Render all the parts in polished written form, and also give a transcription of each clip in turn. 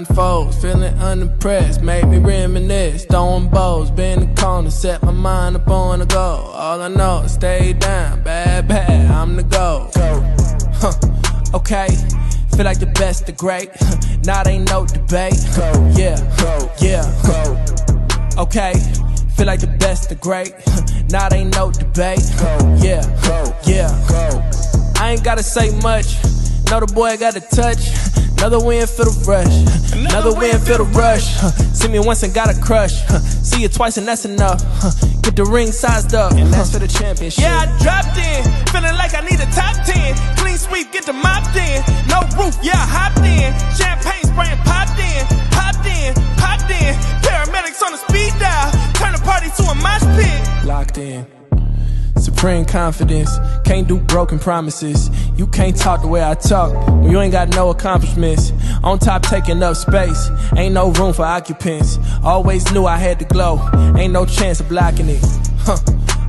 blindfold, feeling unimpressed, made me reminisce, throwing bows, been in the corner, set my mind up on the goal. All I know is stay down, bad, I'm the goal. Okay, feel like the best, the great, now they ain't no debate. Yeah. Okay, feel like the best, the great, now they ain't no debate. Yeah. I ain't gotta say much, know the boy got a touch. Another win for the rush, another win for the rush. See me once and got a crush, see you twice and that's enough. Get the ring sized up, and that's for the championship. Yeah, I dropped in, feeling like I need a top 10. Clean sweep, get the mop in. No roof, yeah, I hopped in. Champagne spraying, popped in. Paramedics on the speed dial, turn the party to a mosh pit. Locked in, supreme confidence, can't do broken promises. You can't talk the way I talk when you ain't got no accomplishments. On top taking up space, ain't no room for occupants. Always knew I had to glow, ain't no chance of blocking it.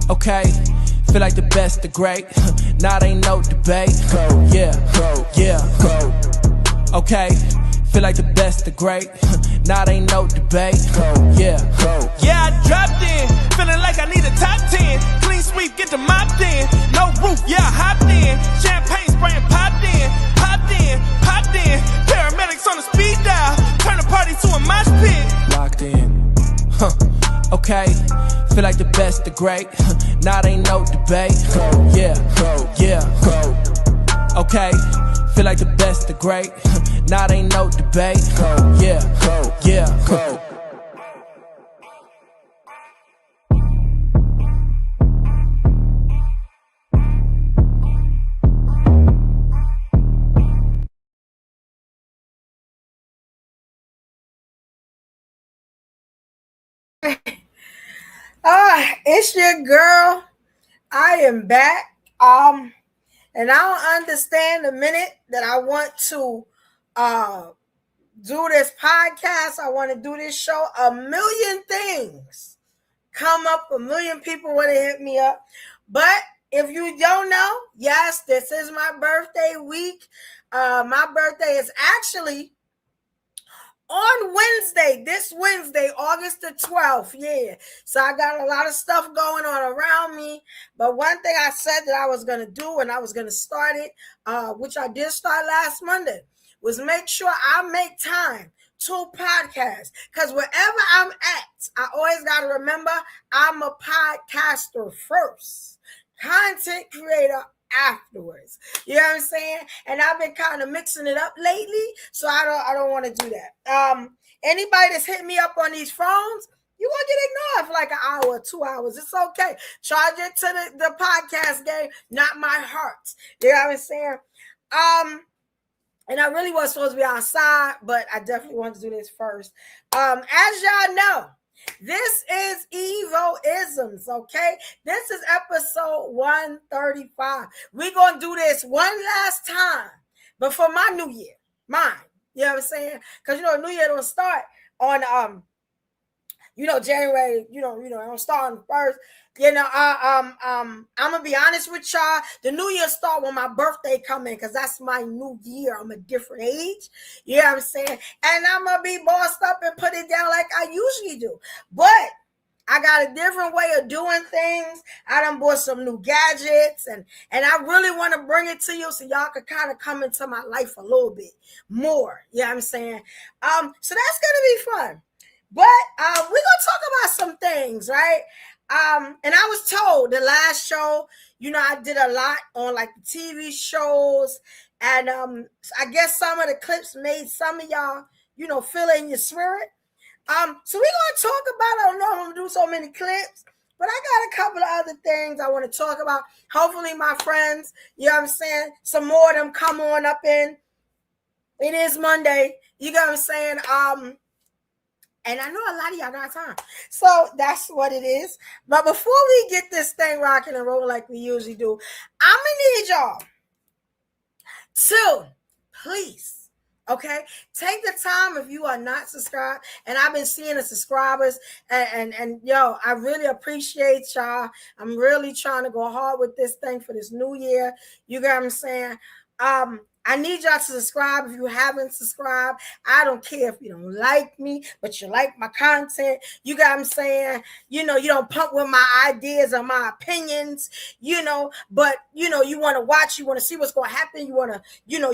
Okay, feel like the best, the great, now they ain't no debate. Yeah. Okay, feel like the best, the great, now they ain't no debate. Yeah, I dropped in, feeling like I need a top 10. Clean sweep, get the mop in. No roof, yeah, I hopped in. Champagne spraying, popped in. Paramedics on the speed dial, turn the party to a mosh pit. Locked in, okay, feel like the best, the great, now they ain't no debate. Yeah. Okay, feel like the best, the great, now they ain't no debate. Yeah. It's your girl. I am back. And I don't understand the minute that I want to do this podcast. I want to do this show. A million things come up. A million people want to hit me up. But if you don't know, yes, this is my birthday week. My birthday is actually on Wednesday, this Wednesday, August the 12th. Yeah. So I got a lot of stuff going on around me. But one thing I said that I was going to do and I was going to start it, which I did start last Monday, was make sure I make time to podcast. Because wherever I'm at, I always got to remember I'm a podcaster first, content creator afterwards. You know what I'm saying? And I've been kind of mixing it up lately, so I don't want to do that. Anybody that's hitting me up on these phones, you gonna get ignored for like an hour, 2 hours. It's okay. Charge it to the podcast game, not my heart. You know what I'm saying? And I really was supposed to be outside, but I definitely want to do this first. As y'all know, this is Evo-Isms, okay? This is episode 135. We're going to do this one last time, but for my new year, mine. You know what I'm saying? Because, New Year don't start on, January, I don't start on the first. I'm gonna be honest with y'all. The new year start when my birthday come in, because that's my new year. I'm a different age. You know what I'm saying? And I'm gonna be bossed up and put it down like I usually do. But I got a different way of doing things. I done bought some new gadgets, and I really want to bring it to you so y'all can kind of come into my life a little bit more. You know what I'm saying? So that's gonna be fun. But we're gonna talk about some things, right? And I was told the last show, I did a lot on like the TV shows, and I guess some of the clips made some of y'all, feel it in your spirit. So we're gonna talk about. I don't know if I'm gonna do so many clips, but I got a couple of other things I want to talk about. Hopefully, my friends, you know what I'm saying, some more of them come on up in. It is Monday, you know what I'm saying. And I know a lot of y'all got time. So that's what it is. But before we get this thing rocking and rolling like we usually do, I'm going to need y'all to please, okay, take the time if you are not subscribed. And I've been seeing the subscribers. And yo, I really appreciate y'all. I'm really trying to go hard with this thing for this new year. You get what I'm saying? I need y'all to subscribe if you haven't subscribed. I don't care if you don't like me, but you like my content. You got what I'm saying? You don't pump with my ideas or my opinions, but you want to watch, you want to see what's going to happen. You want to,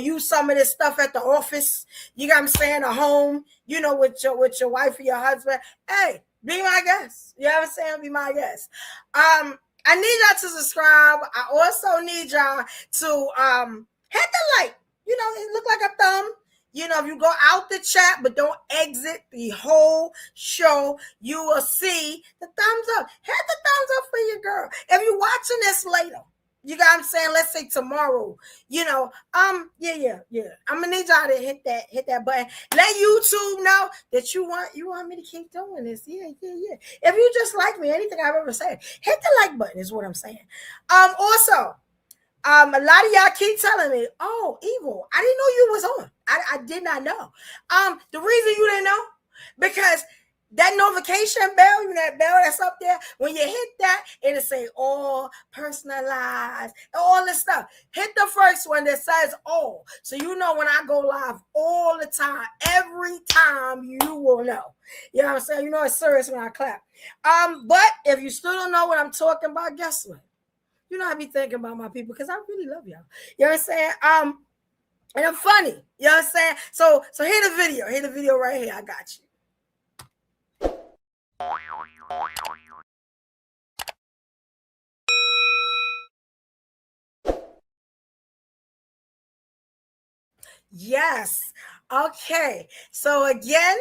use some of this stuff at the office. You got what I'm saying? At home, with your wife or your husband. Hey, be my guest. You know what I'm saying? Be my guest. I need y'all to subscribe. I also need y'all to hit the like. It look like a thumb. If you go out the chat, but don't exit the whole show, you will see the thumbs up. Hit the thumbs up for your girl. If you're watching this later, you got what I'm saying? Let's say tomorrow. Yeah. I'm gonna need y'all to hit that button. Let YouTube know that you want me to keep doing this. Yeah. If you just like me, anything I've ever said, hit the like button is what I'm saying. Also, a lot of y'all keep telling me, "Oh, Evo, I didn't know you was on." I did not know. The reason you didn't know, because that notification bell, that bell that's up there, when you hit that, it'll say all personalized, all this stuff. Hit the first one that says all. So when I go live all the time, every time you will know. You know what I'm saying? It's serious when I clap. But if you still don't know what I'm talking about, guess what? I be thinking about my people because I really love y'all. You know what I'm saying? And I'm funny. You know what I'm saying? So hit the video. Hit the video right here. I got you. Yes. Okay. So again,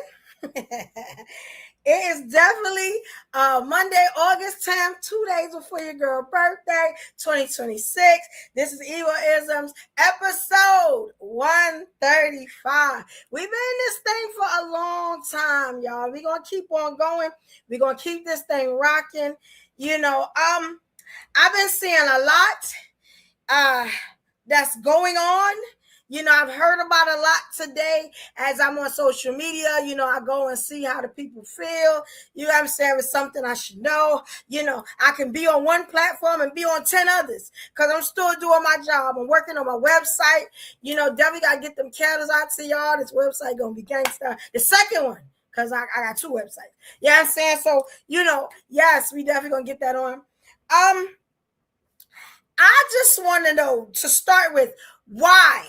it is definitely Monday, August 10th, 2 days before your girl birthday, 2026. This is Evo-Isms, episode 135. We've been in this thing for a long time, y'all. We're going to keep on going. We're going to keep this thing rocking. I've been seeing a lot that's going on. I've heard about a lot today as I'm on social media. I go and see how the people feel. You know what I'm saying? It's something I should know. I can be on one platform and be on 10 others because I'm still doing my job. I'm working on my website. Definitely got to get them candles out to y'all. This website going to be gangster. The second one, because I got 2 websites. You know what I'm saying? So, yes, we definitely going to get that on. I just want to know, to start with, why?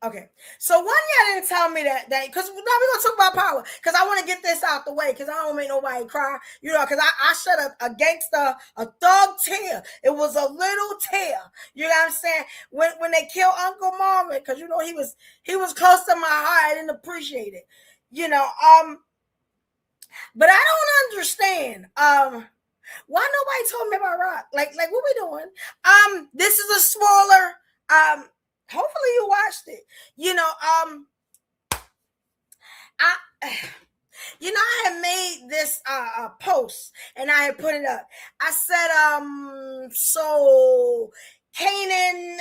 Okay. So one, y'all didn't tell me that because now we're gonna talk about power because I want to get this out the way because I don't make nobody cry, because I shed a gangster, a thug tear. It was a little tear. You know what I'm saying? When they killed Uncle Marvin, because he was close to my heart. I didn't appreciate it. But I don't understand. Why nobody told me about rock? Like what we doing? This is a smaller. Hopefully you watched it. I had made this post and I had put it up. I said, so Kanan,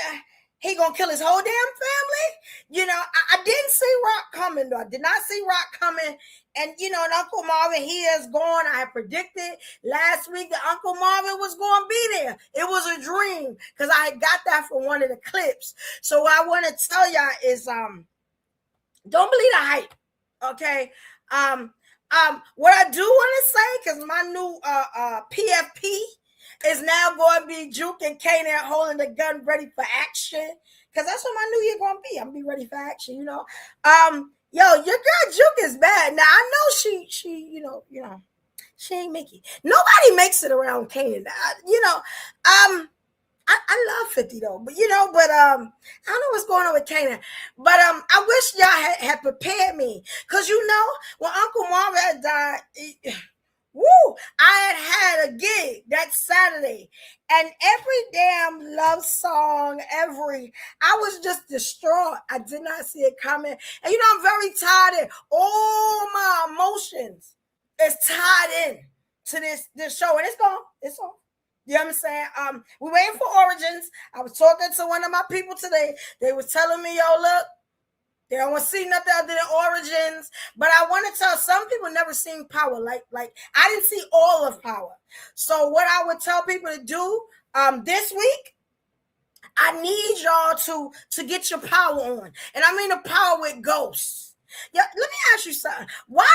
he gonna kill his whole damn family. I didn't see Rock coming though. I did not see Rock coming. And and Uncle Marvin, he is gone. I had predicted last week that Uncle Marvin was going to be there. It was a dream because I had got that from one of the clips. So what I want to tell y'all is, don't believe the hype. Okay. What I do want to say, because my new PFP is now going to be Juke and Kanan holding the gun ready for action. Because that's what my new year going to be. I'm going to be ready for action, Yo, your girl Juke is bad. Now I know she she ain't Mickey. Nobody makes it around Kanan. I love 50 though, but I don't know what's going on with Kanan. But I wish y'all had prepared me. Cause when Uncle Marvin had died, I had a gig that Saturday, and every damn love song, I was just distraught. I did not see it coming. And I'm very tired. All my emotions is tied in to this show, and it's on. You know what I'm saying? We waiting for Origins. I was talking to one of my people today. They was telling me, yo, look, they don't want to see nothing other than Origins. But I want to tell some people never seen Power. Like I didn't see all of Power. So what I would tell people to do this week, I need y'all to get your power on. And I mean the power with ghosts. Yeah, let me ask you something. Why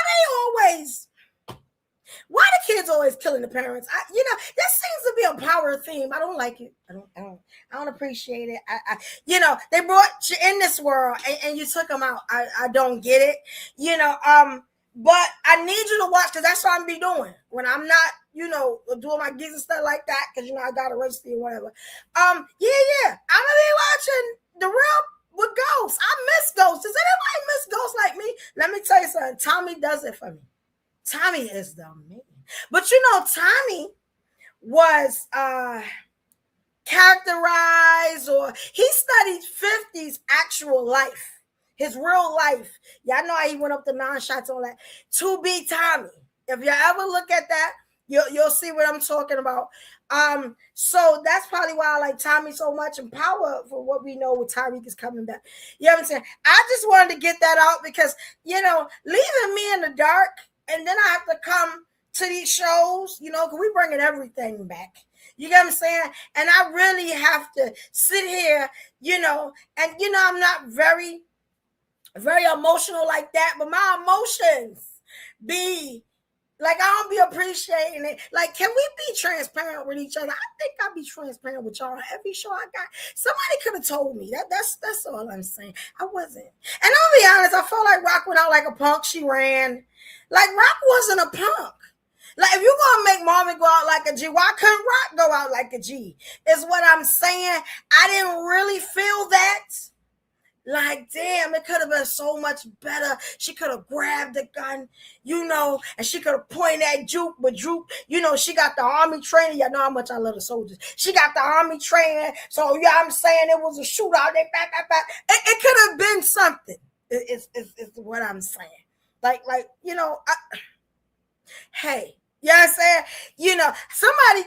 the kids always killing the parents? That seems to be a power theme. I don't like it. I don't appreciate it. They brought you in this world and you took them out. I don't get it. But I need you to watch because that's what I'm be doing when I'm not, doing my gigs and stuff like that. Because I got a registry or whatever. I'm gonna be watching the real with ghosts. I miss ghosts. Does anybody miss ghosts like me? Let me tell you something. Tommy does it for me. Tommy is the man. But Tommy was characterized, or he studied 50s actual life. His real life. Y'all know how he went up to 9 shots on that. To be Tommy. If you ever look at that, you'll see what I'm talking about. So that's probably why I like Tommy so much, and power for what we know with Tyreek is coming back. You know what I'm saying? I just wanted to get that out because, leaving me in the dark, and then I have to come to these shows, because we bringing everything back. You get what I'm saying? And I really have to sit here, and I'm not very, very emotional like that, but my emotions be like, I don't be appreciating it. Like, can we be transparent with each other? I think I'll be transparent with y'all on every show I got. Somebody could have told me that. That's all I'm saying. I wasn't. And I'll be honest, I felt like Rock went out like a punk. She ran. Like, Rock wasn't a punk. Like, if you're going to make Marvin go out like a G, why couldn't Rock go out like a G? Is what I'm saying. I didn't really feel that. Like, damn, it could have been so much better. She could have grabbed the gun, and she could have pointed at Juke, but Juke, she got the army training. Y'all know how much I love the soldiers. She got the army training. So, I'm saying it was a shootout. They back. It could have been something. It's what I'm saying. Like, hey. You know what I'm saying? Somebody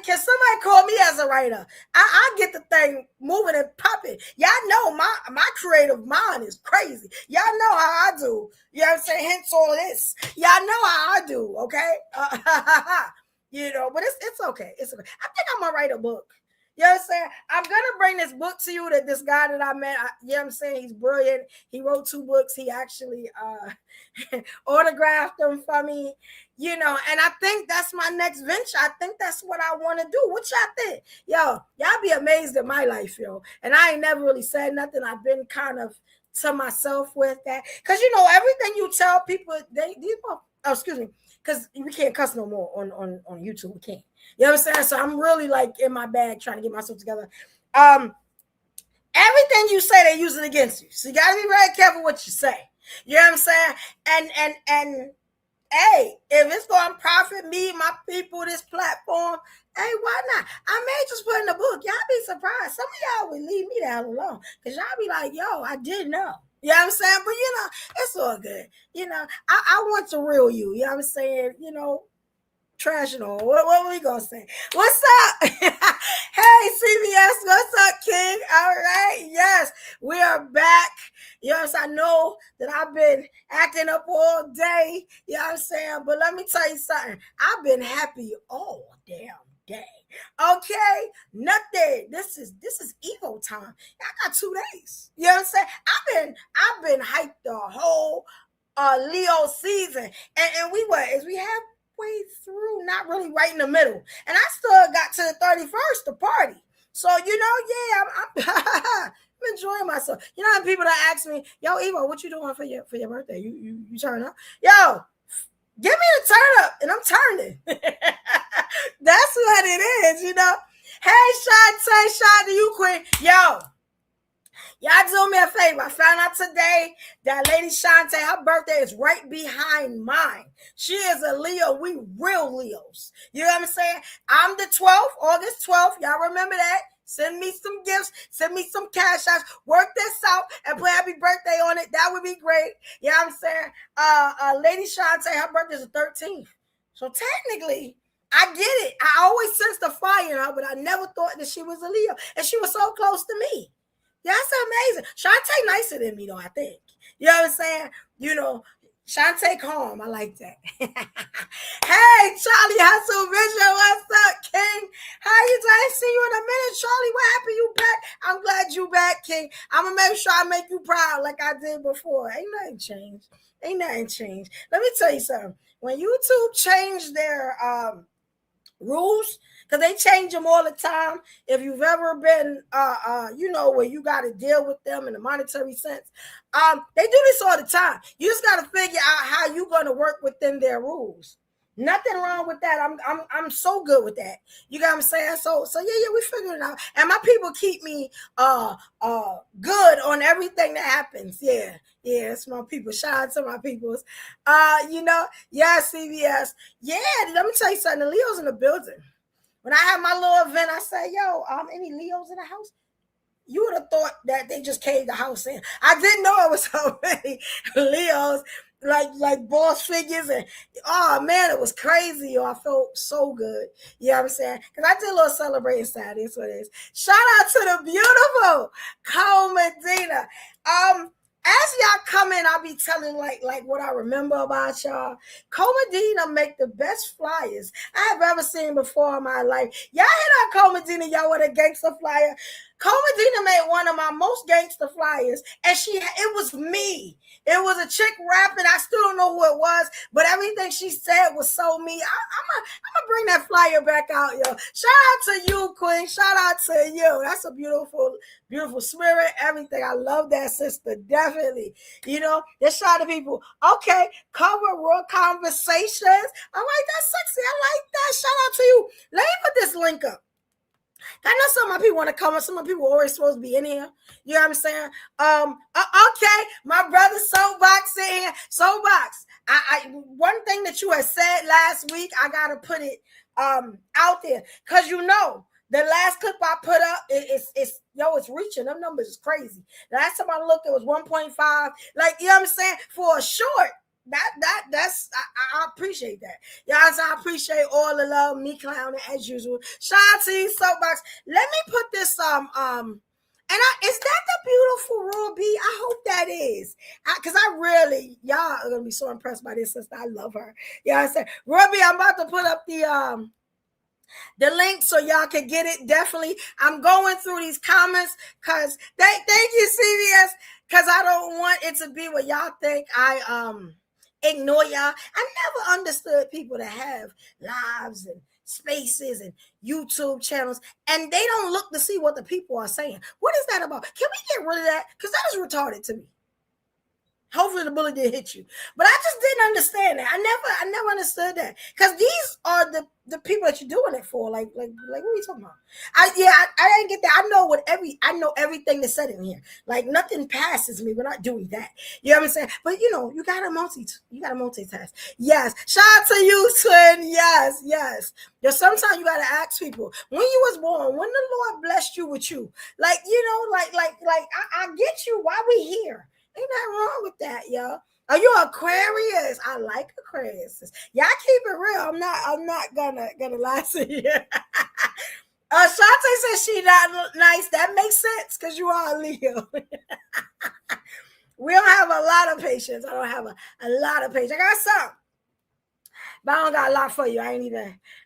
call me as a writer. I get the thing moving and popping. Y'all know my creative mind is crazy. Y'all know how I do. You know what I'm saying? Hence all this. Y'all know how I do, okay? But it's okay. It's okay. I think I'm gonna write a book. You know what I'm saying? I'm gonna bring this book to you that this guy that I met, you know what I'm saying? He's brilliant. He wrote 2 books. He actually autographed them for me. And I think that's my next venture. I think that's what I want to do. What y'all think? Yo, y'all be amazed at my life, yo. And I ain't never really said nothing. I've been kind of to myself with that. Because, everything you tell people, excuse me, because we can't cuss no more on YouTube. We can't. You know what I'm saying? So I'm really like in my bag trying to get myself together. Everything you say, they use it against you. So you got to be very careful what you say. You know what I'm saying? And hey, if it's going to profit me, my people, this platform, hey, why not? I may just put in the book. Y'all be surprised. Some of y'all would leave me the hell alone because y'all be like, yo, I didn't know. You know what I'm saying? But, it's all good. I want the real you. You know what I'm saying? Trash and all. What are we going to say? What's up? Hey, CBS, what's up, King? All right. Yes, we are back. Yes, I know that I've been acting up all day. You know what I'm saying? But let me tell you something. I've been happy all damn day. Okay? Nothing. This is Evo time. I got 2 days. You know what I'm saying? I've been hyped the whole Leo season. And we halfway through, not really right in the middle. And I still got to the 31st to party. So, I'm enjoying myself. How people that ask me, yo, Evo, what you doing for your birthday? You turn up? Yo, give me the turn up, and I'm turning. That's what it is, Hey, Shantae, shout out to you, Queen. Yo, y'all do me a favor. I found out today that Lady Shantae, her birthday is right behind mine. She is a Leo. We real Leos. You know what I'm saying? I'm the 12th, August 12th. Y'all remember that? Send me some gifts. Send me some cash outs. Work this out and put happy birthday on it. That would be great. You know what I'm saying? Lady Shantae, her birthday is the 13th. So technically, I get it. I always sensed the fire in her, but I never thought that she was a Leo. And she was so close to me. That's amazing. Shantae nicer than me, though, I think. You know what I'm saying? Shantae Calm, I like that. Hey, Charlie Hustle Vision, what's up, King? How you doing? I ain't seen you in a minute, Charlie. What happened? You back? I'm glad you back, King. I'm gonna make sure I make you proud like I did before. Ain't nothing changed. Ain't nothing changed. Let me tell you something. When YouTube changed their rules, because they change them all the time. If you've ever been where you got to deal with them in a monetary sense, they do this all the time. You just got to figure out how you're going to work within their rules. Nothing wrong with that. I'm so good with that. You got what I'm saying? So yeah, we figured it out. And my people keep me good on everything that happens. Yeah, it's my people. Shout out to my peoples. Yeah, CBS. Yeah, let me tell you something. The Leo's in the building. When I had my little event, I said, yo, any Leos in the house? You would have thought that they just caved the house in. I didn't know it was so many Leos, like boss figures. And oh man, it was crazy. Yo, I felt so good. You know what I'm saying? Because I did a little celebrating Saturday. That's what it is. Shout out to the beautiful Cole Medina. As y'all come in, I'll be telling like what I remember about y'all. Cole Medina make the best flyers I have ever seen before in my life. Y'all hit out Cole Medina, y'all with a gangster flyer. Cole Medina made one of my most gangster flyers, and it was me. It was a chick rapping. I still don't know who it was, but everything she said was so me. I'm gonna bring that flyer back out, yo. Shout out to you, Queen. Shout out to you. That's a beautiful, beautiful spirit. Everything. I love that, sister. Definitely. Just shout out to people. Okay, cover raw conversations. All right, that's sexy. I like that. Shout out to you. Let me put this link up. I know some of my people want to come up. Some of my people are always supposed to be in here. You know what I'm saying? Okay, my brother Soapbox in here. Soapbox. One thing that you had said last week, I gotta put it out there, because the last clip I put up, it's reaching. Them numbers is crazy. The last time I looked, it was 1.5. Like, you know what I'm saying? For a short. That's I appreciate that. Y'all, I appreciate all the love, me clowning as usual. Shout out to you, Soapbox. Let me put this is that the beautiful Raw B? I hope that is. Because y'all are gonna be so impressed by this sister. I love her. You know what I'm saying? Raw B, I'm about to put up the link so y'all can get it. Definitely. I'm going through these comments because thank you, CBS, because I don't want it to be what y'all think I ignore y'all. I never understood people that have lives and spaces and YouTube channels, and they don't look to see what the people are saying. What is that about? Can we get rid of that? Because that is retarded to me. Hopefully the bullet didn't hit you. But I just didn't understand that. I never understood that. Because these are the people that you're doing it for. Like what are you talking about? I didn't get that. I know everything that's said in here. Like nothing passes me. We're not doing that. You know what I'm saying? But you gotta multitask. Yes. Shout out to you, twin. Yes. Sometimes you gotta ask people, when you was born, when the Lord blessed you with you. Like, I get you. Why we here? Ain't nothing wrong with that, y'all. Are you Aquarius? I like Aquarius. Y'all keep it real. I'm not gonna lie to you. Shante says she not nice. That makes sense because you are a Leo. We don't have a lot of patience. I don't have a lot of patience. I got some, but I don't got a lot for you.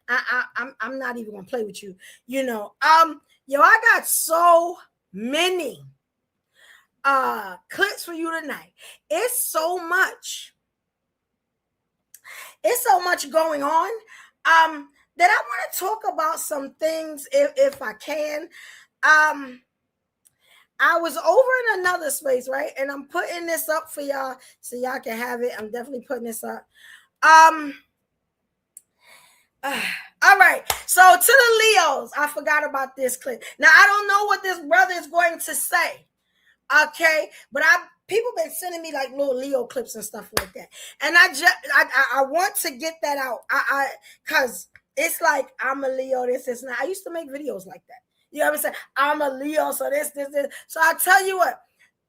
I'm not even gonna play with you. I got so many clips for you tonight. It's so much going on that I want to talk about some things if I can. I was over in another space, right? And I'm putting this up for y'all so y'all can have it. I'm definitely putting this up. All right. So to the Leos, I forgot about this clip. Now I don't know what this brother is going to say. Okay, but people been sending me like little Leo clips and stuff like that, and I want to get that out. Cause it's like I'm a Leo. This is not. I used to make videos like that. You know what I'm saying? I'm a Leo, so this. So I tell you what.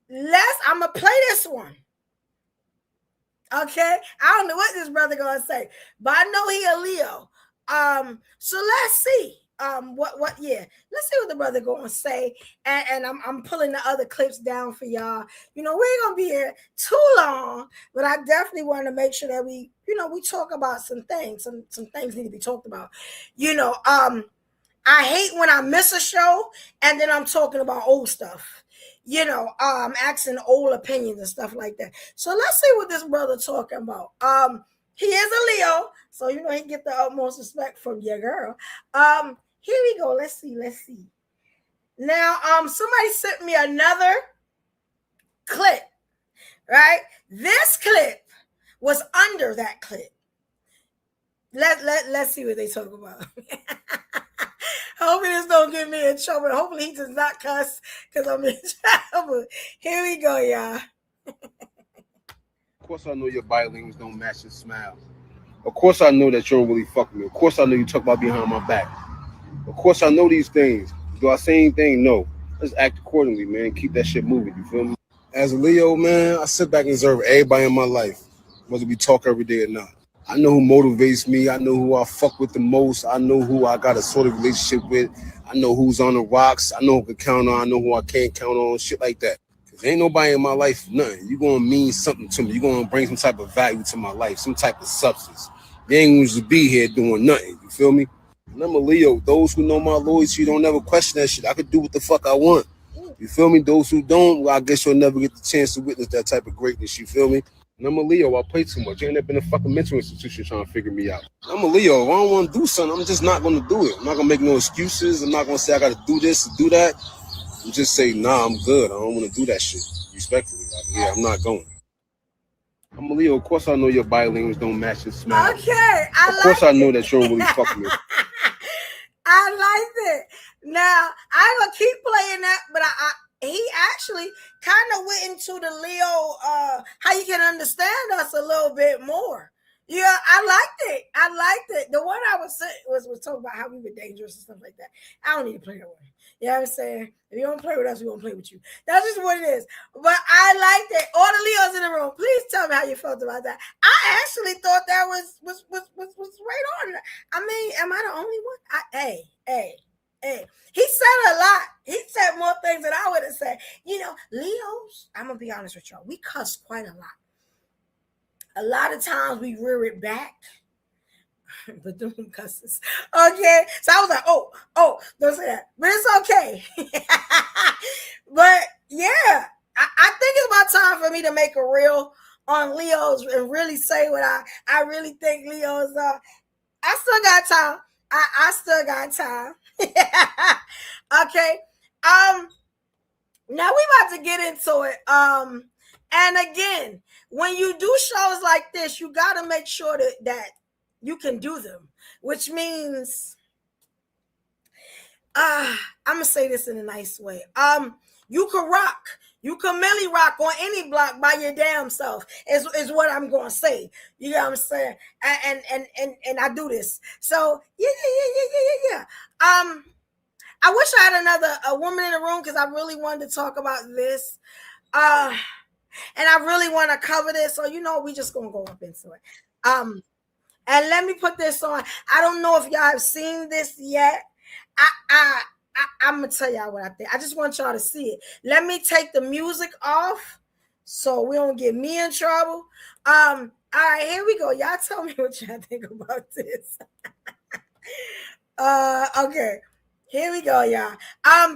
I'm gonna play this one. Okay, I don't know what this brother gonna say, but I know he a Leo. So let's see. Yeah, let's see what the brother gonna say, and I'm pulling the other clips down for y'all. We ain't gonna be here too long, but I definitely want to make sure that we talk about some things. Some things need to be talked about. I hate when I miss a show and then I'm talking about old stuff. Asking old opinions and stuff like that. So let's see what this brother talking about. He is a Leo, so he get the utmost respect from your girl. Here we go. Let's see. Now, somebody sent me another clip. Right? This clip was under that clip. Let's see what they talk about. Hopefully this don't get me in trouble. Hopefully he does not cuss because I'm in trouble. Here we go, y'all. Of course I know your violins don't match your smile. Of course I know that you don't really fuck with me. Of course I know you talk about behind my back. Of course I know these things. Do I say anything? No. Let's act accordingly, man. Keep that shit moving, you feel me? As a Leo, man, I sit back and observe everybody in my life, whether we talk every day or not. I know who motivates me. I know who I fuck with the most. I know who I got a sort of relationship with. I know who's on the rocks. I know who I can count on. I know who I can't count on. Shit like that. Cause ain't nobody in my life for nothing. You gonna mean something to me. You gonna bring some type of value to my life, some type of substance. You ain't gonna just be here doing nothing. You feel me? And I'm a Leo. Those who know my loyalty don't never question that shit. I could do what the fuck I want. You feel me? Those who don't, well, I guess you'll never get the chance to witness that type of greatness. You feel me? And I'm a Leo. I play too much. You ain't never been a fucking mental institution trying to figure me out. I'm a Leo. If I don't want to do something, I'm just not going to do it. I'm not going to make no excuses. I'm not going to say I got to do this and do that. I'm just say, nah, I'm good. I don't want to do that shit. Respectfully. Like, yeah, I'm not going. I'm a Leo. Of course I know your violins don't match your smile. Okay. Of course I know that you don't really fuck with me. I like it. Now, I ain't going to keep playing that, but he actually kind of went into the Leo, how you can understand us a little bit more. Yeah, I liked it. The one I was talking about how we were dangerous and stuff like that. I don't need to play that one. You know what I'm saying? If you don't play with us, we won't play with you. That's just what it is. But I liked it. All the Leos in the room, please tell me how you felt about that. I actually thought that was right on. I mean, am I the only one? Hey. He said a lot. He said more things than I would have said. Leos, I'm going to be honest with y'all. We cuss quite a lot. A lot of times we rear it back. But doing cusses. Okay. So I was like, oh, don't say that. But it's okay. But yeah, I think it's about time for me to make a reel on Leos and really say what I really think Leos are. I still got time. I still got time. Okay. Now we about to get into it. And again, when you do shows like this, you got to make sure that you can do them, which means, I'm gonna say this in a nice way. You can rock. You can Millie rock on any block by your damn self. Is what I'm gonna say. You know what I'm saying? And I do this. So yeah. I wish I had a woman in the room because I really wanted to talk about this. And I really want to cover this. So we just gonna go up into it. And let me put this on. I don't know if y'all have seen this yet. I'm gonna tell y'all what I think. I just want y'all to see it. Let me take the music off so we don't get me in trouble. All right, here we go. Y'all tell me what y'all think about this. Okay. Here we go, y'all.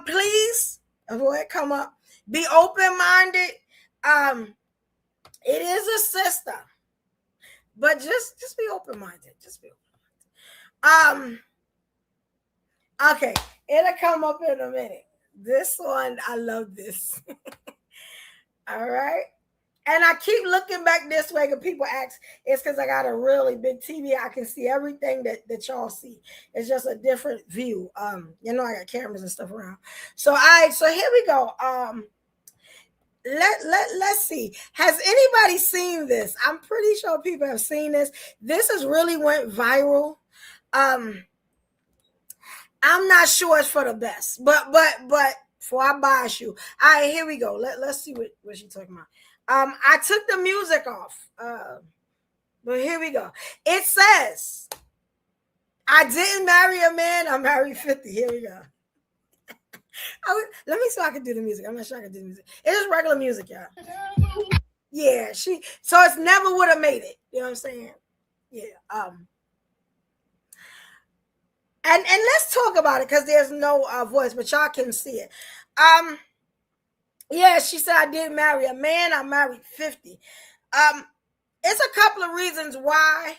Please, avoid come up. Be open-minded. It is a sister. But just be open-minded. Just be open-minded. Okay, it'll come up in a minute. This one, I love this. All right. And I keep looking back this way because people ask, it's because I got a really big TV. I can see everything that y'all see. It's just a different view. I got cameras and stuff around. So here we go. Let's see. Has anybody seen this? I'm pretty sure people have seen this. This has really went viral. I'm not sure it's for the best, but before I bias you. All right, here we go. Let's see what she's talking about. I took the music off. But here we go. It says, I didn't marry a man. I married 50. Here we go. Let me see if I can do the music. I'm not sure I can do the music. It's just regular music, y'all. Yeah, so it's never would have made it. You know what I'm saying? Yeah. And let's talk about it because there's no voice, but y'all can see it. Yeah, she said I didn't marry a man. I married 50. It's a couple of reasons why.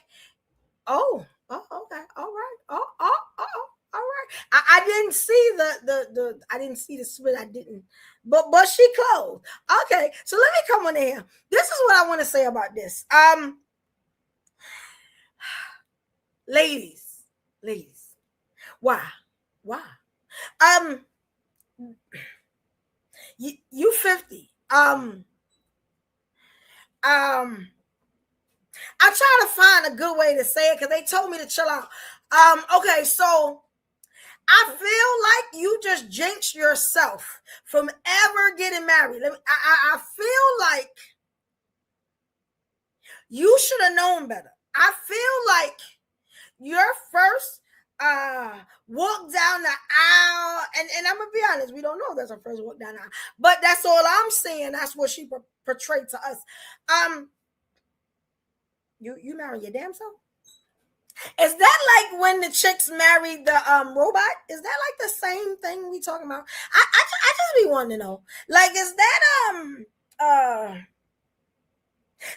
Oh, okay, all right. All right. I didn't see the I didn't see the split. I didn't, but she closed. Okay, so let me come on in here. This is what I want to say about this. Ladies, why? You 50. I'm trying to find a good way to say it because they told me to chill out. Okay, so I feel like you just jinxed yourself from ever getting married. I feel like you should have known better. I feel like your first walk down the aisle, and I'm gonna be honest, we don't know if that's her first walk down the aisle, but that's all I'm saying. That's what she portrayed to us. You marry your damn self? Is that like when the chicks married the robot? Is that like the same thing we talking about? I just be wanting to know. Like, is that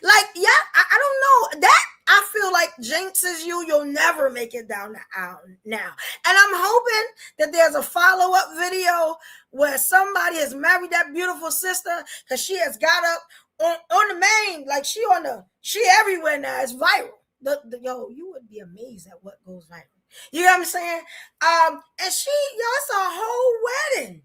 like, yeah, I don't know. That I feel like jinxes you. You'll never make it down the aisle now. And I'm hoping that there's a follow-up video where somebody has married that beautiful sister because she has got up on the main, like she everywhere now. It's viral. Yo, you would be amazed at what goes viral. You know what I'm saying? And it's a whole wedding.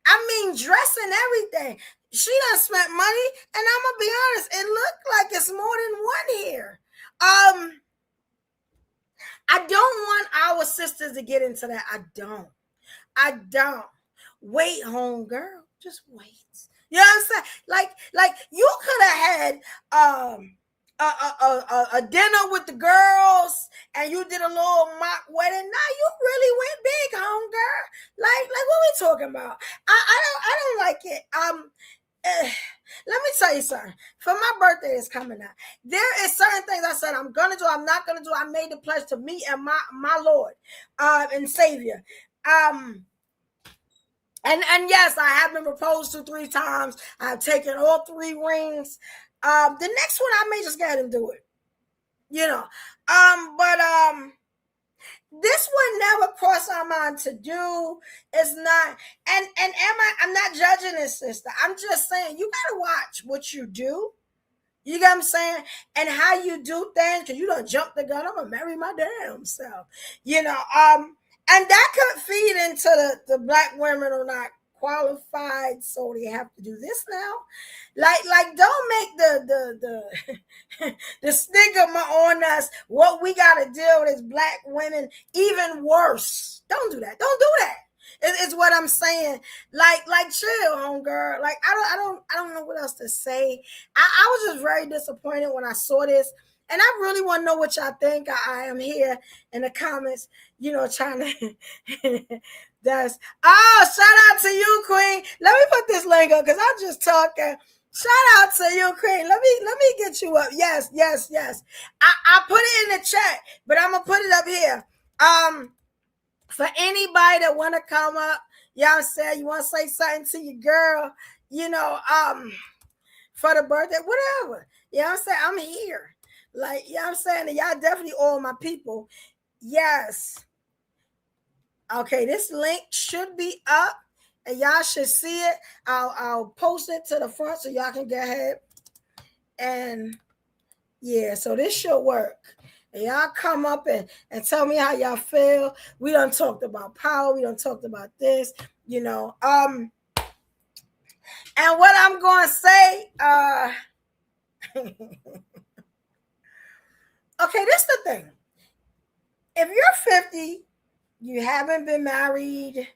I mean, dress and everything. She done spent money, and I'm gonna be honest, it looked like it's more than one here. I don't want our sisters to get into that. I don't. Wait, home girl. Just wait. You know what I'm saying? Like you could have had a dinner with the girls and you did a little mock wedding. Now you really went big, home girl. Like what we talking about? I don't like it. Let me tell you something. For my birthday is coming up, there is certain things I said I'm gonna do, I'm not gonna do. I made the pledge to me and my Lord and Savior. And yes, I have been proposed to 3 times. I've taken all 3 rings. The next one I may just go ahead and do it. You know. But this would never cross our mind to do. It's not, and I'm not judging this, sister. I'm just saying you gotta watch what you do. You get what I'm saying? And how you do things, because you don't jump the gun. I'm gonna marry my damn self. You know, and that could feed into the black women are not qualified, so they have to do this now. Like don't make the stigma on us, what we gotta deal with as black women, even worse. Don't do that. Don't do that. It's what I'm saying. Like chill, homegirl. Like I don't know what else to say. I was just very disappointed when I saw this. And I really want to know what y'all think. I am here in the comments, you know, trying to shout out to you, Queen. Let me put this link up because I'm just talking. Shout out to you, Queen. Let me get you up. Yes. I put it in the chat, but I'm gonna put it up here. For anybody that want to come up, y'all say you want to say something to your girl, you know, for the birthday, whatever. You know what I'm saying? I'm here. Like, you know what I'm saying? And y'all definitely all my people. Yes. Okay, this link should be up and y'all should see it. I'll post it to the front so y'all can get ahead. And yeah, so this should work. And y'all come up and tell me how y'all feel. We done talked about power. We done talked about this, you know. And what I'm going to say, okay, this is the thing. If you're 50, you haven't been married.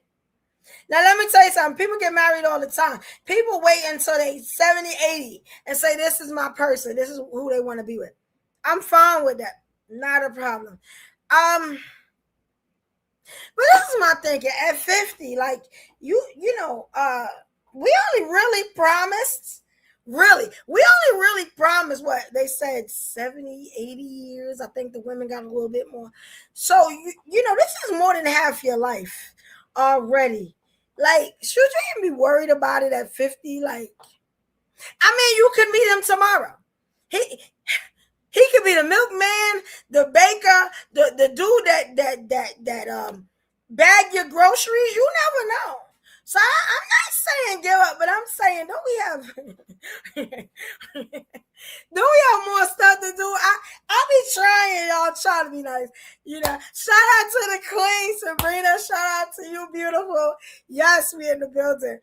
Now, let me tell you something. People get married all the time. People wait until they 70, 80 and say, this is my person. This is who they want to be with. I'm fine with that. Not a problem. But this is my thinking. At 50, like you know, we only really promised. Really, we only really promised what they said 70, 80 years. I think the women got a little bit more. So you know, this is more than half your life already. Like, should you even be worried about it at 50? Like, I mean, you could meet him tomorrow. He could be the milkman, the baker, the dude that bag your groceries. You never know. So I'm not saying give up, but I'm saying don't we have more stuff to do? I be trying, y'all, try to be nice. You know, shout out to the queen, Sabrina. Shout out to you, beautiful. Yes, we in the building.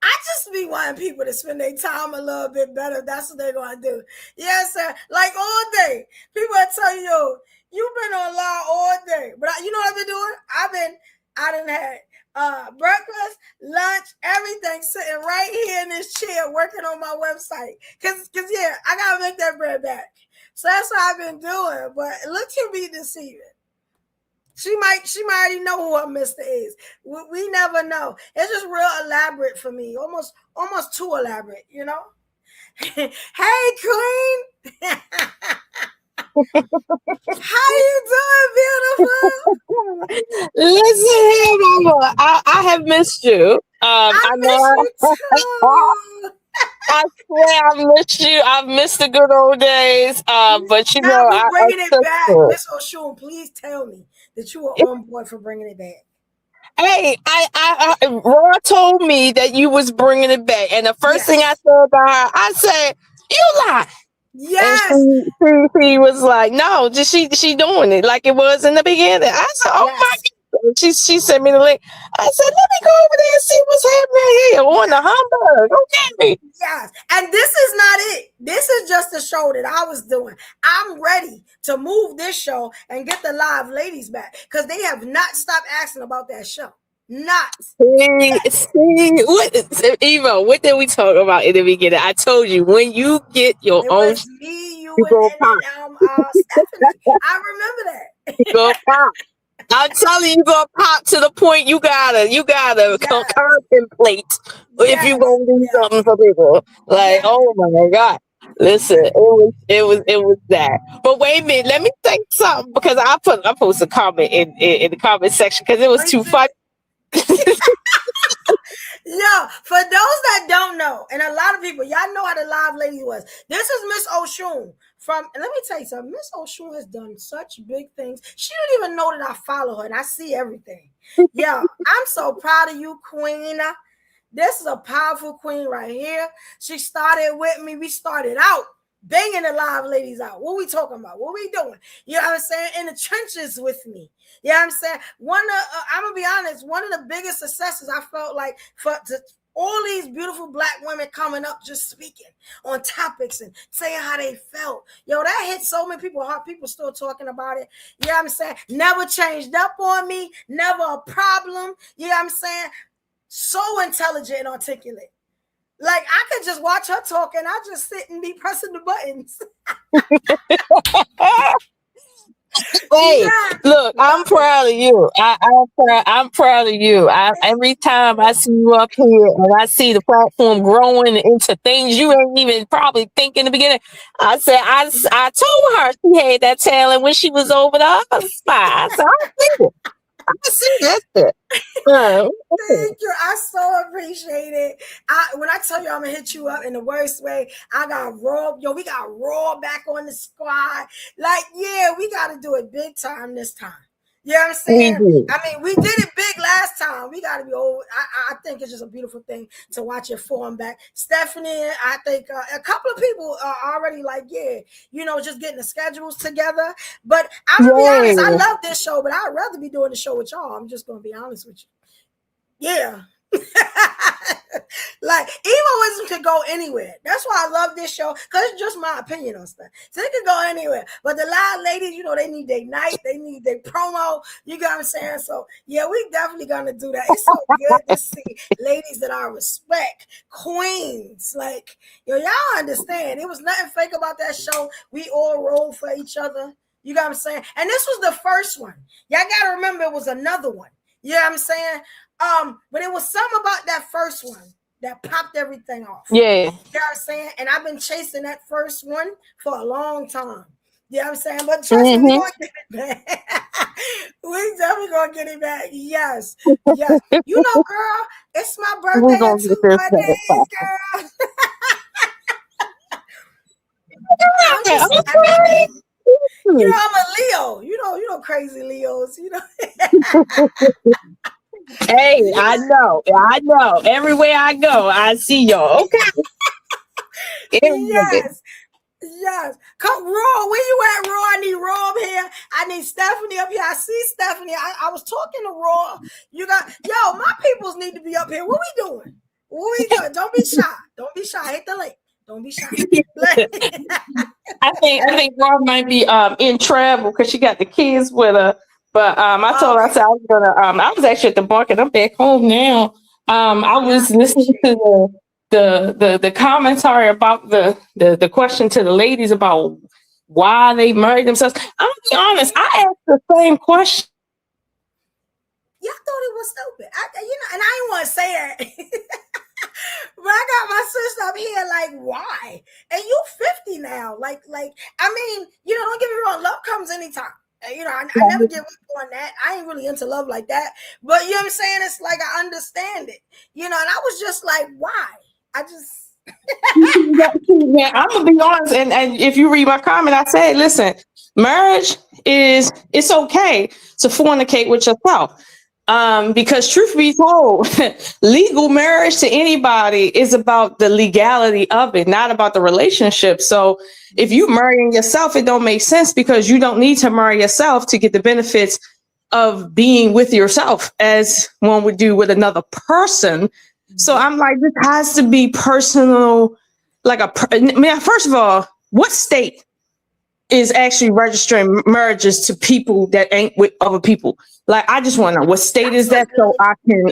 I just be wanting people to spend their time a little bit better. That's what they're gonna do. Yes, sir. Like all day. People will tell you, yo, you've been online all day. But you know what I've been doing? I done had breakfast, lunch, everything sitting right here in this chair working on my website. Cause yeah, I gotta make that bread back. So that's what I've been doing. But look to be deceiving. She might already know who her mister is. We never know. It's just real elaborate for me. Almost too elaborate, you know? Hey, queen. How you doing, beautiful? Listen here, mama. I have missed you. I miss you too. I swear I missed you. I've missed the good old days. But you Now know, we bringing it back. it. Miss Oshun, please tell me that you were on board for bringing it back. Hey, Raw told me that you was bringing it back, and the first thing I said about her, I said, "You lie." Yes. And she was like, "No, just she doing it like it was in the beginning." I said, "Oh my God." She sent me the link. I said, "Let me go over there and see what's happening here on the Hamburg." Okay. Yes. And this is not it. This is just a show that I was doing. I'm ready to move this show and get the live ladies back because they have not stopped asking about that show. Not. See, Evo, what did we talk about in the beginning? I told you when you get your own, was me, you go pop. Stephanie. I remember that. You go pop. I'm telling you, you gonna pop to the point you gotta contemplate if you gonna do something for people. Like, oh my God. Listen, it was that. But wait a minute, let me say something because I posted a comment in the comment section because it was too funny. Yo, for those that don't know, and a lot of people, y'all know how the live lady was. This is Miss Oshun and let me tell you something. Miss Oshun has done such big things. She don't even know that I follow her and I see everything. Yo, I'm so proud of you, queen. This is a powerful queen right here. She started with me. We started out banging the live ladies out. What we talking about? What we doing? You know what I'm saying? In the trenches with me. You know what I'm saying? I'm gonna be honest. One of the biggest successes I felt like all these beautiful black women coming up just speaking on topics and saying how they felt. Yo, that hit so many people hard. People still talking about it. You know what I'm saying? Never changed up on me. Never a problem. You know what I'm saying? So intelligent and articulate. Like, I could just watch her talk and I just sit and be pressing the buttons. Hey, look, I'm proud of you. I'm proud of you. Every time I see you up here and I see the platform growing into things you ain't even probably think in the beginning, I said, I told her she had that talent when she was over the other spot. So I see that shit. Thank you. I so appreciate it. When I tell you I'm gonna hit you up in the worst way, I got Raw. Yo, we got Raw back on the squad. Like, yeah, we got to do it big time this time. You know what I'm saying? I mean, we did it big last time. We got to be over. I think it's just a beautiful thing to watch it form back. Stephanie, I think a couple of people are already like, yeah, you know, just getting the schedules together. But I'm going to be honest, I love this show, but I'd rather be doing the show with y'all. I'm just going to be honest with you. Yeah. Like, Evo-Isms could go anywhere. That's why I love this show, because it's just my opinion on stuff. So it could go anywhere. But the live ladies, you know, they need their night, they need their promo. You got what I'm saying? So yeah, we definitely gonna do that. It's so good to see ladies that I respect, queens. Like, yo, y'all understand. It was nothing fake about that show. We all roll for each other. You got what I'm saying? And this was the first one. Y'all gotta remember it was another one. You know what I'm saying? But it was something about that first one that popped everything off. Yeah. You know what I'm saying? And I've been chasing that first one for a long time. You know what I'm saying? But trust me, we're gonna get it back. We definitely gonna get it back. Yes. Yes. You know, girl, it's my birthday in 2 days, girl. I'm just happy. You know, I'm a Leo. You know, crazy Leos. You know. Hey, I know. Everywhere I go, I see y'all. Okay. Yes. Yes. Come, Raw. Where you at, Raw? I need Raw up here. I need Stephanie up here. I see Stephanie. I was talking to Raw. You got, my peoples need to be up here. What we doing? What we doing? Don't be shy. Don't be shy. Hit the link. Don't be shy. I think Rob might be in travel because she got the kids with her. But I told her I said I was gonna I was actually at the market. I'm back home now. I was listening to the commentary about the question to the ladies about why they married themselves. I'm gonna be honest, I asked the same question. Y'all thought it was stupid. And I didn't want to say it. But I got my sister up here like, why? And you 50 now. Like, I mean, don't get me wrong, love comes anytime. I never give up on that. I ain't really into love like that. But you know what I'm saying? It's like I understand it. And I was just like, why? I just Yeah, I'm gonna be honest, and if you read my comment, I said, listen, marriage it's okay to fornicate with yourself. Because truth be told, legal marriage to anybody is about the legality of it, not about the relationship. So if you marrying yourself, it don't make sense because you don't need to marry yourself to get the benefits of being with yourself as one would do with another person. So I'm like, this has to be personal. First of all, what state is actually registering marriages to people that ain't with other people? Like, I just want to know what state is that so I can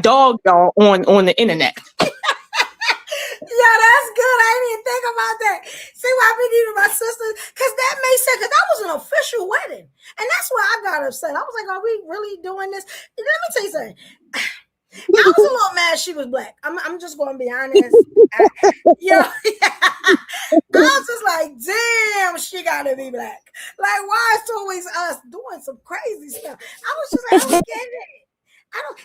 dog y'all on the internet. Yeah, that's good. I didn't even think about that. See why I be needing my sisters? Because that makes sense. Because that was an official wedding. And that's why I got upset. I was like, are we really doing this? Let me tell you something. I was a little mad she was black. I'm just going to be honest. I was just like, damn, she got to be black. Like, why is it always us doing some crazy stuff? I was just like, I don't get it.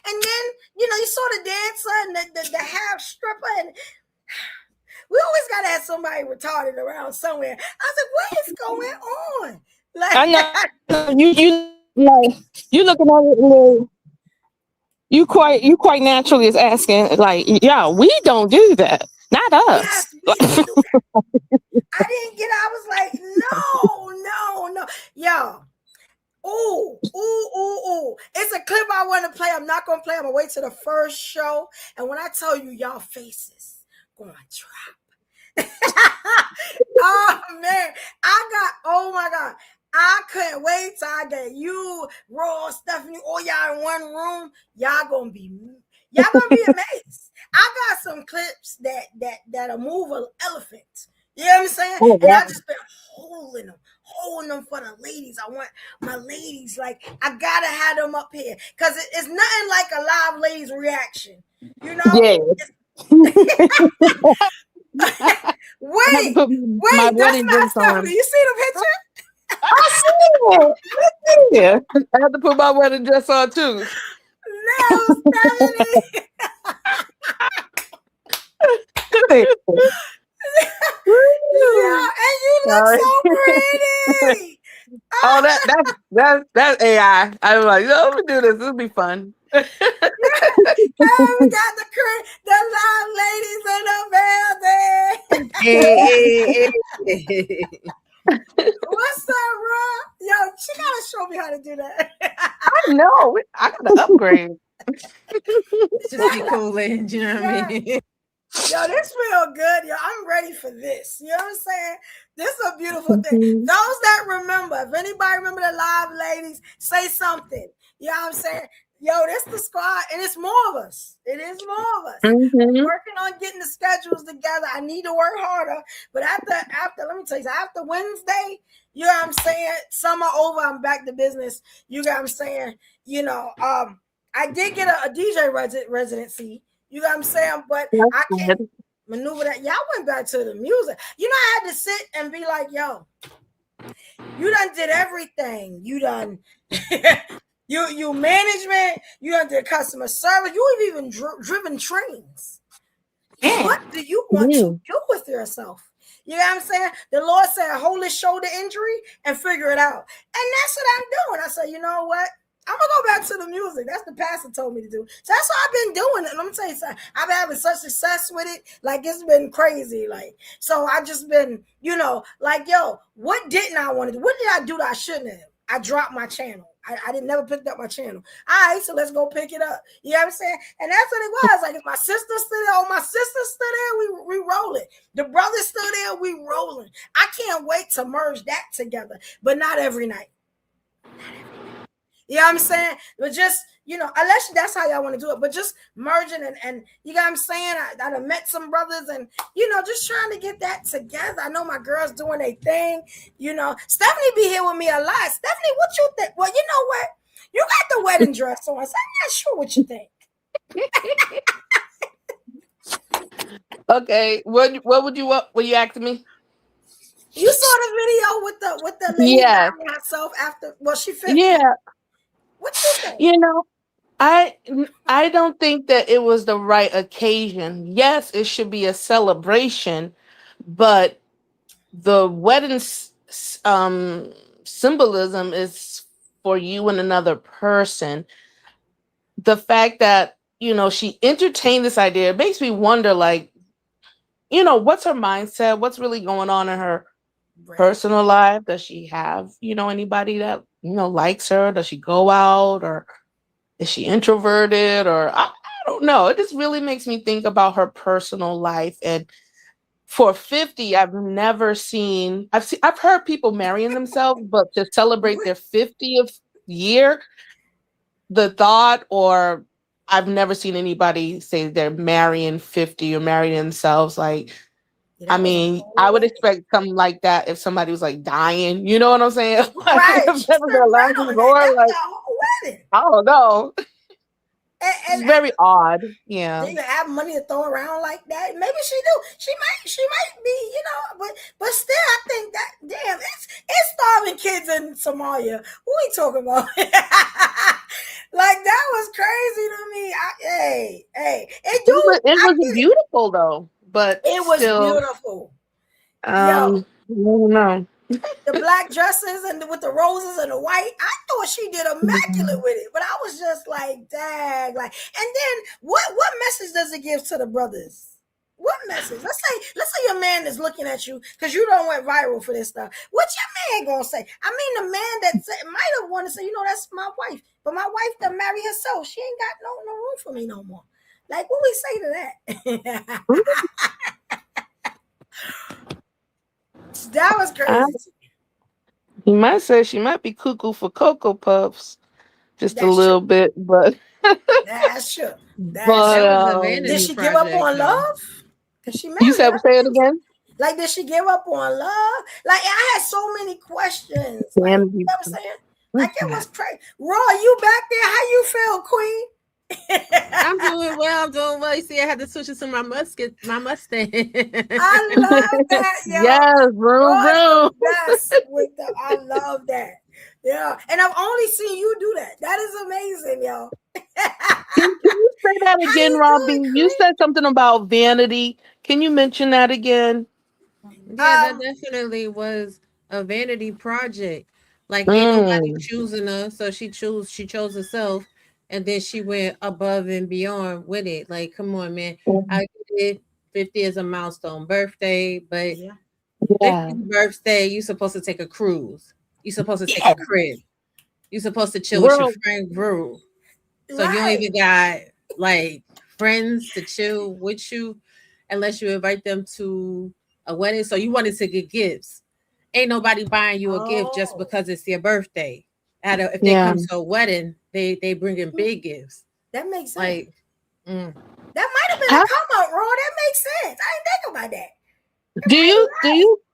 And then, you saw the dancer and the half stripper, and we always got to have somebody retarded around somewhere. I was like, what is going on? Like, I know you looking at it. You quite naturally is asking, like, yeah, we don't do that. Not us. Yes, we don't do that. I didn't get it. I was like, no. Yo. Ooh. It's a clip I want to play. I'm not going to play. I'm going to wait till the first show. And when I tell you, y'all faces going to drop. Oh, man. Oh, my God. I couldn't wait till I get you, Raw, Stephanie, all y'all in one room. Y'all gonna be amazed. I got some clips that'll move an elephant. You know what I'm saying? Oh, and I just been holding them for the ladies. I want my ladies, like, I gotta have them up here because it's nothing like a live ladies reaction. You know? Yeah. Wait, that's not Stephanie. You see the picture? I see it. Yeah, I have to put my wedding dress on too. No, Stephanie. Yeah, and you look so pretty. That's AI. I was like, let me do this. This will be fun. We got the live ladies in the building. What's up, Rob? Yo, she gotta show me how to do that. I know. I gotta upgrade. Just be cool, and you know what I mean? Yo, this real good. Yo, I'm ready for this. You know what I'm saying? This is a beautiful thing. Those that remember, if anybody remember the live ladies, say something. You know what I'm saying? Yo, this the squad, and it's more of us. It is more of us. Mm-hmm. Working on getting the schedules together. I need to work harder. But after, let me tell you, after Wednesday, you know what I'm saying? Summer over, I'm back to business. You know what I'm saying? You know, I did get a DJ residency. You know what I'm saying? But I can't maneuver that. Y'all went back to the music. You know, I had to sit and be like, yo, you done did everything. You done you management, you done did customer service, you have even driven trains. What do you want to do with yourself? You know what I'm saying? The Lord said, hold his shoulder injury and figure it out. And that's what I'm doing. I said, you know what? I'm gonna go back to the music. That's the pastor told me to do. So that's what I've been doing. And I'm gonna tell you something. I've been having such success with it. Like it's been crazy. Like, so I just been, you know, like, yo, what didn't I want to do? What did I do that I shouldn't have? I dropped my channel. I didn't never pick up my channel. All right, so let's go pick it up. You know what I'm saying? And that's what it was. Like if my sister stood there, my sister stood there, we rolling. The brother stood there, we rolling. I can't wait to merge that together, but not every night. You know what I'm saying? But just, you know, unless that's how y'all want to do it, but just merging and you know what I'm saying? I done met some brothers and, you know, just trying to get that together. I know my girls doing their thing, you know. Stephanie be here with me a lot. Stephanie, what you think? Well, you know what? You got the wedding dress on, so I'm not sure what you think. Okay, what would you want? What you asking me? You saw the video with the lady marrying herself after, well, she 50. Yeah. What you think? You know, I don't think that it was the right occasion. Yes, it should be a celebration, but the wedding symbolism is for you and another person. The fact that, you know, she entertained this idea, it makes me wonder, like, you know, what's her mindset? What's really going on in her personal life? Does she have, you know, anybody that, you know, likes her? Does she go out, or is she introverted, or I don't know. It just really makes me think about her personal life. And for 50, I've heard people marrying themselves, but to celebrate their 50th year, the thought, or I've never seen anybody say they're marrying 50 or marrying themselves. Like, I mean, I would expect something like that if somebody was like dying. You know what I'm saying? Right. If that was their last resort, like, I don't know. It's very odd. Yeah. Do you have money to throw around like that? Maybe she do. She might be, you know, but still, I think that damn, it's starving kids in Somalia. What we talking about? Like that was crazy to me. It was beautiful though, but it was beautiful. Yo, I don't know. The black dresses and with the roses and the white, I thought she did immaculate with it, but I was just like, dang, like. And then what message does it give to the brothers? What message? Let's say your man is looking at you because you don't went viral for this stuff. What your man gonna say? I mean, the man that might have wanted to say, you know, that's my wife, but my wife done marry herself. She ain't got no room for me no more. Like, what we say to that? That was crazy. He might say she might be cuckoo for Cocoa Puffs, just a little bit, but that's true. Did she give up on love? Cause she you said, say it again. Like, did she give up on love? Like, I had so many questions. Like, you know what I'm saying? Like, it was crazy. Raw, you back there? How you feel, Queen? I'm doing well. You see, I had to switch it to my Mustang. I love that, yo. Yes, bro. I love that. Yeah. And I've only seen you do that. That is amazing, yo. Can you say that again, Robbie? You said something about vanity. Can you mention that again? Yeah, that definitely was a vanity project. Like, ain't nobody choosing her, so she chose herself. And then she went above and beyond with it. Like, come on, man. I did 50 is a milestone birthday, but 50th birthday, you're supposed to take a cruise. You're supposed to take a crib. You're supposed to chill with your friend group. So you don't even got like friends to chill with you unless you invite them to a wedding. So you wanted to get gifts. Ain't nobody buying you a gift just because it's your birthday. If they come to a wedding, they bringing big gifts. That makes sense. Like, that might have been a come up, Raw. That makes sense. I didn't think about that.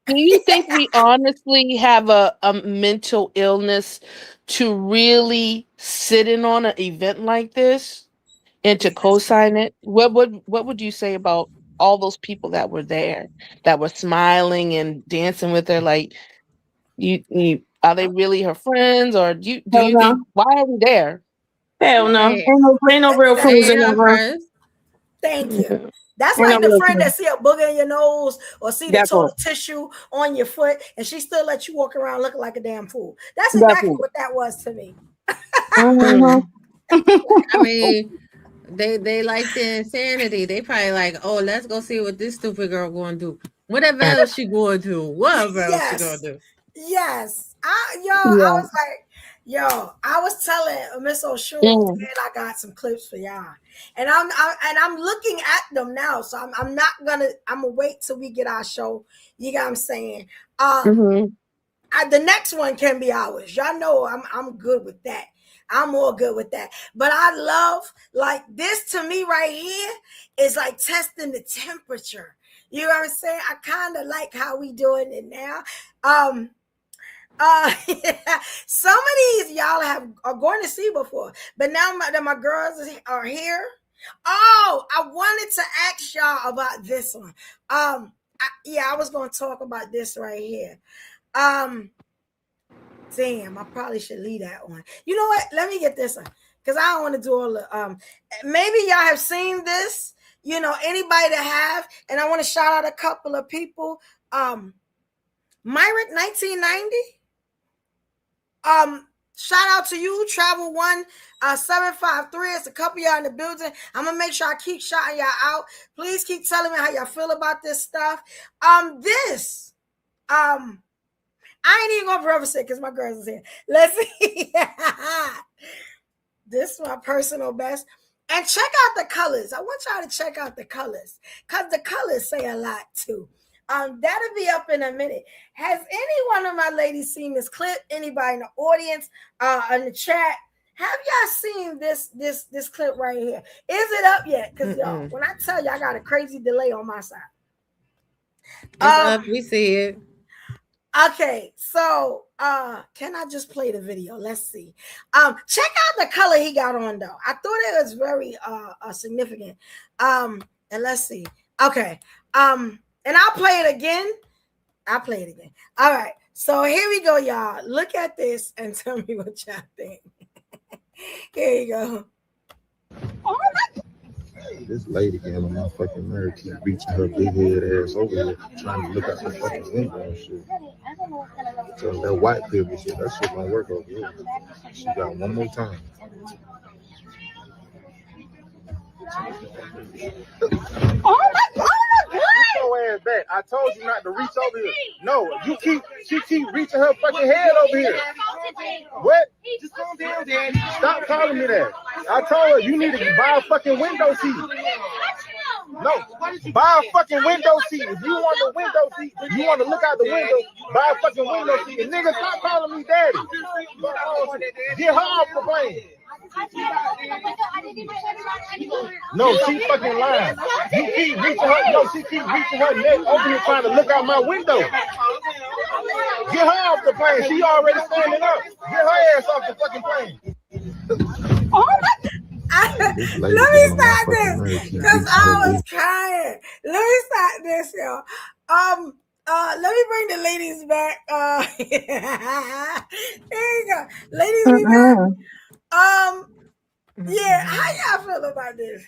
Do you think we honestly have a mental illness to really sit in on an event like this and to co-sign it? What would you say about all those people that were there, that were smiling and dancing with her? Like, you are they really her friends, or do you think, why are we there? Hell no. Ain't no real friends in the room. Thank you. That's like the friend that see a booger in your nose or see the toilet tissue on your foot and she still let you walk around looking like a damn fool. That's exactly what that was to me. I mean, they like the insanity. They probably like, oh, let's go see what this stupid girl going to do. Whatever else she going to do. Whatever else she going to do. Yes. I was like, I was telling Miss O'Shore, man, I got some clips for y'all, and I'm looking at them now. So I'm gonna wait till we get our show. You got what I'm saying? The next one can be ours. Y'all know I'm good with that. I'm all good with that. But I love, like, this to me right here is like testing the temperature. You know what I'm saying? I kind of like how we doing it now. Some of these y'all are going to see before, but now that my girls are here. Oh, I wanted to ask y'all about this one. I was going to talk about this right here. Damn, I probably should leave that one. You know what? Let me get this one because I don't want to do all the. Maybe y'all have seen this. You know, anybody that have, and I want to shout out a couple of people. Myrick 1990. Shout out to you, Travel 1753. It's a couple of y'all in the building. I'm gonna make sure I keep shouting y'all out. Please keep telling me how y'all feel about this stuff. I ain't even gonna preface it because my girls is here. Let's see. This is my personal best. And check out the colors. I want y'all to check out the colors because the colors say a lot too. That'll be up in a minute. Has any one of my ladies seen this clip? Anybody in the audience, in the chat? Have y'all seen this clip right here? Is it up yet? Because y'all, when I tell you, I got a crazy delay on my side. It's up. We see it. Okay, so can I just play the video? Let's see. Check out the color he got on though. I thought it was very significant. And let's see. Okay. And I'll play it again. All right. So here we go, y'all. Look at this and tell me what y'all think. Here you go. This lady getting on my fucking nerve keep reaching her big head ass over here trying to look out the fucking window and shit. So that white people shit, that shit don't work over here. She got one more time. Oh my God! Get your ass back. I told you not to reach over here. No, she keep reaching her fucking head over here. What? Just calm down, Daddy. Stop calling me that. I told her you need to buy a fucking window seat. No, buy a fucking window seat. If you want a window seat, you want to look out the window, buy a fucking window seat. And nigga, stop calling me daddy. Get her off the plane. No, she fucking lying. You keep reaching her. No, she keep reaching her neck over here trying to look out my window. Get her off the plane. She already standing up. Get her ass off the fucking plane. Oh my. Let me stop this because I was crying. Let me stop this, y'all. Let me bring the ladies back. Here you go, ladies. We back. Yeah, how y'all feel about this?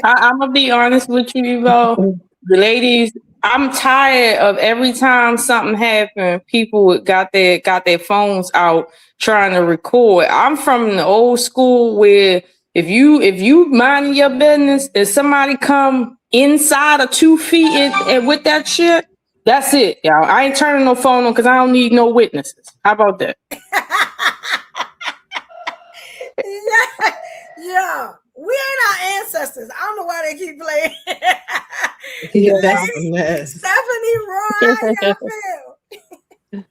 I'm gonna be honest with you, Evo. The ladies, I'm tired of every time something happens, people got their phones out trying to record. I'm from the old school where if you mind your business and somebody come inside of 2 feet and with that shit, that's it, y'all. I ain't turning no phone on because I don't need no witnesses. How about that? Yeah, we ain't our ancestors. I don't know why they keep playing. That's a mess. Stephanie Roy, how y'all feel?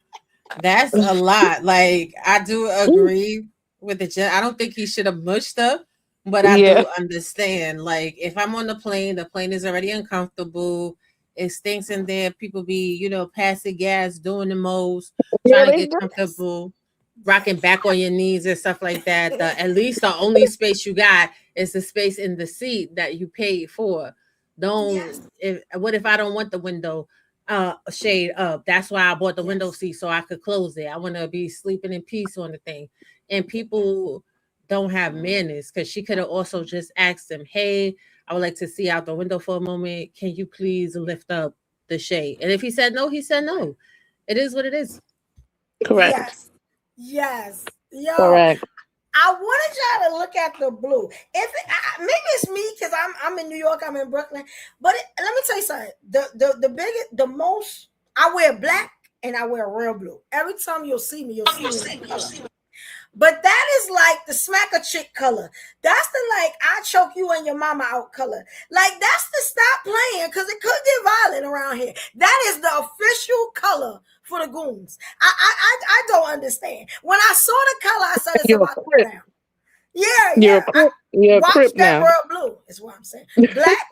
That's a lot. Like, I do agree with the jet. I don't think he should have mushed up, but I do understand. Like if I'm on the plane is already uncomfortable. It stinks in there. People be, passing gas, doing the most, trying to get comfortable, rocking back on your knees and stuff like that. At least the only space you got is the space in the seat that you paid for. What if I don't want the window shade up? That's why I bought the window seat so I could close it. I want to be sleeping in peace on the thing. And people don't have manners, because she could have also just asked him, hey, I would like to see out the window for a moment. Can you please lift up the shade? And if he said no, he said no. It is what it is. Correct. Yes. Yo, correct. I wanted y'all to look at the blue. Maybe it's me because I'm in New York, I'm in Brooklyn. But let me tell you something. The biggest, the most, I wear black and I wear royal blue. Every time you'll see me, you'll see me. But that is like the smack a chick color. That's the like I choke you and your mama out color. Like that's the stop playing, because it could get violent around here. That is the official color for the goons. I don't understand. When I saw the color, I said it's about to go down. Yeah. You're Watch crip that now. royal blue, is what I'm saying. Black,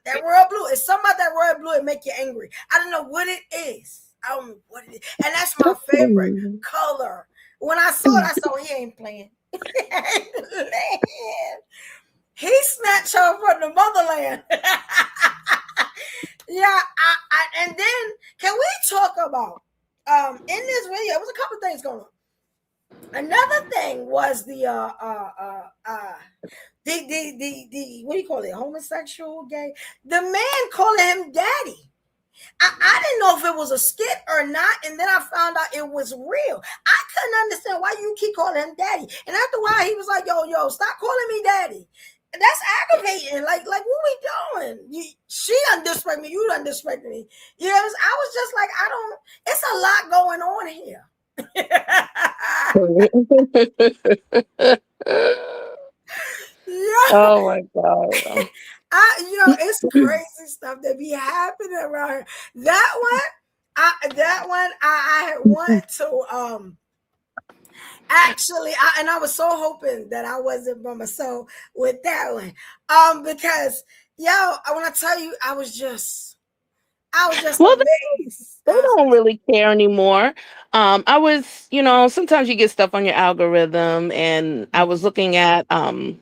that royal blue. It's something about that royal blue that make you angry. I don't know what it is. I don't know what it is. And that's my favorite color. When I saw it, I saw he ain't playing. He snatched her from the motherland. And then can we talk about in this video? There was a couple things going on. Another thing was the what do you call it? Homosexual, gay. The man calling him daddy. I didn't know if it was a skit or not, and then I found out it was real. I couldn't understand why you keep calling him daddy. And after a while, he was like, yo, stop calling me daddy. And that's aggravating. Like what we doing? She done disrespect me, you done disrespect me. You know, I was just like, it's a lot going on here. Oh my God. It's crazy stuff that be happening around here. That one I had wanted to actually I was so hoping that I wasn't by myself with that one. Because when I tell you, I was just amazed. They don't really care anymore. I was, sometimes you get stuff on your algorithm, and I was looking at one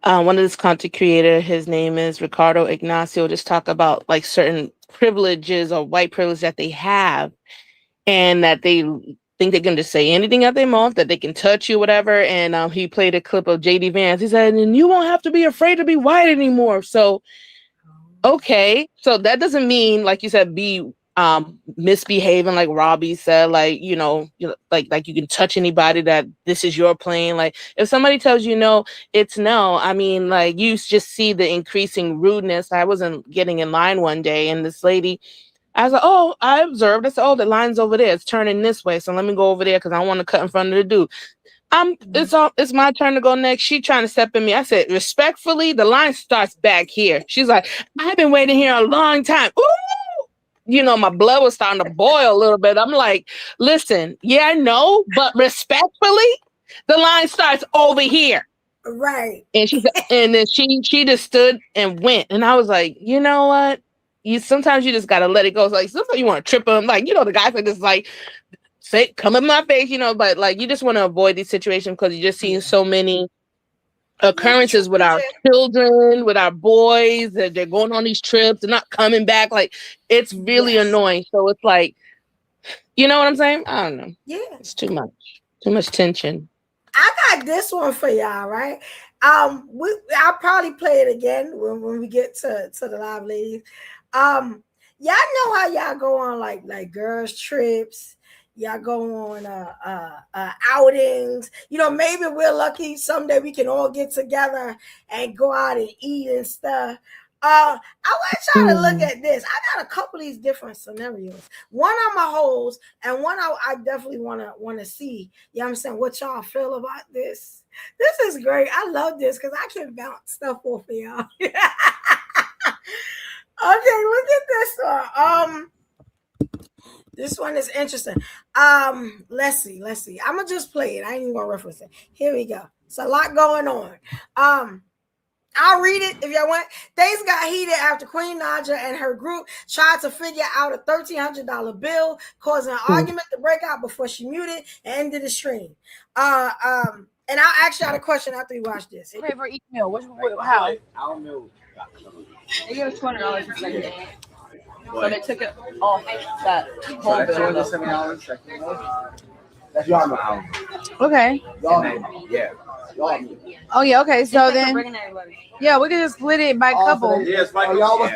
of this content creator, his name is Ricardo Ignacio, just talk about like certain privileges or white privilege that they have, and that they think they can just say anything at their mouth, that they can touch you, whatever. And he played a clip of JD Vance. He said, and you won't have to be afraid to be white anymore. So, okay. So that doesn't mean, like you said, be misbehaving, like Robbie said, like, like you can touch anybody, that this is your plane. Like if somebody tells you no, it's no. I mean, like you just see the increasing rudeness. I wasn't getting in line one day, and this lady, I was like, oh, I observed. I said, oh, the line's over there. It's turning this way. So let me go over there because I want to cut in front of the dude. It's my turn to go next. She trying to step in me. I said, respectfully, the line starts back here. She's like, I've been waiting here a long time. Ooh! My blood was starting to boil a little bit. I'm like, listen, yeah, I know, but respectfully, the line starts over here. Right. And then she just stood and went. And I was like, you know what? Sometimes you just gotta let it go. It's like sometimes you want to trip them. Like, the guys are just like, say, come in my face, but like you just want to avoid these situations because you're just seeing so many occurrences with our children, with our boys, that they're going on these trips, they're not coming back. Like it's really annoying. So it's like, you know what I'm saying? I don't know. Yeah. It's too much tension. I got this one for y'all, right? I'll probably play it again when we get to the live ladies. Y'all know how y'all go on like girls trips. Y'all go on outings. Maybe we're lucky someday we can all get together and go out and eat and stuff. I want y'all to look at this. I got a couple of these different scenarios. One on my holes, and one I definitely want to see. You know what I'm saying? What y'all feel about this? This is great. I love this because I can bounce stuff off of y'all. Okay, look at this one. This one is interesting. Let's see. I'm gonna just play it. I ain't even gonna reference it. Here we go. It's a lot going on. I'll read it if y'all want. Things got heated after Queen Naja and her group tried to figure out a $1,300 bill, causing an argument to break out before she muted and ended the stream. And I'll ask y'all a question after you watch this. Pay for each meal. How? I don't know. They gave us $200 for second day. So they took it off that whole bill. That's y'all know. Okay. Yeah. Oh yeah. Okay. So Thanks for then, bringing everybody. yeah, we can just split it by couple. Yes, y'all was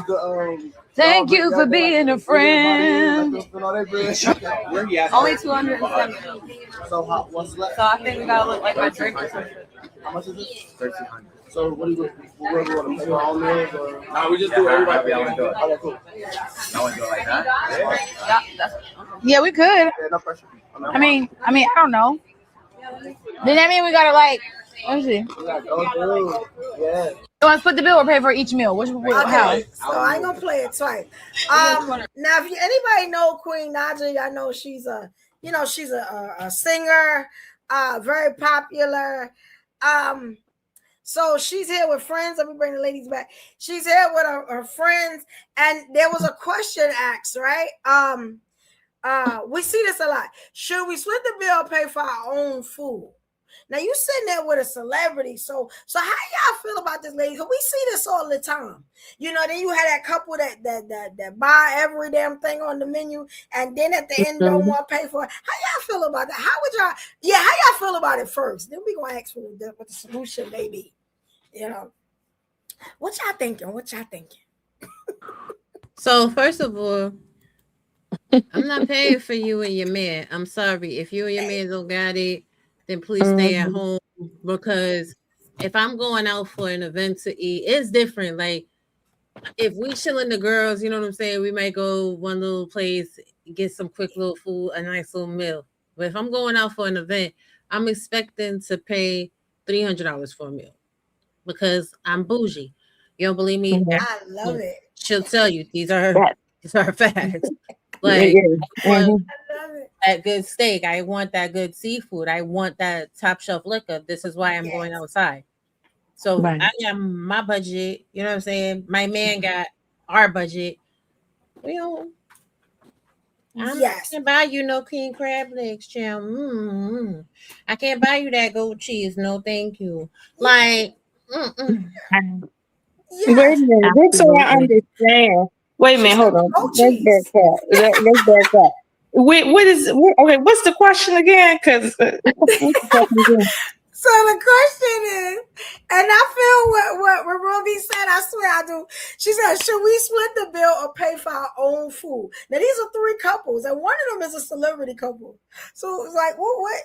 the Thank you for being a friend. Only 270. So what's left? So I think we gotta look like a drink or something. How much is it? 1,300. So what do you want to pay all meals or? No, we just do everybody. Okay, cool. Yeah, that's Yeah, we could. Yeah, no pressure. I mean, I don't know. Then that mean we gotta like. Let me see. We gotta go through. Yeah. You want to split the bill or pay for each meal? How? Okay, so I ain't gonna play it twice. Now if anybody know Queen Naja, y'all know she's a singer, very popular. So she's here with friends. Let me bring the ladies back. She's here with her friends, and there was a question asked, right? We see this a lot. Should we split the bill or pay for our own food? Now you sitting there with a celebrity, so how y'all feel about this lady? Cause we see this all the time. Then you had that couple that buy every damn thing on the menu, and then at the end don't want to pay for it. How y'all feel about that? How y'all feel about it first? Then we gonna ask for what the solution may be. What y'all thinking? So first of all, I'm not paying for you and your man. I'm sorry. If you and your man don't got it, then please stay at home, because if I'm going out for an event to eat, it's different. Like if we chilling the girls, you know what I'm saying? We might go one little place, get some quick little food, a nice little meal. But if I'm going out for an event, I'm expecting to pay $300 for a meal because I'm bougie. You don't believe me? I love it. She'll tell you these are facts. Like that good steak. I want that good seafood. I want that top shelf liquor. This is why I'm going outside. So I got my budget. You know what I'm saying? My man got our budget. I can't buy you no king crab legs, champ. I can't buy you that goat cheese. No, thank you. Like, Wait a minute. Just so I understand. Wait a minute. Hold on. Let's back up. What's the question again? Because so the question is, and I feel what Ruby said, I swear I do. She said, should we split the bill or pay for our own food? Now these are 3 couples, and one of them is a celebrity couple. So it's like, what?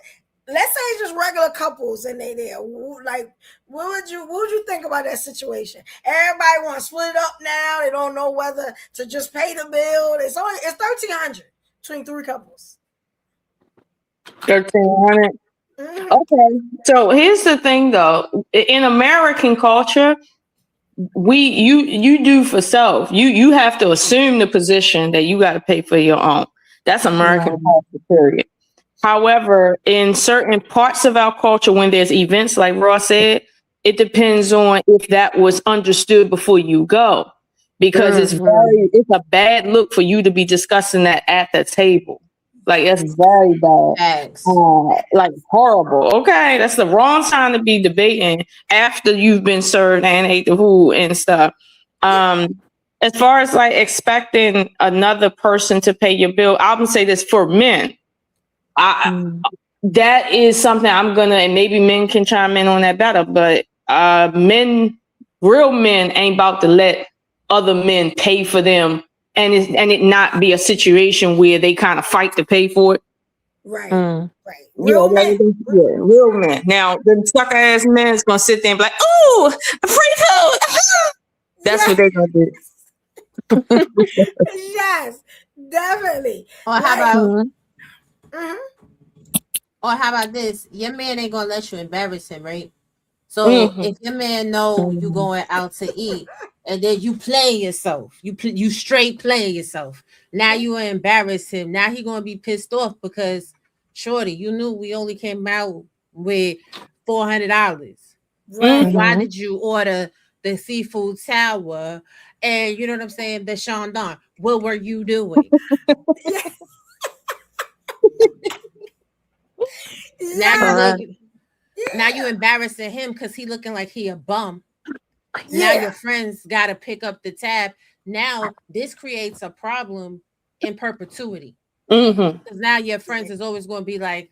Let's say it's just regular couples and they there. Like, what would you think about that situation? Everybody want to split it up now. They don't know whether to just pay the bill. It's $1,300 between 3 couples. 1,300. Okay, so here's the thing, though. In American culture, you do for self. You have to assume the position that you got to pay for your own. That's American culture, period. However, in certain parts of our culture, when there's events like Ross said, it depends on if that was understood before you go, because it's a bad look for you to be discussing that at the table. Like that's very bad, like horrible. Okay, that's the wrong time to be debating after you've been served and ate the food and stuff. As far as like expecting another person to pay your bill, I would say this for men. That is something I'm gonna, and maybe men can chime in on that better, but real men ain't about to let other men pay for them and it not be a situation where they kind of fight to pay for it. Right. Real men. Now, the sucker ass men is gonna sit there and be like, "Ooh, free food." That's what they're gonna do. Yes, definitely. Or how about this? Your man ain't gonna let you embarrass him, right? So if your man know you going out to eat and then you playing yourself. You straight playing yourself. Now you embarrass him. Now he gonna be pissed off because, shorty, you knew we only came out with $400. Right. Why did you order the seafood tower? And you know what I'm saying? The Shandon. What were you doing? Now you embarrassing him because he looking like he a bum. Now your friends got to pick up the tab. Now this creates a problem in perpetuity. Because now your friends is always going to be like,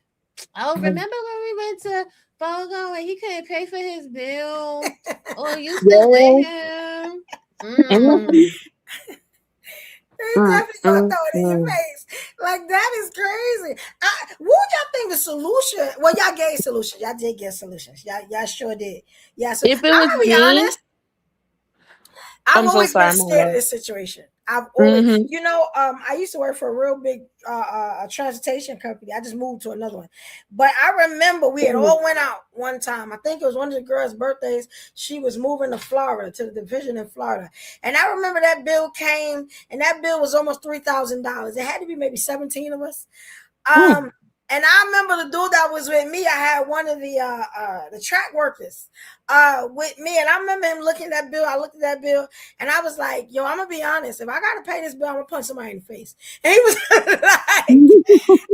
oh, remember when we went to Fogo and he couldn't pay for his bill? Oh, you still with him? They definitely gonna throw it in your face. Like, that is crazy. What would y'all think the solution? Well, y'all gave solutions. Y'all did get solutions. Y'all sure did. Yeah. So if it I'm was gonna be honest. I've always been scared of this situation. I've always, I used to work for a real big transportation company. I just moved to another one, but I remember we had all went out one time. I think it was one of the girls' birthdays. She was moving to Florida, to the division in Florida, and I remember that bill came, and that bill was almost $3,000. It had to be maybe 17 of us. And I remember the dude that was with me. I had one of the track workers with me, and I remember him looking at that bill. I looked at that bill, and I was like, "Yo, I'm gonna be honest. If I gotta pay this bill, I'm gonna punch somebody in the face." And he was like,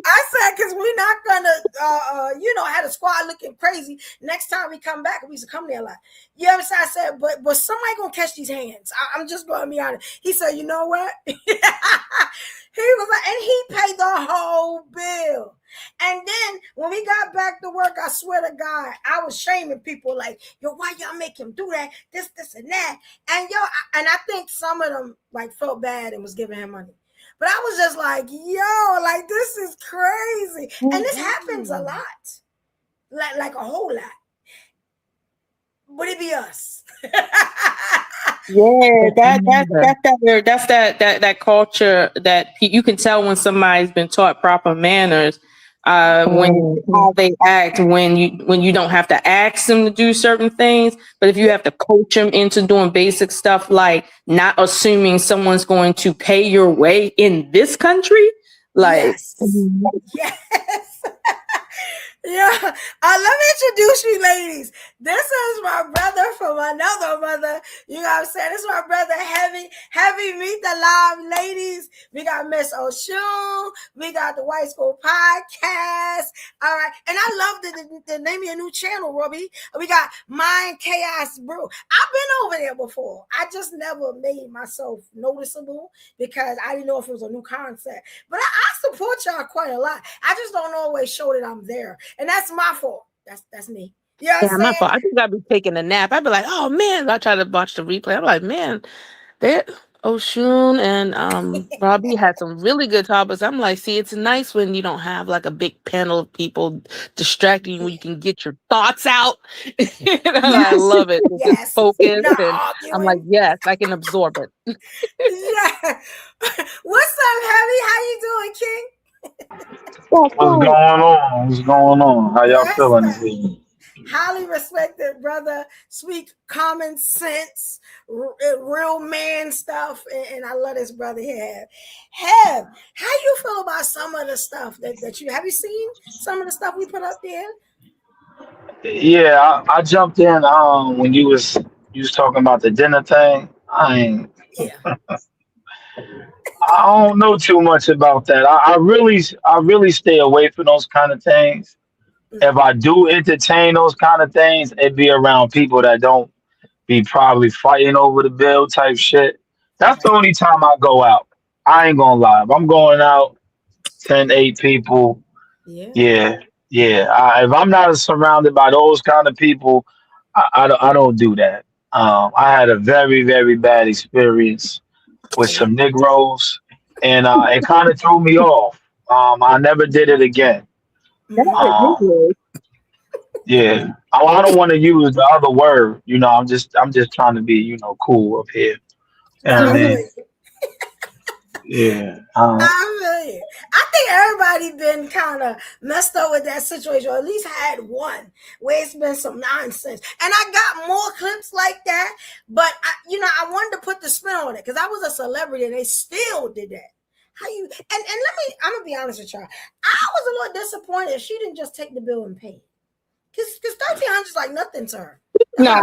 "I said, because we're not gonna, have the squad looking crazy. Next time we come back, we used to come there a lot. You know what I'm saying?" I said, "But somebody gonna catch these hands. I'm just gonna be honest." He said, "You know what?" He was like, and he paid the whole bill. And then when we got back to work, I swear to God, I was shaming people like, "Yo, why y'all make him do that? This, and that." And I think some of them like felt bad and was giving him money. But I was just like, "Yo, like, this is crazy." And this happens a lot. Like a whole lot. Would it be us? That's that culture that you can tell when somebody's been taught proper manners, when how they act when you don't have to ask them to do certain things, but if you have to coach them into doing basic stuff like not assuming someone's going to pay your way in this country, like yes. Yeah, let me introduce you, ladies. This is my brother from another mother. You know what I'm saying? This is my brother, Heavy Meet the Live, ladies. We got Miss Oshun. We got the White School Podcast. All right, and I love the name of your new channel, Robbie. We got Mind Chaos Brew. I've been over there before. I just never made myself noticeable because I didn't know if it was a new concept. But I support y'all quite a lot. I just don't always show that I'm there. And that's my fault. That's me. You know what I'm my fault. I think I'd be taking a nap. I'd be like, "Oh man," I try to watch the replay. I'm like, "Man, that Oshun and Robbie had some really good topics." I'm like, "See, it's nice when you don't have like a big panel of people distracting you when you can get your thoughts out." I love it. It's just focused, and I'm like, "Yes, I can absorb it." Yeah. What's up, Heavy? How you doing, King? What's going on? What's going on? How y'all feeling this evening? Highly respected brother, sweet common sense, real man stuff, and I love this brother here. Have how you feel about some of the stuff that you have you seen some of the stuff we put up there? Yeah, I jumped in when you was talking about the dinner thing. I don't know too much about that. I really stay away from those kind of things. If I do entertain those kind of things, it'd be around people that don't be probably fighting over the bill type shit. That's the only time I go out. I ain't gonna lie. If I'm going out, 8 people, yeah. If I'm not surrounded by those kind of people, I don't do that. I had a very, very bad experience with some Negroes, and it kind of threw me off. I never did it again. Yeah, I don't want to use the other word. I'm just trying to be, cool up here. You know what I mean? Yeah. I think everybody been kind of messed up with that situation, or at least had one where it's been some nonsense. And I got more clips like that, but I wanted to put the spin on it because I was a celebrity and they still did that. How you I'm gonna be honest with y'all. I was a little disappointed she didn't just take the bill and pay. Because $1,300 is like nothing to her. No,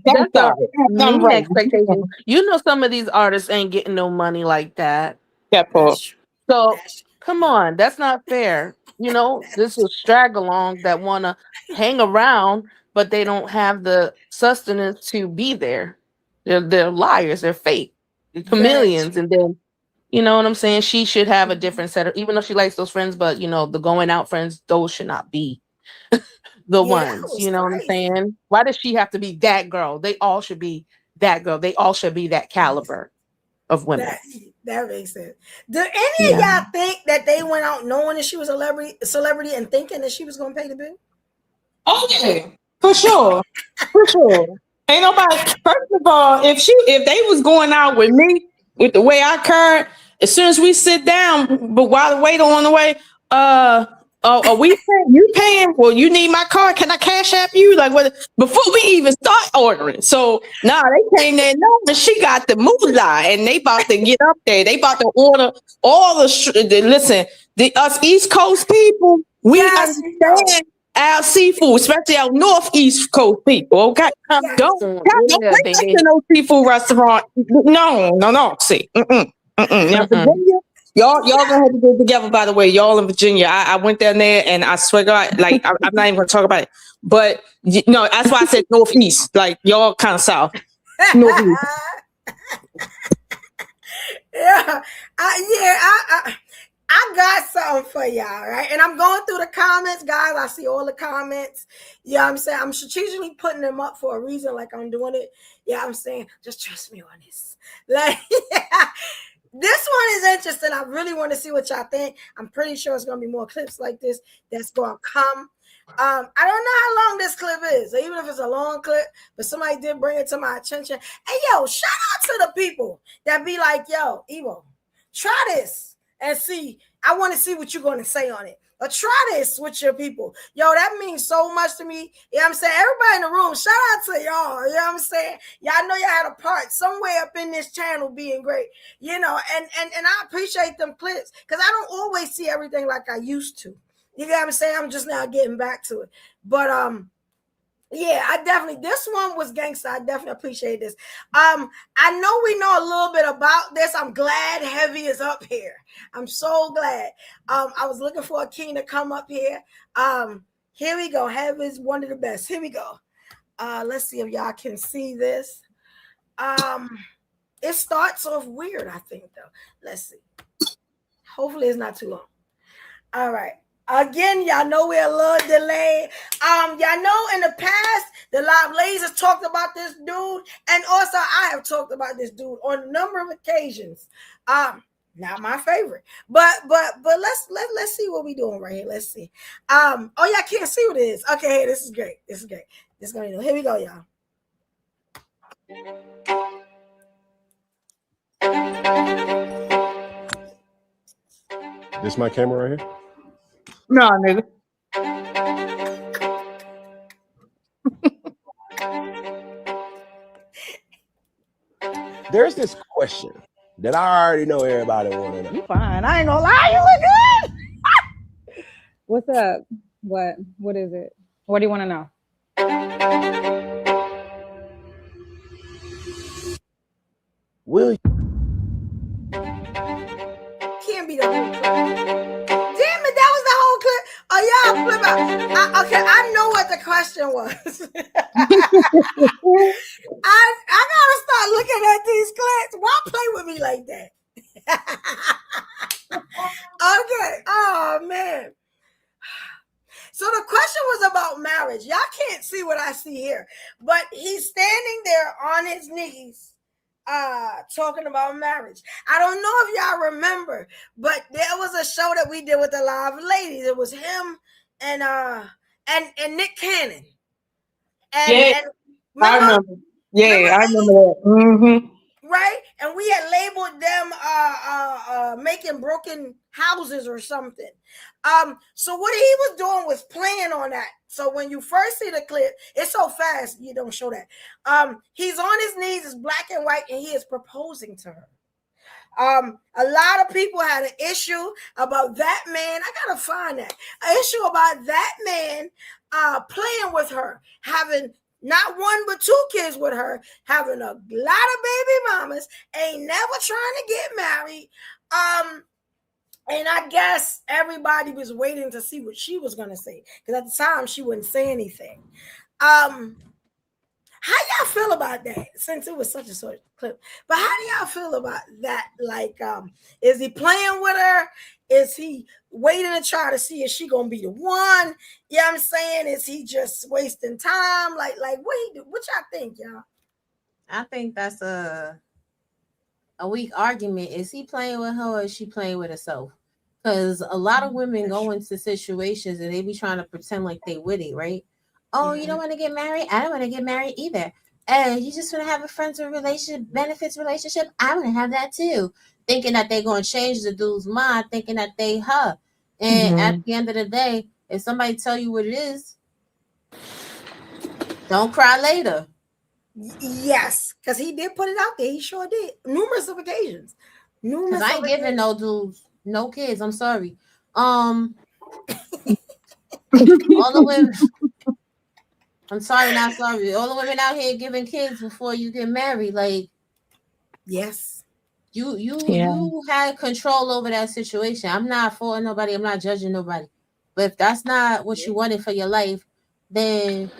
that's a mean expectation. You know, some of these artists ain't getting no money like that. So come on, that's not fair. You know, this is drag along that want to hang around, but they don't have the sustenance to be there. They're liars. They're fake. They're chameleons, and then you know what I'm saying. She should have a different set of, even though she likes those friends, but you know the going out friends, those should not be the ones. You know what I'm saying? Why does she have to be that girl? They all should be that girl. They all should be that caliber of women. That makes sense. Do any of y'all think that they went out knowing that she was a celebrity and thinking that she was going to pay the bill? Okay, for sure, for sure. Ain't nobody. First of all, if they was going out with me with the way I current, as soon as we sit down, but while the waiter on the way, are we paying? You paying? Well, you need my card. Can I cash app you? Like what? Before we even start ordering. So they came there knowing she got the moolah and they about to get up there. They about to order all listen, us East Coast people, we understand our seafood, especially our Northeast Coast people. Okay, don't bring us to no seafood restaurant. No. See, Now, Virginia, y'all gonna have to get together. By the way, y'all in Virginia, I went down there, and I swear to God, like I'm not even gonna talk about it. But that's why I said Northeast. Like y'all kind of south. Northeast. I got something for y'all, right? And I'm going through the comments, guys. I see all the comments. Yeah, I'm saying I'm strategically putting them up for a reason, like I'm doing it. Yeah, I'm saying just trust me on this. Like, this one is interesting. I really want to see what y'all think. I'm pretty sure it's gonna be more clips like this that's gonna come. I don't know how long this clip is, even if it's a long clip, but somebody did bring it to my attention. Hey, yo, shout out to the people that be like, yo, Evo, try this and see. I want to see what you're going to say on it. Or try this with your people. Yo, that means so much to me. You know what I'm saying? Everybody in the room, shout out to y'all. You know what I'm saying? Y'all know y'all had a part somewhere up in this channel being great. You know, and I appreciate them clips because I don't always see everything like I used to. You know what I'm saying? I'm just now getting back to it. But yeah, this one was gangster. I definitely appreciate this. I know we know a little bit about this. I'm glad Heavy is up here. I'm so glad. I was looking for a king to come up here. Here we go. Heavy is one of the best. Here we go. Let's see if y'all can see this. It starts off weird, I think, though. Let's see. Hopefully it's not too long. All right. Again, y'all know we're a little delayed. Y'all know in the past, the live ladies have talked about this dude, and also I have talked about this dude on a number of occasions. Not my favorite, but let's see what we doing right here. Let's see. Oh, y'all can't see what it is. Okay, this is great. This is great. This is gonna. Here we go, y'all. This my camera right here? No, nigga. There's this question that I already know everybody want to know. You fine. I ain't gonna lie. You look good. What's up? What is it? What do you want to know? Will you? Can't be the whole clip. Damn it, that was the whole clip. Oh, y'all flip out. Okay, I know what the question was. I gotta start looking at these clips. Why play with me like that? Okay. Oh man. So the question was about marriage. Y'all can't see what I see here, but he's standing there on his knees talking about marriage. I don't know if y'all remember, but there was a show that we did with the live ladies. It was him and Nick Cannon. And I remember. Yeah, I remember that. Mm-hmm. right? And we had labeled them making broken houses or something. So what he was doing was playing on that. So when you first see the clip, it's so fast you don't show that. He's on his knees, it's black and white, and he is proposing to her. A lot of people had an issue about that man. I gotta find that. An issue about that man playing with her, having not one but 2 kids with her, having a lot of baby mamas, ain't never trying to get married. And I guess everybody was waiting to see what she was gonna say, because at the time she wouldn't say anything. How y'all feel about that? Since it was such a short clip, but how do y'all feel about that? Like, is he playing with her? Is he waiting to try to see if she gonna be the one? You know what I'm saying? Is he just wasting time? Like what he do? What y'all think, y'all? I think that's a weak argument. Is he playing with her or is she playing with herself? Because a lot of women go into situations and they be trying to pretend like they with it, right? Oh, you don't want to get married? I don't want to get married either. You just want to have a friends with benefits relationship? I want to have that too. Thinking that they're going to change the dude's mind, thinking that they her. And at the end of the day, if somebody tell you what it is, don't cry later. Yes, because he did put it out there. He sure did. Numerous of occasions. Because I ain't giving no dudes, no kids. I'm sorry. All the women... I'm sorry, not sorry. All the women out here giving kids before you get married, like, yes, you had control over that situation. I'm not for nobody. I'm not judging nobody. But if that's not what you wanted for your life, then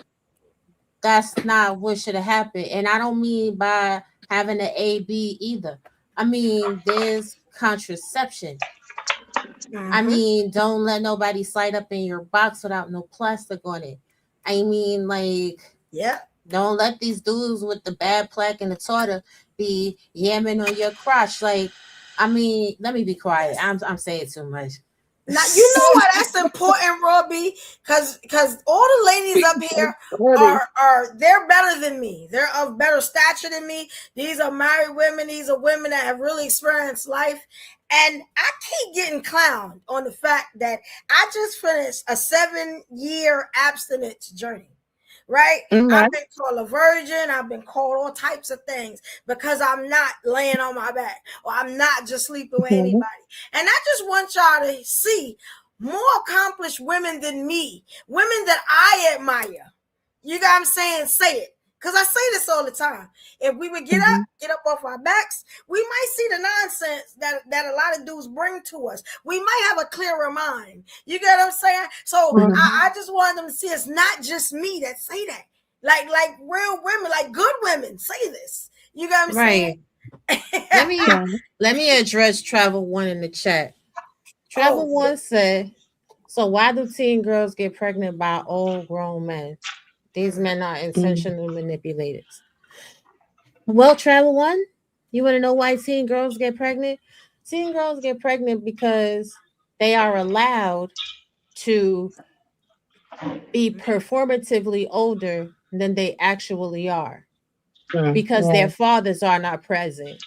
that's not what should have happened. And I don't mean by having an A-B either. I mean, there's contraception. I mean, don't let nobody slide up in your box without no plastic on it. I mean, like, don't let these dudes with the bad plaque and the tartar be yamming on your crotch. Like, I mean, let me be quiet. I'm saying too much. Now you know why that's important, Robbie, because all the ladies up here are they're better than me. They're of better stature than me. These are married women. These are women that have really experienced life. And I keep getting clowned on the fact that I just finished a 7-year abstinence journey. Right? I've been called a virgin. I've been called all types of things because I'm not laying on my back or I'm not just sleeping with anybody. And I just want y'all to see more accomplished women than me, women that I admire. You got what I'm saying? Say it. Because I say this all the time. If we would get up off our backs, we might see the nonsense that a lot of dudes bring to us. We might have a clearer mind. You get what I'm saying? So I just want them to see it's not just me that say that. Like real women, like good women say this. You got what I'm saying? Let me address Travel One in the chat. Travel One said, so why do teen girls get pregnant by old grown men? These men are intentional manipulators. Well, Travel One, you want to know why teen girls get pregnant? Teen girls get pregnant because they are allowed to be performatively older than they actually are because their fathers are not present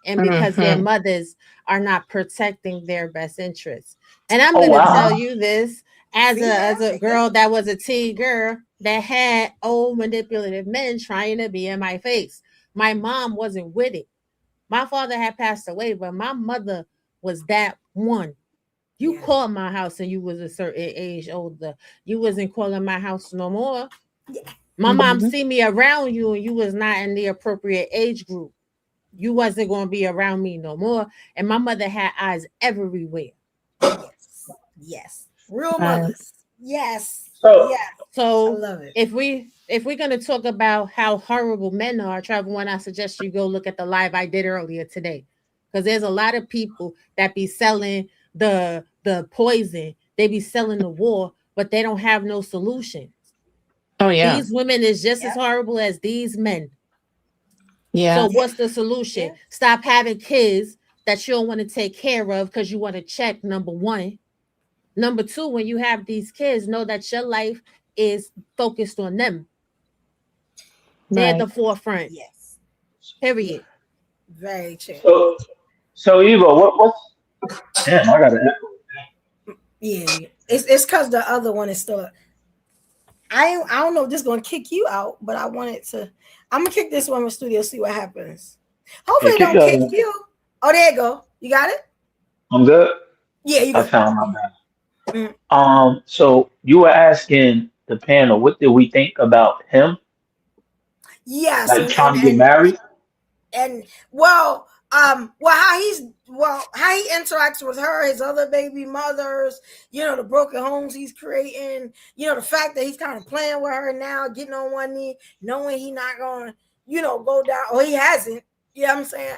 and because their mothers are not protecting their best interests. And I'm going to tell you this as a girl that was a teen girl that had old manipulative men trying to be in my face. My mom wasn't with it. My father had passed away, but my mother was that one. You called my house and you was a certain age older. You wasn't calling my house no more. My mom see me around you and you was not in the appropriate age group. You wasn't going to be around me no more. And my mother had eyes everywhere. Yes. Real mothers. Yes. So I love it. if we're going to talk about how horrible men are, Travel One, I suggest you go look at the live I did earlier today. Because there's a lot of people that be selling the poison. They be selling the war, but they don't have no solutions. Oh, yeah. These women is just as horrible as these men. Yeah. So what's the solution? Stop having kids that you don't want to take care of because you want to check, number one. Number two, when you have these kids, know that your life is focused on them. They're the forefront. Yes. Period. Very true. So Evo, what's damn? I gotta. Yeah, it's because the other one is still. I don't know if this is gonna kick you out, but I wanted to. I'm gonna kick this one in studio, see what happens. Hopefully, it don't kick you. Oh, there you go. You got it. I'm good. Yeah, you I good. found my bad. So you were asking the panel, what did we think about him? Yes, Like trying to get married? and how he interacts with her, his other baby mothers, the broken homes he's creating, the fact that he's kind of playing with her now, getting on one knee, knowing he's not gonna, go down, or he hasn't. You know what I'm saying?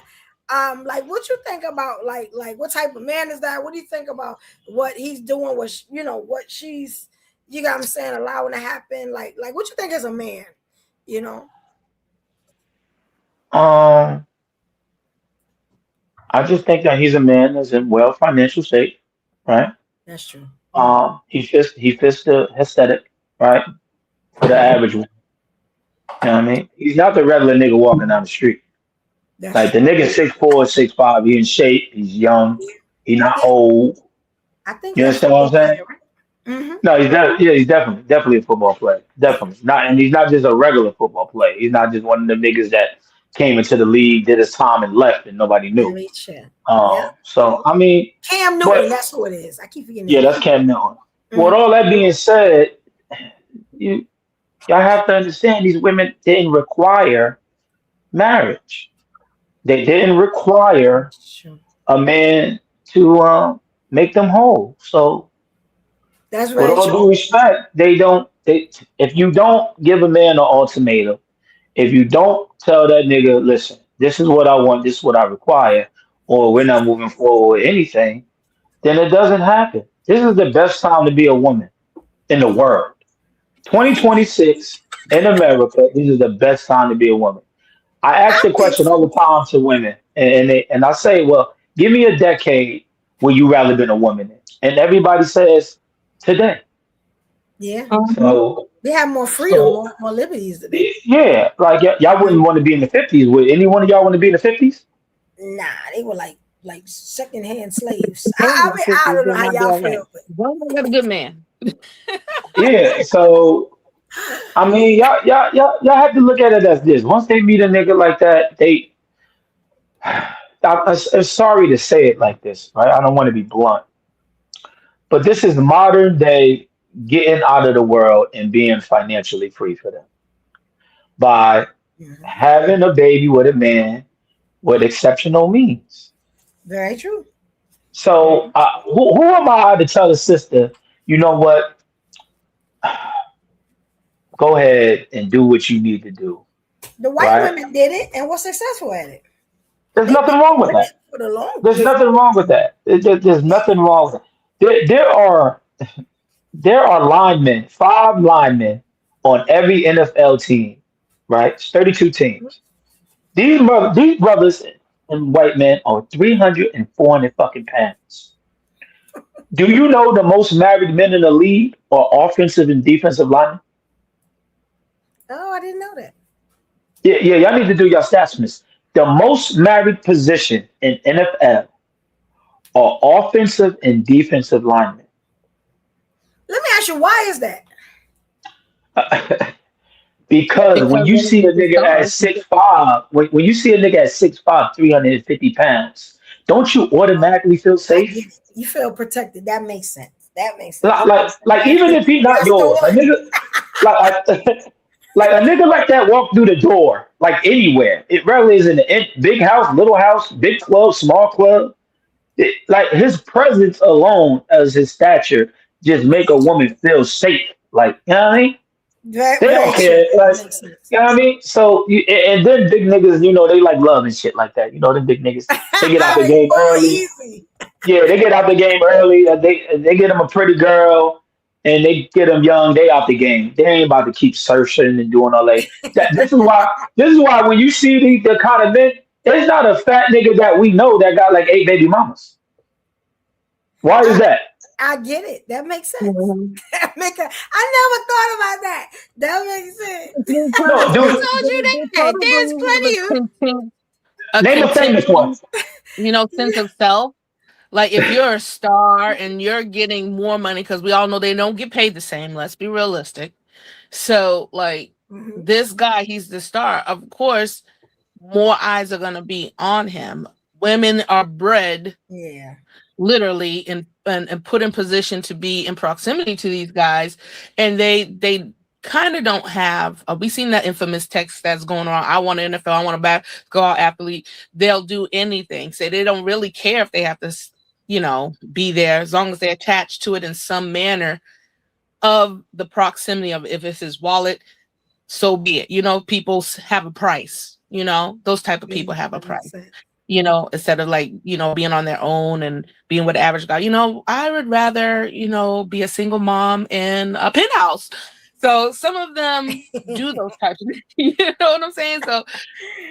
Like what you think about like what type of man is that? What do you think about what he's doing with what she's what I'm saying, allowing to happen? Like what you think as a man, you know? I just think that he's a man that's in well financial shape, right? That's true. He fits the aesthetic, right? For the average one. You know what I mean? He's not the regular nigga walking down the street. Like the nigga 6'4", 6'5", he in shape, he's young, he not old. I think you understand what I'm saying? Mm-hmm. No, he's definitely a football player. Definitely. And he's not just a regular football player. He's not just one of the niggas that came into the league, did his time and left and nobody knew. So I mean Cam Newton, that's who it is. I keep forgetting. Yeah, that's Cam Newton. With all that being said, y'all have to understand these women didn't require marriage. They didn't require a man to make them whole. So that's with all due respect, if you don't give a man an ultimatum, if you don't tell that nigga, listen, this is what I want, this is what I require, or we're not moving forward with anything, then it doesn't happen. This is the best time to be a woman in the world. 2026 in America, this is the best time to be a woman. I ask the question all the time to women, and I say, well, give me a decade where you rather been a woman in. And everybody says today. Yeah. So they have more freedom, more liberties today. Yeah, like y'all wouldn't want to be in the 50s. Would any one of y'all want to be in the 50s? Nah, they were like secondhand slaves. I don't know how y'all feel. Don't got a good man. Yeah, so I mean, y'all have to look at it as this. Once they meet a nigga like that, I'm sorry to say it like this, right? I don't want to be blunt, but this is modern day getting out of the world and being financially free for them by having a baby with a man with exceptional means. Very true. So who am I to tell a sister, you know what? Go ahead and do what you need to do. The white women did it and were successful at it. There's nothing wrong with that. There's nothing wrong with that. There's nothing wrong with that. There are linemen, 5 linemen on every NFL team, right? It's 32 teams. These brothers and white men are 300 and 400 fucking pounds. Do you know the most married men in the league are offensive and defensive linemen? Oh, I didn't know that. Yeah, y'all need to do your stats, miss. The most married position in NFL are offensive and defensive linemen. Let me ask you, why is that? Because when you see a nigga at 6'5", when you see a nigga at 6'5", 350 pounds, don't you automatically feel safe? You feel protected. That makes sense. Like even if he's not yours, a nigga like a nigga like that walk through the door, like anywhere. It rarely is in a big house, little house, big club, small club. Like his presence alone as his stature just make a woman feel safe. Like, you know what I mean? They don't care. Like, you know what I mean? So, and then big niggas, they like love and shit like that. Them big niggas, they get out the game early. Yeah, they get out the game early. They get them a pretty girl, and they get them young. They out the game. They ain't about to keep searching and doing all that. This is why when you see the kind of men, there's not a fat nigga that we know that got like 8 baby mamas. Why is that? I get it. That makes sense. I never thought about that. That makes sense. No, dude. I told you that. There's plenty of. Name a famous one. Sense of self. Like if you're a star and you're getting more money, because we all know they don't get paid the same. Let's be realistic. So like this guy, he's the star. Of course, more eyes are gonna be on him. Women are bred, literally, and put in position to be in proximity to these guys, and they kind of don't have. We've seen that infamous text that's going on. I want an NFL. I want a basketball athlete. They'll do anything. So they don't really care if they have to, be there, as long as they're attached to it in some manner of the proximity of, if it's his wallet, so be it. People have a price. Those type of people have a price. Instead of like, being on their own and being with the average guy. I would rather, be a single mom in a penthouse. So some of them do those types of things. You know what I'm saying? So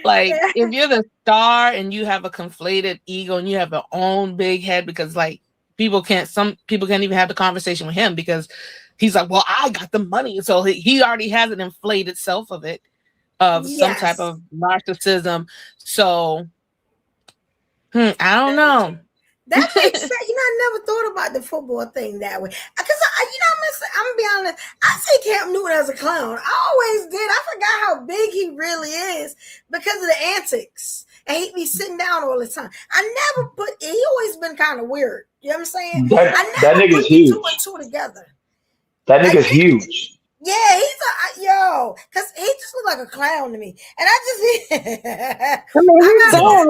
like if you're the star and you have a conflated ego and you have your own big head, because like some people can't even have the conversation with him because he's like, well, I got the money. So he already has an inflated self of it, of some type of narcissism. So I don't know. That makes sense. I never thought about the football thing that way. Because, I'm going to be honest, I see Cam Newton as a clown. I always did. I forgot how big he really is because of the antics. And he'd be sitting down all the time. He always been kind of weird. You know what I'm saying? That nigga's huge. 2 and 2 together. That nigga's huge. Yeah, because he just looks like a clown to me, and he sound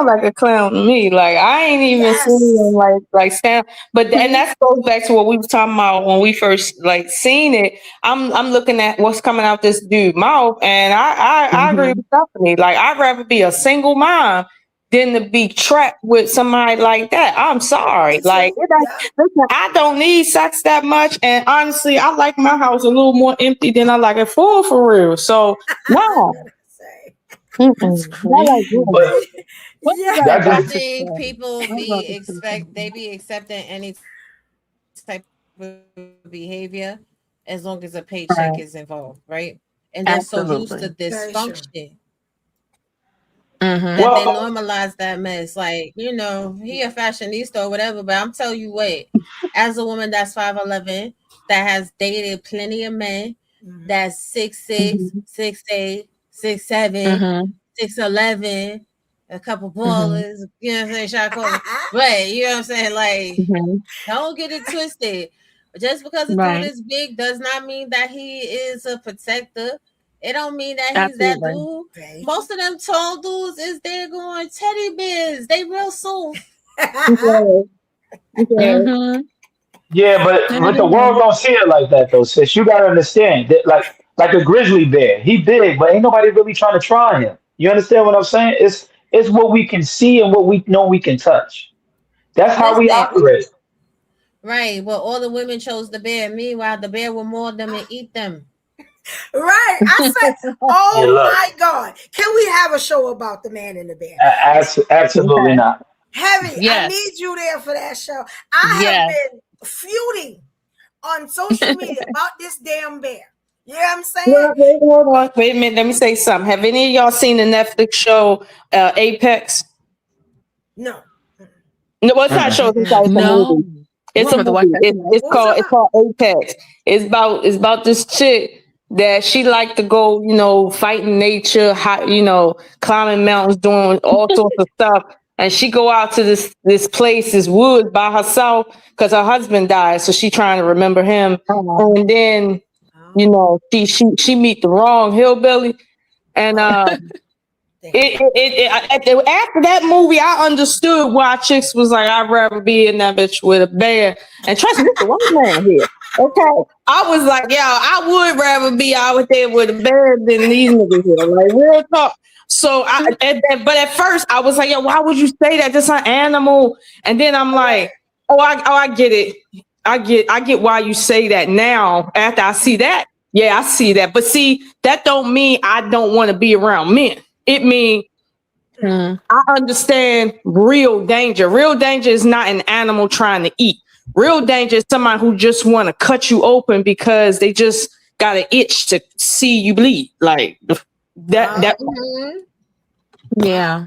like a clown to me. Like I ain't even seen him like sound, and that goes back to what we was talking about when we first seen it. I'm looking at what's coming out this dude's mouth, and I agree with Stephanie. Like I'd rather be a single mom than to be trapped with somebody like that. I'm sorry. Like, listen, I don't need sex that much. And honestly, I like my house a little more empty than I like it full for real. So, no. I think people be accepting any type of behavior as long as a paycheck is involved, right? And they're so used to dysfunction. That they normalize that mess. Like, he a fashionista or whatever, but I'm telling you what, as a woman that's 5'11", that has dated plenty of men that's 6'6", 6'8", 6'7", 6'11", a couple ballers, you know what I'm saying, shot caller. But you know what I'm saying? Like, don't get it twisted. Just because a dude is big does not mean that he is a protector. It don't mean that he's that dude. Okay. Most of them tall dudes is there going teddy bears. They real soft. Yeah, but the world don't see it like that though, sis. You gotta understand that like a grizzly bear, he big, but ain't nobody really trying to try him. You understand what I'm saying? It's what we can see and what we know we can touch. That's how we operate. Right. Well, all the women chose the bear. Meanwhile, the bear will maul them and eat them. Right. I said, my God. Can we have a show about the man in the bear? Absolutely not. Heavy, I need you there for that show. I have been feuding on social media about this damn bear. You know what I'm saying? Wait a minute. Let me say something. Have any of y'all seen the Netflix show Apex? No. No, it's not a show. It's a movie. It's a movie. It's called Apex. It's about this chick that she like to go, fight in nature, climbing mountains, doing all sorts of stuff. And she go out to this place, this woods by herself because her husband died. So she trying to remember him. And then, she meet the wrong hillbilly. And after that movie, I understood why chicks was like, I'd rather be in that bitch with a bear. And trust me, it's the white man here. Okay. I was like, I would rather be out there with a bear than these niggas here. Like, real talk. So, but at first I was like, why would you say that? That's an animal. And then I'm like, I get it. I get why you say that now. After I see that, I see that. But see, that don't mean I don't want to be around men. It means I understand real danger. Real danger is not an animal trying to eat. Real danger is somebody who just want to cut you open because they just got an itch to see you bleed. Like that. Yeah.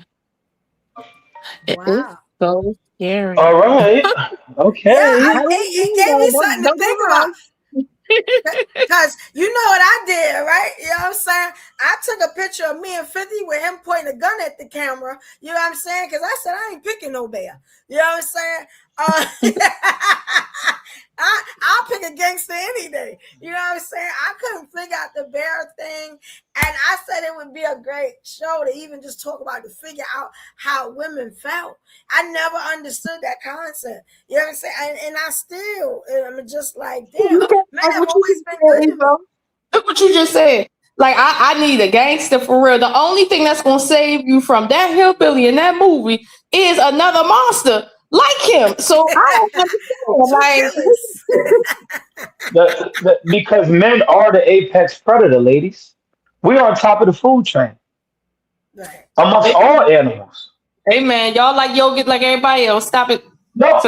It is Wow. so scary. All right. Yeah, Okay. it gave me something to think about. Because you know what I did, right? You know what I'm saying? I took a picture of me and 50 with him pointing a gun at the camera. You know what I'm saying? Because I said, I ain't picking no bear. You know what I'm saying? I'll pick a gangster any day. You know what I'm saying? I couldn't figure out the bear thing. And I said it would be a great show to even just talk about, to figure out how women felt. I never understood that concept. You know what I'm saying? And I still, I'm just like, damn, men have always been good to me. Look what you just said. Like, I need a gangster for real. The only thing that's gonna save you from that hillbilly in that movie is another monster like him. So I don't understand. Because men are the apex predator, ladies. We are on top of the food chain amongst all animals. Hey man, y'all like yogurt like everybody else. Stop it. No,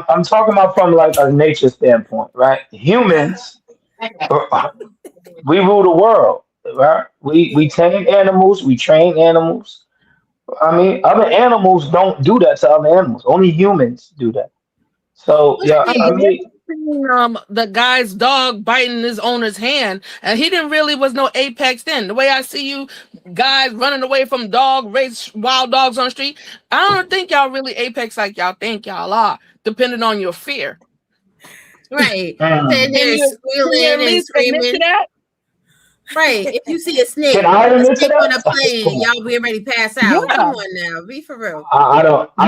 I'm talking about from like a nature standpoint, right? Humans, we rule the world, right? We tame animals, we train animals. I mean, other animals don't do that to other animals. Only humans do that. So yeah, I mean, The guy's dog biting his owner's hand, and he didn't really was no apex then. The way I see you guys running away from race wild dogs on the street, I don't think y'all really apex like y'all think y'all are, depending on your fear. Right. Can They're you squealing at and least admit screaming. to that? Right. If you see a snake, Can I admit to on a that? plane, y'all be ready to pass out. Come on now, be for real. I don't You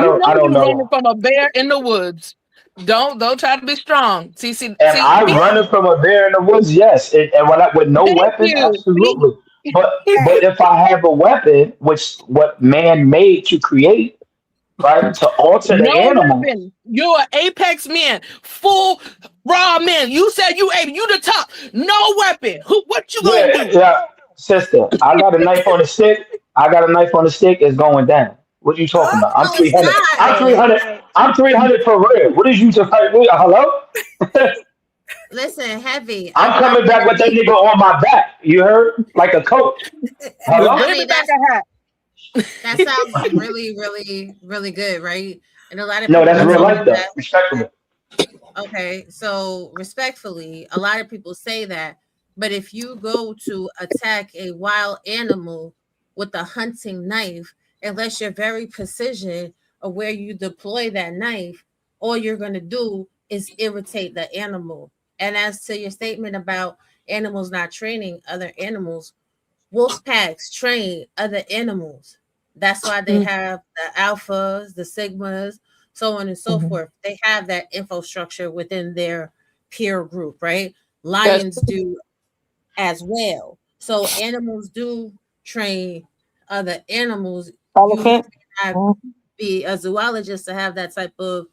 know. running from a bear in the woods. Don't try to be strong. See, Am I running from a bear in the woods? Yes. And with no weapon, absolutely. But if I have a weapon, which what man made to create, right, to alter the no animal. weapon. You're an apex man, full raw man. You said you the top. No weapon. What you gonna do? Yeah, sister. I got a knife on the stick. It's going down. What are you talking about? I'm 300. I'm 300. I'm 300 for real. What is you just like? Hello? Listen, heavy. I'm coming back with that nigga on my back. You heard? Like a coach. Hello? I mean, that sounds really, really, really good, right? And a lot of No, people that's real say life though. that. Respectfully. Okay, so respectfully, a lot of people say that, but if you go to attack a wild animal with a hunting knife, unless you're very precision of where you deploy that knife, all you're going to do is irritate the animal. And as to your statement about animals not training other animals, wolf packs train other animals. That's why they have the alphas, the sigmas, so on and so forth. They have that infrastructure within their peer group, right? Lions do as well. So animals do train other animals. You have to be a zoologist to have that type of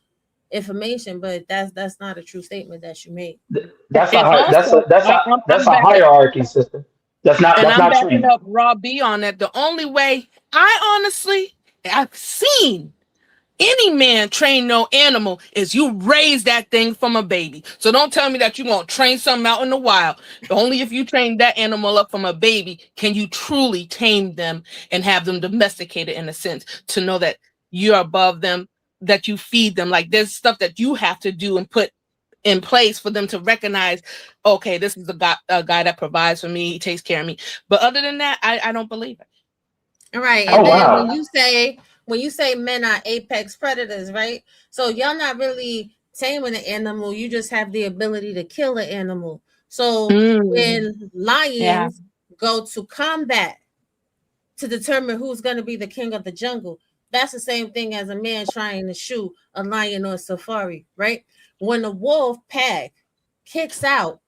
information, but that's not a true statement that you made. That's a hierarchy system. That's not backing true. up Rob B on that. The only way I've seen any man train no animal is you raise that thing from a baby. So don't tell me that you won't train something out in the wild. Only if you train that animal up from a baby can you truly tame them and have them domesticated in a sense to know that you're above them, that you feed them. Like there's stuff that you have to do and put in place for them to recognize, okay, this is a guy that provides for me, he takes care of me. But other than that, I don't believe it. All right. And then when you say men are apex predators, right? So y'all not really taming an animal, you just have the ability to kill an animal. So when lions go to combat to determine who's going to be the king of the jungle, that's the same thing as a man trying to shoot a lion or safari, right? When a wolf pack kicks out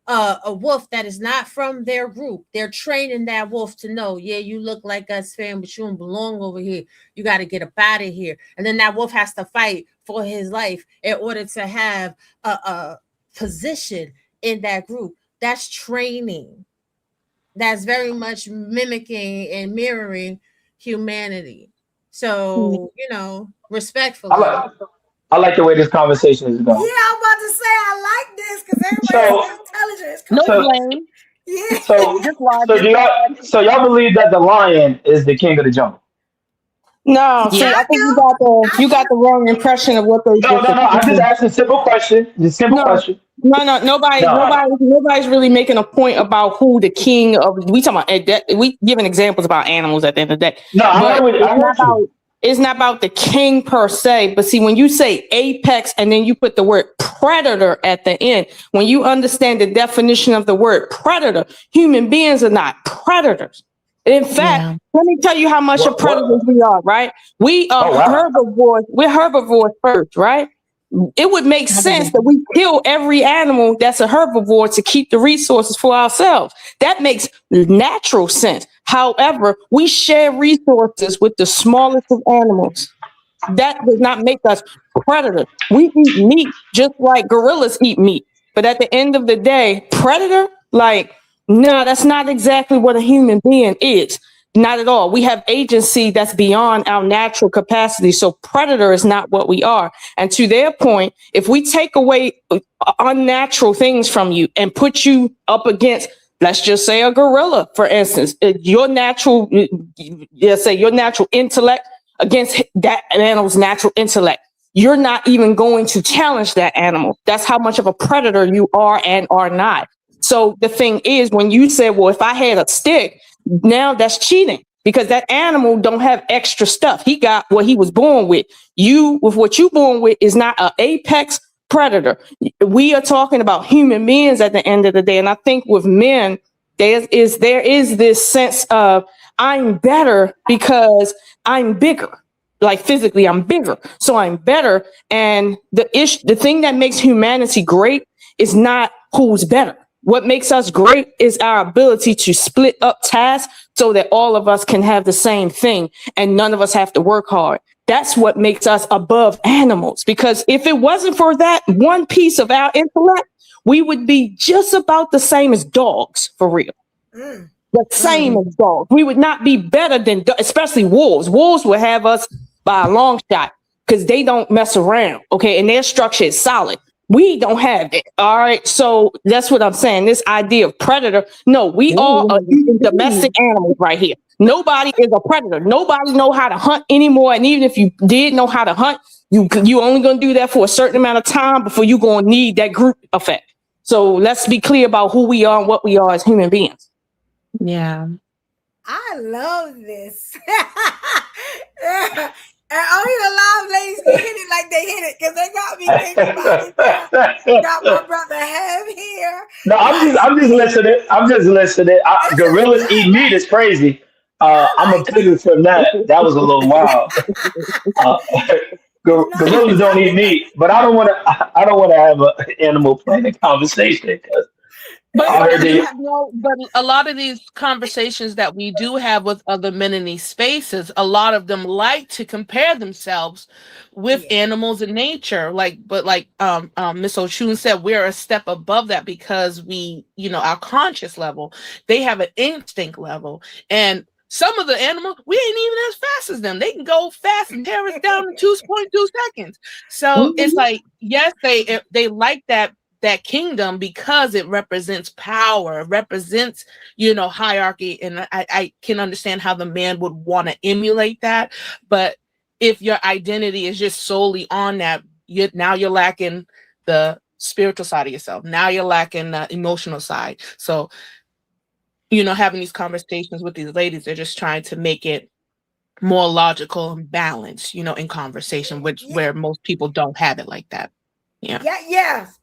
a wolf that is not from their group, they're training that wolf to know, yeah, you look like us, fam, but you don't belong over here. You got to get up out of here. And then that wolf has to fight for his life in order to have a position in that group. That's training. That's very much mimicking and mirroring humanity. So, respectfully. I like the way this conversation is going. Yeah, I'm about to say I like this because everybody's intelligent. No blame. Yeah. So Just so y'all believe that the lion is the king of the jungle? No, see, Yeah. I think you got the wrong impression of what they No, just no, no. I'm just explained. asking a simple question. Just simple No, question. no, No, nobody's really making a point about who the king of. We talking about we giving examples about animals at the end of the day, no. but I heard you. it's not about the king per se. But see, when you say apex and then you put the word predator at the end, when you understand the definition of the word predator, human beings are not predators. In fact, Yeah. let me tell you how much of predators we are, right? We are Oh wow. herbivores. We're herbivores first, right? It would make sense that we kill every animal that's a herbivore to keep the resources for ourselves. That makes natural sense. However, we share resources with the smallest of animals. That does not make us predators. We eat meat just like gorillas eat meat. But at the end of the day, predator, like, no, that's not exactly what a human being is. Not at all. We have agency that's beyond our natural capacity. So predator is not what we are. And to their point, if we take away unnatural things from you and put you up against, let's just say a gorilla, for instance, your natural, let's say your natural intellect against that animal's natural intellect, you're not even going to challenge that animal. That's how much of a predator you are and are not. So the thing is, when you say, well, if I had a stick, now that's cheating because that animal don't have extra stuff. He got what he was born with. You, with what you born with, is not an apex predator. We are talking about human beings at the end of the day. And I think with men, there is this sense of I'm better because I'm bigger. Like physically, I'm bigger, so I'm better. And the thing that makes humanity great is not who's better. What makes us great is our ability to split up tasks so that all of us can have the same thing and none of us have to work hard. That's what makes us above animals. Because if it wasn't for that one piece of our intellect, we would be just about the same as dogs, for real. The same as dogs. We would not be better than, especially wolves. Wolves would have us by a long shot because they don't mess around. Okay. And their structure is solid. We don't have it. All right. So that's what I'm saying. This idea of predator. No, we all are domestic animals right here. Nobody is a predator. Nobody know how to hunt anymore. And even if you did know how to hunt, you only going to do that for a certain amount of time before you going to need that group effect. So let's be clear about who we are and what we are as human beings. Yeah. I love this. Yeah. And only the live ladies can hit it like they hit it because they got me thinking about it. Got my brother Have here. No, I'm just listening. I'm just listening. Gorillas eat meat is crazy. I'm a pivot from that. That was a little wild. Gorillas don't eat meat, but I don't want to. I don't want to have an animal planning conversation because But I heard they. but a lot of these conversations that we do have with other men in these spaces, a lot of them like to compare themselves with animals in nature. But Miss Ochun said, we're a step above that because we, our conscious level, they have an instinct level. And some of the animals, we ain't even as fast as them. They can go fast and tear us down in 2.2 seconds. So it's like, yes, they like that kingdom because it represents power, represents, hierarchy. And I can understand how the man would want to emulate that. But if your identity is just solely on that, now you're lacking the spiritual side of yourself. Now you're lacking the emotional side. So, having these conversations with these ladies, they're just trying to make it more logical and balanced, in conversation, where most people don't have it like that. Yeah.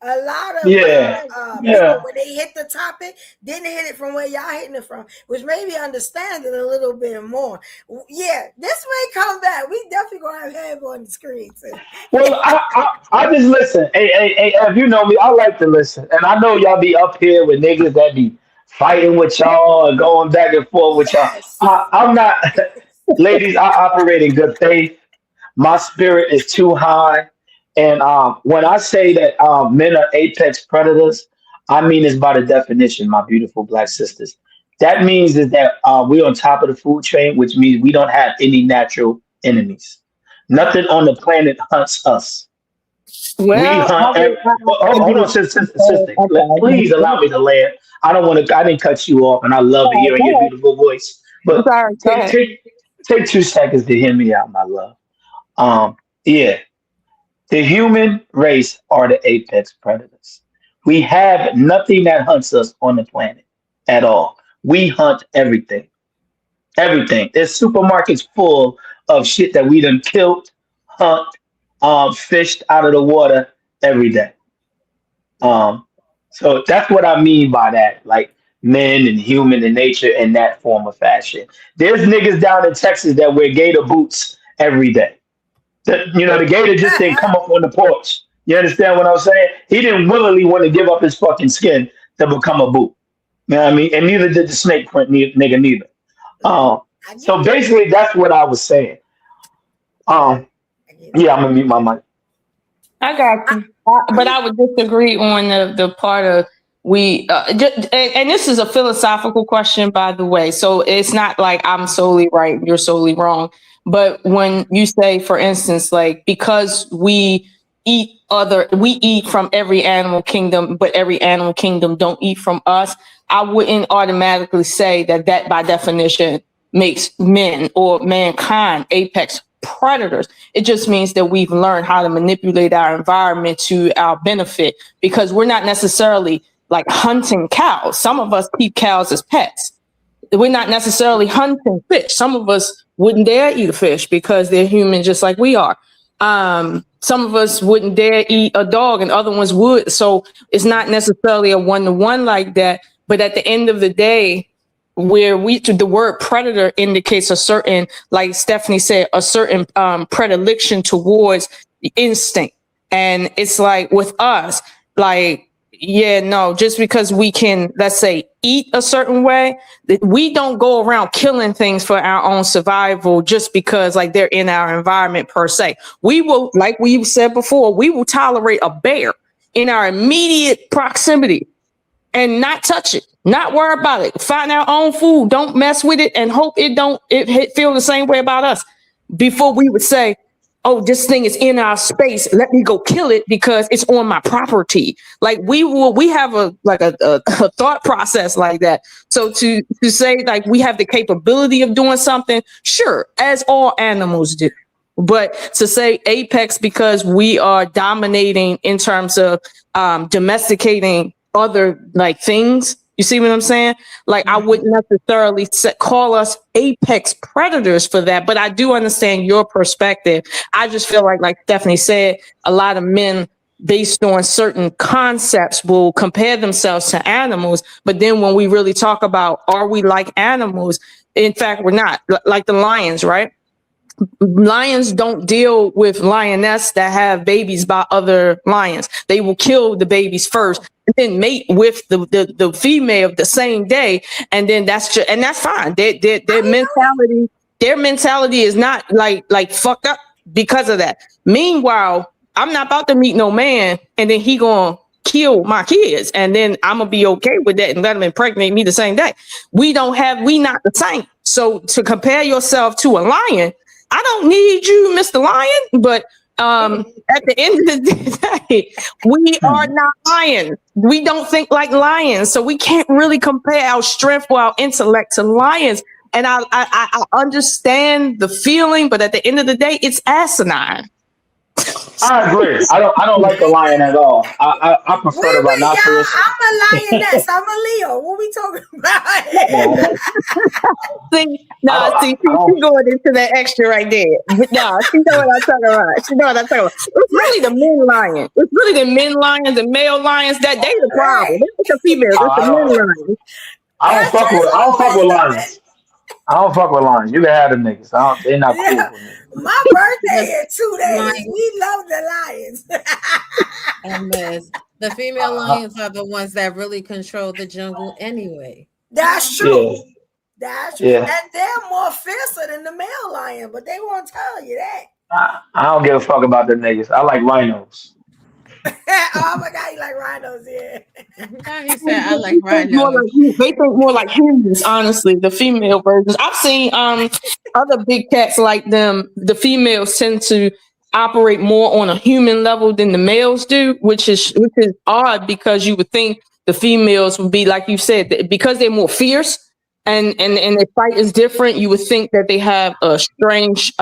A lot of people, when they hit the topic, didn't hit it from where y'all hitting it from, which made me understand it a little bit more. Yeah, this may come back. We definitely gonna have Have on the screen too. Well, I just listen. Hey, if you know me, I like to listen, and I know y'all be up here with niggas that be fighting with y'all and going back and forth with y'all. I'm not, ladies. I operate in good faith. My spirit is too high. And when I say that men are apex predators, I mean it's by the definition, my beautiful black sisters. That means is that we're on top of the food chain, which means we don't have any natural enemies. Nothing on the planet hunts us. We Well, hunt. Hold on, sister. Please allow me to land. I don't want to. I didn't cut you off, and I love hearing your beautiful voice. But sorry, go take ahead. take take 2 seconds to hear me out, my love. Yeah, the human race are the apex predators. We have nothing that hunts us on the planet at all. We hunt everything. Everything. There's supermarkets full of shit that we done killed, hunt, fished out of the water every day. Um, so that's what I mean by that, like men and human and nature in that form of fashion. There's niggas down in Texas that wear gator boots every day. The gator just didn't come up on the porch. You understand what I'm saying? He didn't willingly want to give up his fucking skin to become a boot. You know what I mean? And neither did the snake print nigga neither. So basically, that's what I was saying. Yeah, I'm gonna mute my mic. I got you. But I would disagree on the part of and this is a philosophical question, by the way. So it's not like I'm solely right, you're solely wrong. But when you say, for instance, like, because we eat from every animal kingdom, but every animal kingdom don't eat from us, I wouldn't automatically say that by definition makes men or mankind apex predators. It just means that we've learned how to manipulate our environment to our benefit, because we're not necessarily like hunting cows. Some of us keep cows as pets. We're not necessarily hunting fish. Some of us wouldn't dare eat a fish because they're human just like we are. Some of us wouldn't dare eat a dog and other ones would. So it's not necessarily a one-to-one like that. But at the end of the day, the word predator indicates a certain, like Stephanie said, a certain predilection towards the instinct. And it's like with us, like, yeah, no, just because we can, let's say, eat a certain way, we don't go around killing things for our own survival just because like they're in our environment per se. We will, like we said before, we will tolerate a bear in our immediate proximity and not touch it, not worry about it, find our own food, don't mess with it, and hope it feel the same way about us before we would say, oh, this thing is in our space, let me go kill it because it's on my property. Like we have a thought process like that. So to say like we have the capability of doing something, sure, as all animals do. But to say apex because we are dominating in terms of domesticating other like things, you see what I'm saying? Like I wouldn't necessarily call us apex predators for that, but I do understand your perspective. I just feel like Stephanie said, a lot of men based on certain concepts will compare themselves to animals. But then when we really talk about, are we like animals? In fact, we're not. Like the lions, right? Lions don't deal with lioness that have babies by other lions. They will kill the babies first and then mate with the female the same day. And then that's fine. Their mentality is not like fucked up because of that. Meanwhile, I'm not about to meet no man and then he gonna kill my kids and then I'm gonna be okay with that and let him impregnate me the same day. We not the same. So to compare yourself to a lion, I don't need you, Mr. Lion, but at the end of the day, we are not lions. We don't think like lions, so we can't really compare our strength or our intellect to lions. And I understand the feeling, but at the end of the day, it's asinine. I agree. I don't like the lion at all. I prefer the rhinoceros. I'm a lioness. I'm a Leo. What we talking about? She's going into that extra right there. But no, she know what I'm talking about. It's really the men lion. It's really the men lions, the male lions that they the problem. It's the females. It's the men lions. I don't fuck with lions. I don't fuck with lions. You can have them niggas. They're not cool for me. My birthday in 2 days. We love the lions. And the female lions are the ones that really control the jungle anyway. That's true. Yeah. That's true. And they're more fiercer than the male lion, but they won't tell you that. I don't give a fuck about the niggas. I like rhinos. Oh my God, you like rhinos, yeah. He said I like rhinos. They think more like humans, honestly, the female versions. I've seen other big cats like them. The females tend to operate more on a human level than the males do, which is odd because you would think the females would be, like you said, because they're more fierce and their fight is different. You would think that they have a strange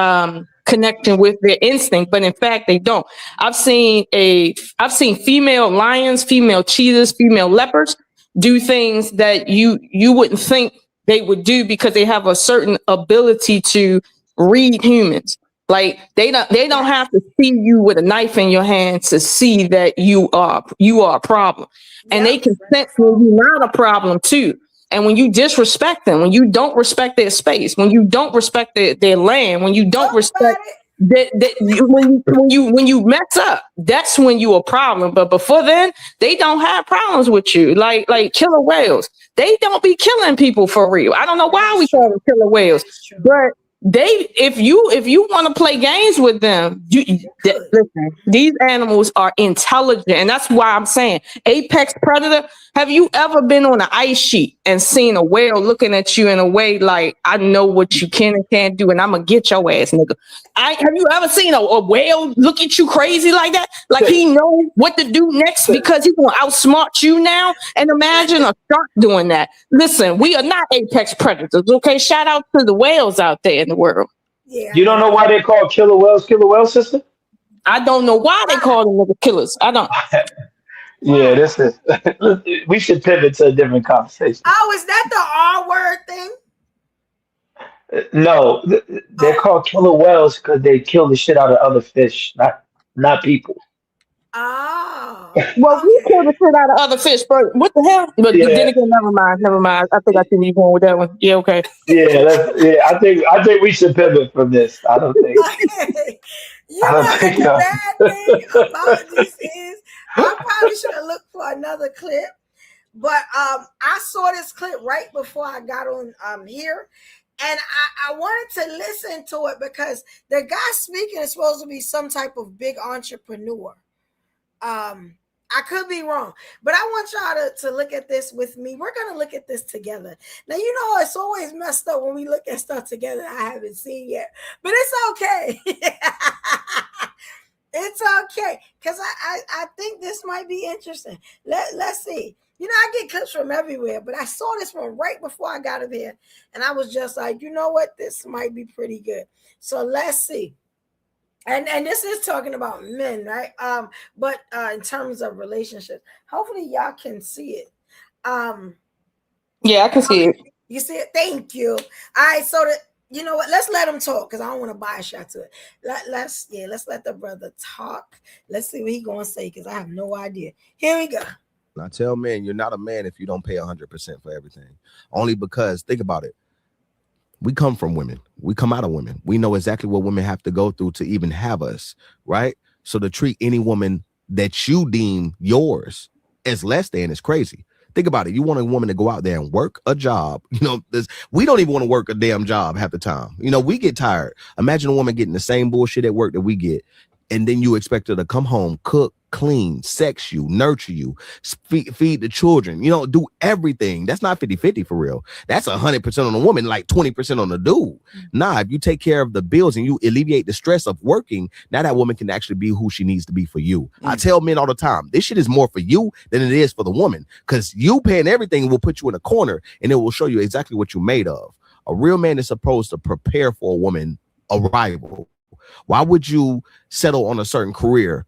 connection with their instinct, but in fact they don't. I've seen female lions, female cheetahs, female leopards do things that you wouldn't think they would do because they have a certain ability to read humans. Like they don't have to see you with a knife in your hand to see that you are a problem, and they can sense when you're not a problem too. And when you disrespect them, when you don't respect their space, when you don't respect their land, when you don't respect when you mess up, that's when you a problem. But before then, they don't have problems with you. Like killer whales, they don't be killing people for real. I don't know why we call them killer whales, but if you want to play games with them, listen, these animals are intelligent, and that's why I'm saying apex predator. Have you ever been on an ice sheet and seen a whale looking at you in a way like, I know what you can and can't do, and I'm gonna get your ass, nigga? Have you ever seen a whale look at you crazy like that? Like he knows what to do next because he's gonna outsmart you now. And imagine a shark doing that. Listen, we are not apex predators, okay? Shout out to the whales out there in the world. Yeah. You don't know why they call killer whales, sister? I don't know why they call them nigga killers. I don't. Yeah, this is. We should pivot to a different conversation. Oh, is that the R word thing? No, they're called killer whales because they kill the shit out of other fish, not people. Oh. Well, we kill the shit out of other fish, but what the hell? But then again, never mind. I think I see where you're going with that one. Yeah, okay. Yeah, I think we should pivot from this. I don't think. You know what the bad thing about this is? I probably should have looked for another clip, but I saw this clip right before I got on here, and I wanted to listen to it because the guy speaking is supposed to be some type of big entrepreneur. I could be wrong, but I want y'all to look at this with me. We're going to look at this together. Now, you know, it's always messed up when we look at stuff together I haven't seen yet, but it's okay. It's okay, because I think this might be interesting. Let's see. You know, I get clips from everywhere, but I saw this one right before I got up here, and I was just like, you know what? This might be pretty good. So let's see. And this is talking about men, right? But in terms of relationships, hopefully y'all can see it. Yeah, I can see it. You see it? Thank you. All right, so you know what? Let's let him talk because I don't want to buy a shot to it. Let's let the brother talk. Let's see what he's gonna say because I have no idea. Here we go. I tell men, you're not a man if you don't pay 100% for everything. Only because, think about it. We come from women. We come out of women. We know exactly what women have to go through to even have us, right? So to treat any woman that you deem yours as less than is crazy. Think about it. You want a woman to go out there and work a job. You know, we don't even want to work a damn job half the time. You know, we get tired. Imagine a woman getting the same bullshit at work that we get. And then you expect her to come home, cook, clean, sex you, nurture you, feed the children, you know, do everything. That's not 50-50 for real. That's 100% on the woman, like 20% on the dude. Nah, if you take care of the bills and you alleviate the stress of working, now that woman can actually be who she needs to be for you. I tell men all the time, this shit is more for you than it is for the woman, because you paying everything will put you in a corner and it will show you exactly what you're made of. A real man is supposed to prepare for a woman arrival. Why would you settle on a certain career,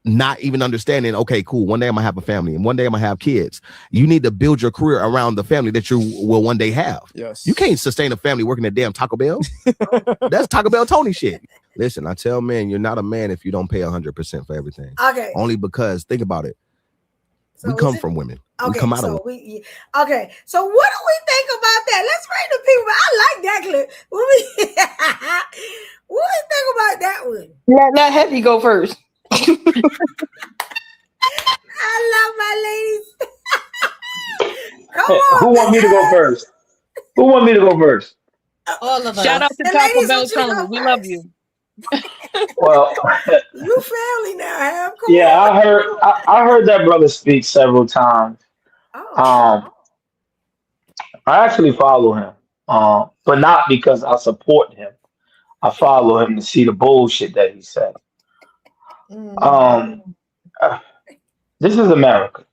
not even understanding, okay, cool, one day I'm gonna have a family and one day I'm gonna have kids? You need to build your career around the family that you will one day have. Yes. You can't sustain a family working at damn Taco Bell. That's Taco Bell Tony shit. Listen, I tell men, you're not a man if you don't pay 100% for everything. Okay. Only because, think about it. So we come from women. Okay, we come out so of okay. So what do we think about that? Let's bring the people. I like that clip. What do we think about that one? Let Heavy go first. I love my ladies. Come on. Who want me to go first? Who want me to go first? All of us. Shout out to Taco Bell Tony. We love you. Well, you family now, Ham. Yeah, I heard that brother speak several times. I actually follow him, but not because I support him. I follow him to see the bullshit that he said. Um, this is America,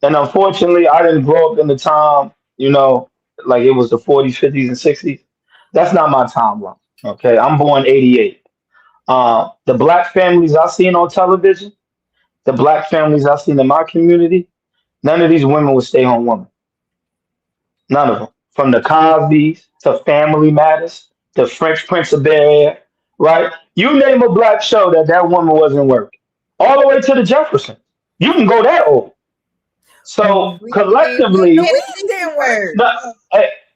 and unfortunately, I didn't grow up in the time, like it was the 40s, 50s, and 60s. That's not my timeline. Okay, I'm born '88. The black families I seen on television, the black families I seen in my community, none of these women would stay home women. None of them. From the Cosbys to Family Matters, the French Prince of Bel Air, right? You name a black show that woman wasn't working. All the way to the Jeffersons. You can go that old. So collectively, no,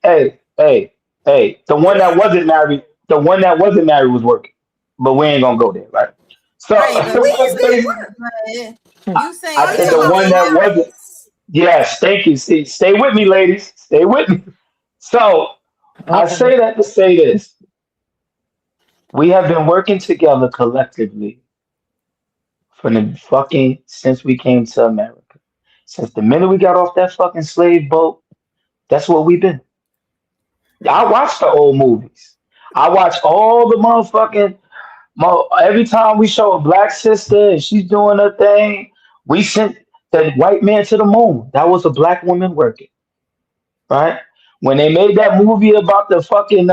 hey, the one that wasn't married, was working. But we ain't gonna go there, right? So you saying I said the one that wasn't. Yes, thank you. See, stay with me, ladies. Stay with me. So I say that to say this. We have been working together collectively since we came to America. Since the minute we got off that fucking slave boat, that's what we've been. I watch the old movies. I watch all the motherfucking every time we show a black sister and she's doing her thing, we sent the white man to the moon. That was a black woman working. Right? When they made that movie about the fucking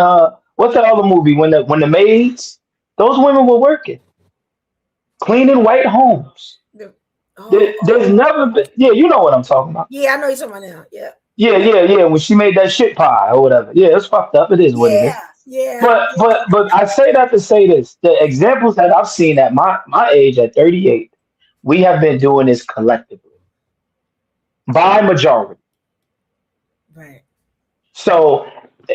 what's that other movie? When the maids, those women were working. Cleaning white homes. There's never been, you know what I'm talking about. Yeah, I know you're talking about now. Yeah. Yeah. When she made that shit pie or whatever. Yeah, it's fucked up. It is what it is. Yeah. But I say that to say this. The examples that I've seen at my age at 38, we have been doing this collectively. By majority. Right. So,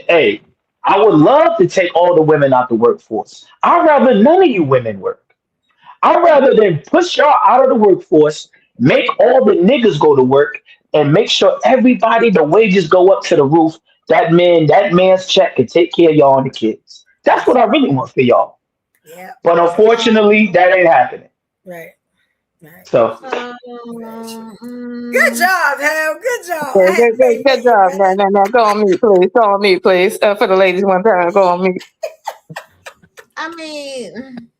hey, I would love to take all the women out the workforce. I'd rather none of you women work. I'd rather than push y'all out of the workforce, make all the niggas go to work, and make sure everybody, the wages go up to the roof. That man's check can take care of y'all and the kids. That's what I really want for y'all. Yeah. But unfortunately, that ain't happening. Right. So good job, Hal. Good job. Good job. No. Go on mute, please. Go on mute, please. For the ladies one time, go on mute. I mean,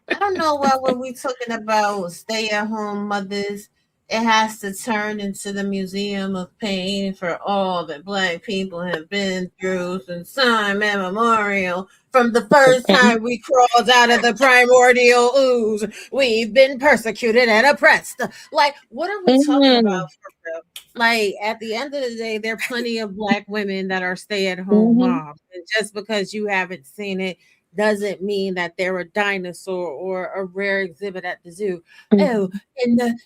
I don't know why when we talking about stay-at-home mothers, it has to turn into the museum of pain for all that black people have been through since time immemorial. From the first time we crawled out of the primordial ooze, we've been persecuted and oppressed. Like, what are we talking about for real? Like, at the end of the day, there are plenty of black women that are stay-at-home moms. And just because you haven't seen it doesn't mean that they're a dinosaur or a rare exhibit at the zoo. Oh, in the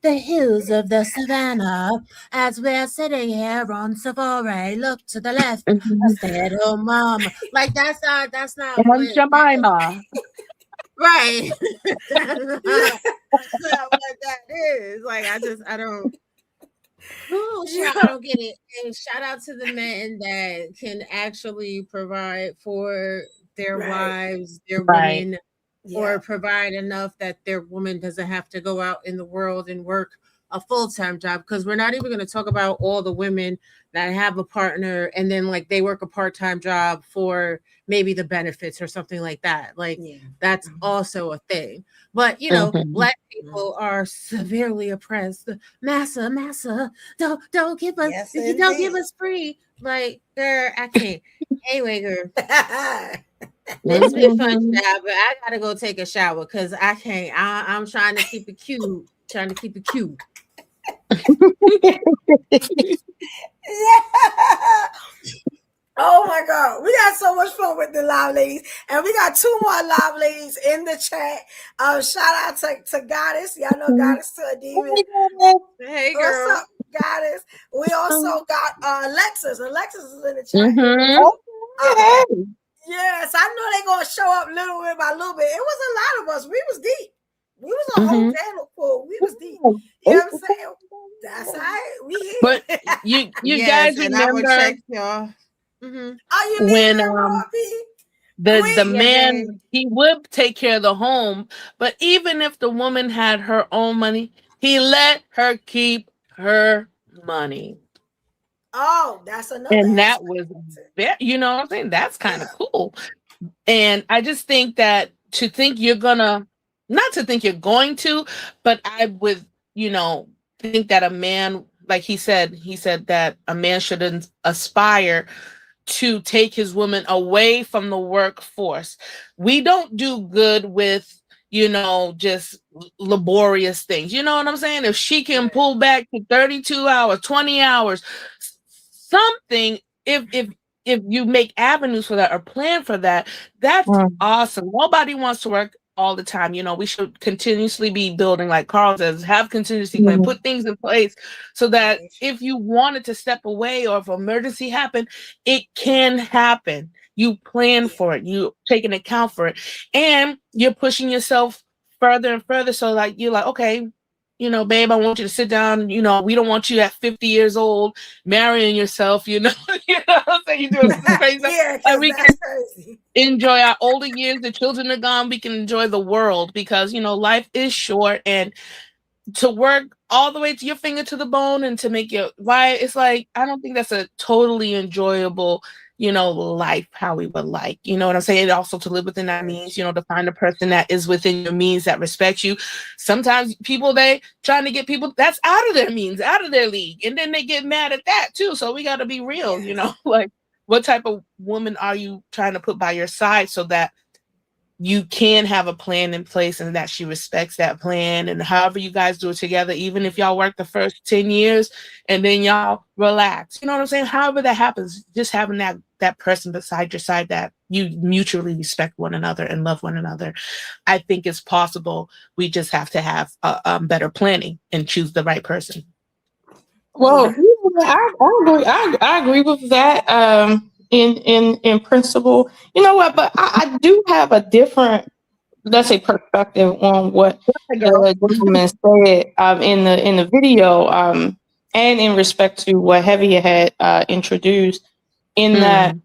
hills of the savannah, as we're sitting here on safari, look to the left, a stay-at-home mom. Like that's not what Jemima. Right. That's not what that is. Like I don't. Oh, I don't get it. And shout out to the men that can actually provide for their wives, their women, or provide enough that their woman doesn't have to go out in the world and work a full-time job. Because we're not even going to talk about all the women that have a partner and then like they work a part-time job for maybe the benefits or something like that. Like that's also a thing. But black people are severely oppressed. Massa, don't give us don't give us free. Like girl, I can't. Anyway, girl. It's been fun, child, but I gotta go take a shower because I can't. I'm trying to keep it cute. Oh my God. We got so much fun with the live ladies. And we got 2 more live ladies in the chat. Shout out to Goddess. Y'all know Goddess to a demon. Hey girl. What's up, Goddess? We also got Alexis. Alexis is in the chat. Yes, I know they're gonna show up little bit by little bit. It was a lot of us. We was deep. We was a whole panel full. We was deep. You know what I'm saying? That's all right. We here. But you guys remember check, y'all. When the man he would take care of the home, but even if the woman had her own money, he let her keep her money. Oh, that's another And that aspect. was, you know what I'm saying? That's kind of cool. And I just think that to think you're gonna, not to think you're going to, but I would, you know, think that a man, like he said that a man shouldn't aspire to take his woman away from the workforce. We don't do good with, you know, just laborious things. You know what I'm saying? If she can pull back to 32 hours, 20 hours, something, if you make avenues for that or plan for that, that's awesome. Nobody wants to work all the time. You know, we should continuously be building, like Carl says, have contingency plan, put things in place so that if you wanted to step away or if emergency happened, it can happen. You plan for it, you take an account for it, and you're pushing yourself further and further. So like you're like, okay, you know, babe, I want you to sit down. You know, we don't want you at 50 years old marrying yourself, you know. You know what I'm saying? You doing some crazy stuff. Yeah, And we that's can crazy. enjoy our older years. The children are gone. We can enjoy the world because, you know, life is short, and to work all the way to your finger to the bone and to make your life, it's like, I don't think that's a totally enjoyable, you know, life how we would like. You know what I'm saying? Also to live within our means, you know, to find a person that is within your means, that respects you. Sometimes people, they trying to get people that's out of their means, out of their league, and then they get mad at that too. So we got to be real, you know, like what type of woman are you trying to put by your side so that you can have a plan in place and that she respects that plan, and however you guys do it together, even if y'all work the first 10 years and then y'all relax, you know what I'm saying? However that happens, just having that person beside your side that you mutually respect one another and love one another, I think it's possible. We just have to have better planning and choose the right person. Well, I agree. I agree with that. In principle, you know what? But I do have a different, let's say, perspective on what the gentleman said in the video, and in respect to what Heavy had introduced. In that,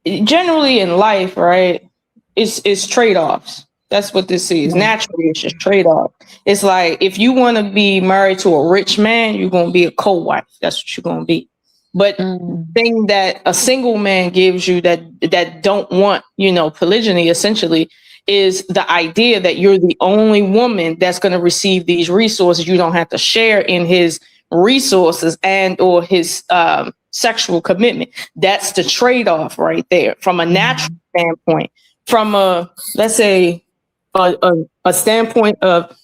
generally in life, right? It's trade offs. That's what this is. Naturally, it's just trade off. It's like if you want to be married to a rich man, you're gonna be a co-wife. That's what you're gonna be. But thing that a single man gives you that don't want, you know, polygyny essentially is the idea that you're the only woman that's going to receive these resources. You don't have to share in his resources and or his sexual commitment. That's the trade-off right there from a natural standpoint. From a, let's say, a standpoint of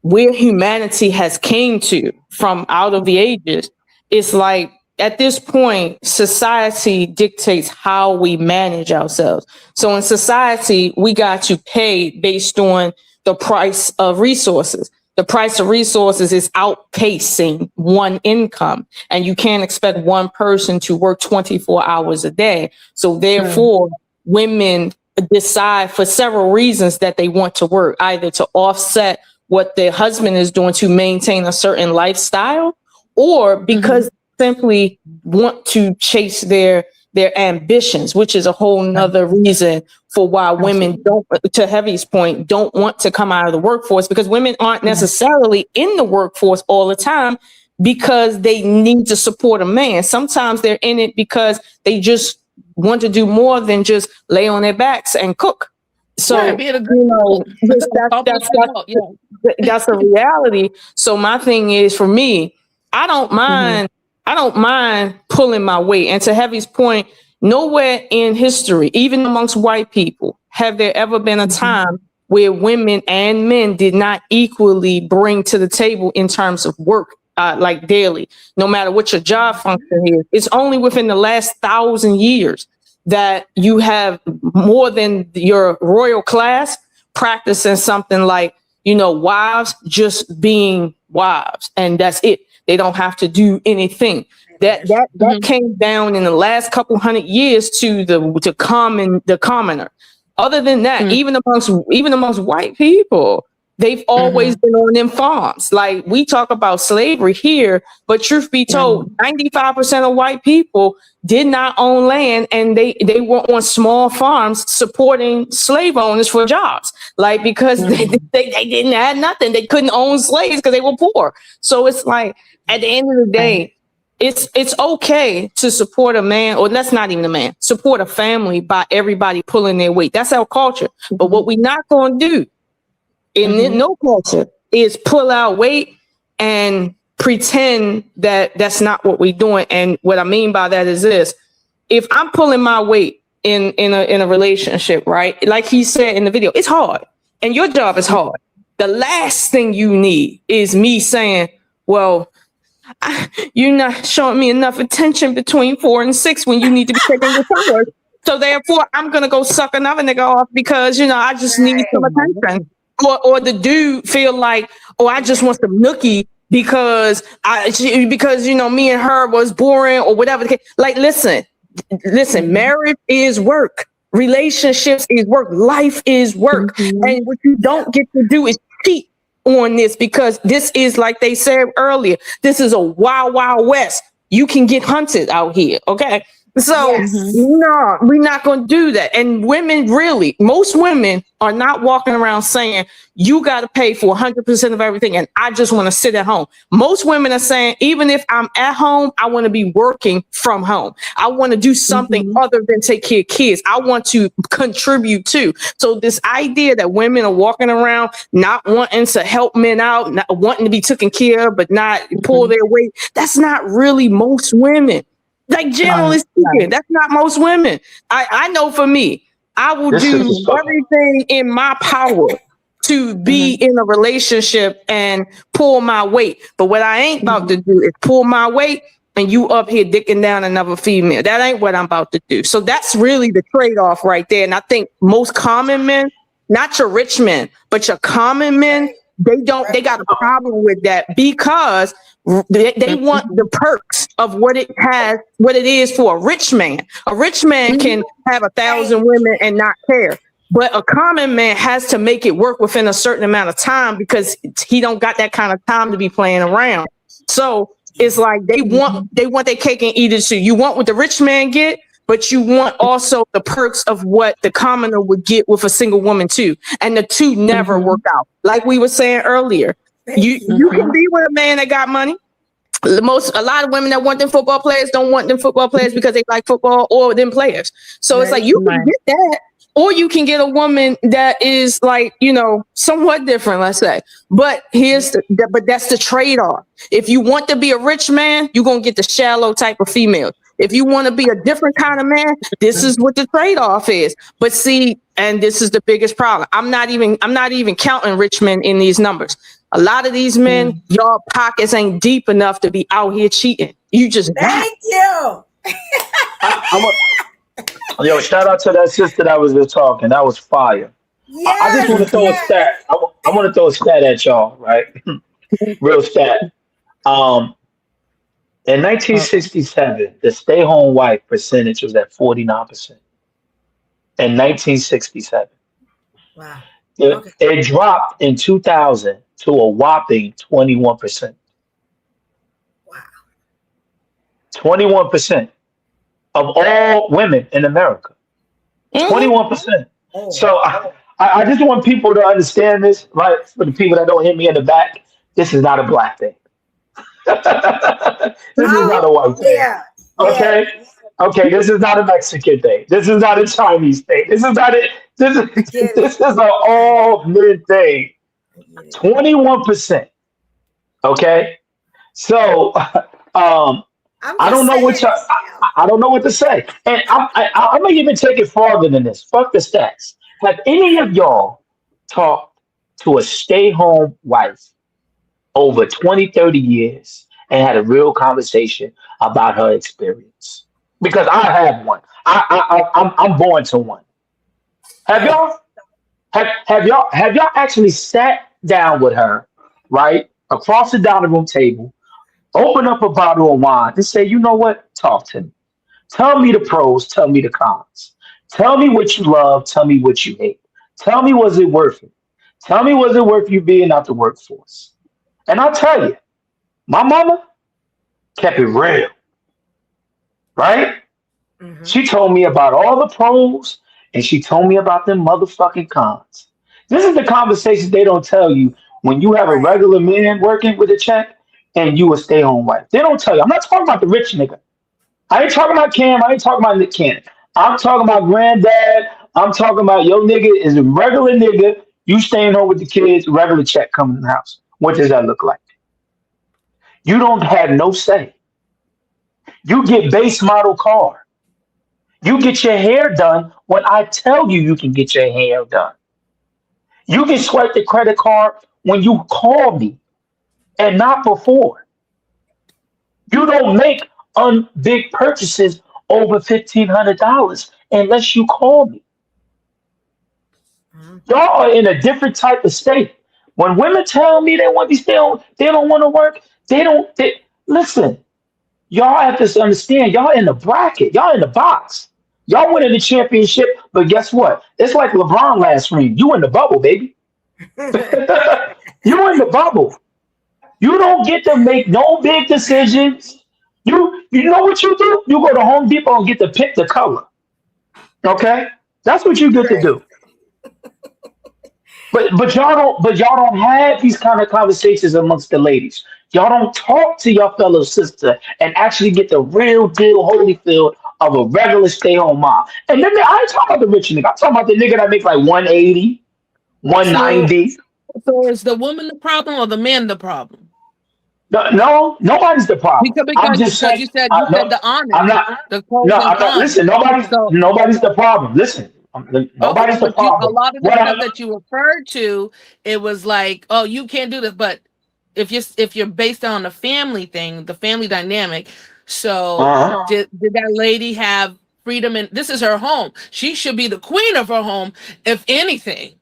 where humanity has came to from out of the ages, it's like at this point, society dictates how we manage ourselves. So in society, we got to pay based on the price of resources. The price of resources is outpacing one income, and you can't expect one person to work 24 hours a day. So therefore, women decide for several reasons that they want to work, either to offset what their husband is doing to maintain a certain lifestyle, or because simply want to chase their ambitions, which is a whole nother reason for why women don't, to Heavy's point, don't want to come out of the workforce, because women aren't necessarily in the workforce all the time because they need to support a man. Sometimes they're in it because they just want to do more than just lay on their backs and cook. So, you know, that's a reality. So my thing is, for me, I don't mind pulling my weight. And to Heavy's point, nowhere in history, even amongst white people, have there ever been a time where women and men did not equally bring to the table in terms of work, like daily, no matter what your job function is. It's only within the last 1,000 years that you have more than your royal class practicing something like, you know, wives just being wives, and that's it. They don't have to do anything. That came down in the last couple hundred years to the commoner. Other than that, even amongst white people, they've always been on them farms. Like, we talk about slavery here, but truth be told, 95% of white people did not own land, and they were on small farms supporting slave owners for jobs. Like, because they didn't have nothing. They couldn't own slaves because they were poor. So it's like, at the end of the day, it's okay to support a man, or that's not even a man, support a family by everybody pulling their weight. That's our culture. But what we're not going to do in no culture is pull our weight and pretend that that's not what we're doing. And what I mean by that is this: if I'm pulling my weight in a relationship, right? Like he said in the video, it's hard, and your job is hard. The last thing you need is me saying, well, you're not showing me enough attention between 4 and 6 when you need to be taking your showers. So therefore, I'm going to go suck another nigga off because, I just need some attention. Or the dude feel like, oh, I just want some nookie because me and her was boring or whatever. Like, listen, marriage is work. Relationships is work. Life is work. And what you don't get to do is cheat on this, because this is, like they said earlier, this is a wild, wild west. You can get hunted out here. Okay. So no, we're not going to do that. And women, really, most women are not walking around saying, you got to pay for 100% of everything, and I just want to sit at home. Most women are saying, even if I'm at home, I want to be working from home. I want to do something other than take care of kids. I want to contribute too. So this idea that women are walking around not wanting to help men out, not wanting to be taken care of, but not pull their weight, that's not really most women. Like, generally speaking, that's not most women. I know for me, I will do everything in my power to be in a relationship and pull my weight. But what I ain't about to do is pull my weight and you up here dicking down another female. That ain't what I'm about to do. So that's really the trade-off right there. And I think most common men, not your rich men, but your common men, they got a problem with that, because they want the perks of what it is for a rich man. A rich man can have 1,000 women and not care. But a common man has to make it work within a certain amount of time, because he don't got that kind of time to be playing around. So it's like they want their cake and eat it too. You want what the rich man get, but you want also the perks of what the commoner would get with a single woman too. And the two never work out. Like we were saying earlier, you can be with a man that got money. A lot of women that want them football players don't want them football players because they like football or them players. So it's like, you can get that, or you can get a woman that is like, somewhat different, let's say. But but that's the trade-off. If you want to be a rich man, you're going to get the shallow type of female. If you want to be a different kind of man, this is what the trade-off is. But see, and this is the biggest problem. I'm not even counting rich men in these numbers. A lot of these men, y'all pockets ain't deep enough to be out here cheating. You just thank you. Yo, shout out to that sister that was just talking. That was fire. Yes, I just want to throw a stat. I want to throw a stat at y'all, right? Real stat. In 1967, the stay-home wife percentage was at 49%. In 1967. Wow. It dropped in 2000 to a whopping 21%. Wow. 21% of all women in America. 21%. So I just want people to understand this, right? For the people that don't hit me in the back, this is not a black thing. This is not a white thing. Yeah. Okay? Yeah. Okay, this is not a Mexican thing. This is not a Chinese thing. This is not it. This is an all men thing. 21%. Okay? So I don't know I don't know what to say. And I may even take it farther than this. Fuck the stats. Have any of y'all talked to a stay-home wife over 20, 30 years and had a real conversation about her experience? Because I have one. I'm born to one. Have y'all actually sat down with her, right, across the dining room table, open up a bottle of wine and say, you know what? Talk to me. Tell me the pros. Tell me the cons. Tell me what you love. Tell me what you hate. Tell me, was it worth it? Tell me, was it worth you being out the workforce? And I'll tell you, my mama kept it real, right? Mm-hmm. She told me about all the pros and she told me about them motherfucking cons. This is the conversations they don't tell you when you have a regular man working with a check and you a stay-home wife. They don't tell you. I'm not talking about the rich nigga. I ain't talking about Cam. I ain't talking about Nick Cannon. I'm talking about granddad. I'm talking about your nigga is a regular nigga. You staying home with the kids, regular check coming in the house. What does that look like? You don't have no say. You get base model car. You get your hair done when I tell you can get your hair done. You can swipe the credit card when you call me and not before. You don't make big purchases over $1,500 unless you call me. Y'all are in a different type of state. When women tell me they want to stay home, they don't want to work. Listen. Y'all have to understand. Y'all in the bracket. Y'all in the box. Y'all winning the championship, but guess what? It's like LeBron last ring. You in the bubble, baby. You in the bubble. You don't get to make no big decisions. You know what you do? You go to Home Depot and get to pick the color. Okay? That's what you get to do. But y'all don't have these kind of conversations amongst the ladies. Y'all don't talk to your fellow sister and actually get the real deal Holyfield of a regular stay-home mom. And then I ain't talking about the rich nigga. I'm talking about the nigga that makes like 180, 190. So is the woman the problem or the man the problem? No, nobody's the problem. Because you said the honest. I'm not. Listen, nobody's the problem. Listen. Nobody's the problem. A lot of the stuff that you referred to, it was like, oh, you can't do this. But if you're based on the family thing, the family dynamic, so did that lady have freedom? And this is her home. She should be the queen of her home, if anything.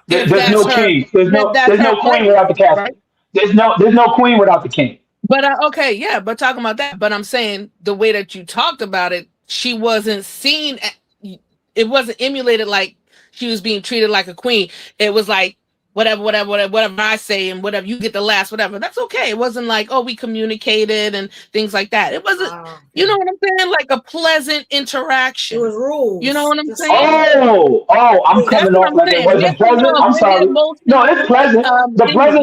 There's no king. There's no queen without the castle. Right? There's no queen without the king. But but talking about that. But I'm saying the way that you talked about it, she wasn't seen. It wasn't emulated like she was being treated like a queen. It was like whatever I say and whatever you get the last, whatever. That's okay. It wasn't like, oh, we communicated and things like that. It wasn't, you know what I'm saying? Like a pleasant interaction. It was rules. You know what I'm saying? I'm coming off like it wasn't pleasant. I'm sorry. No, it's pleasant.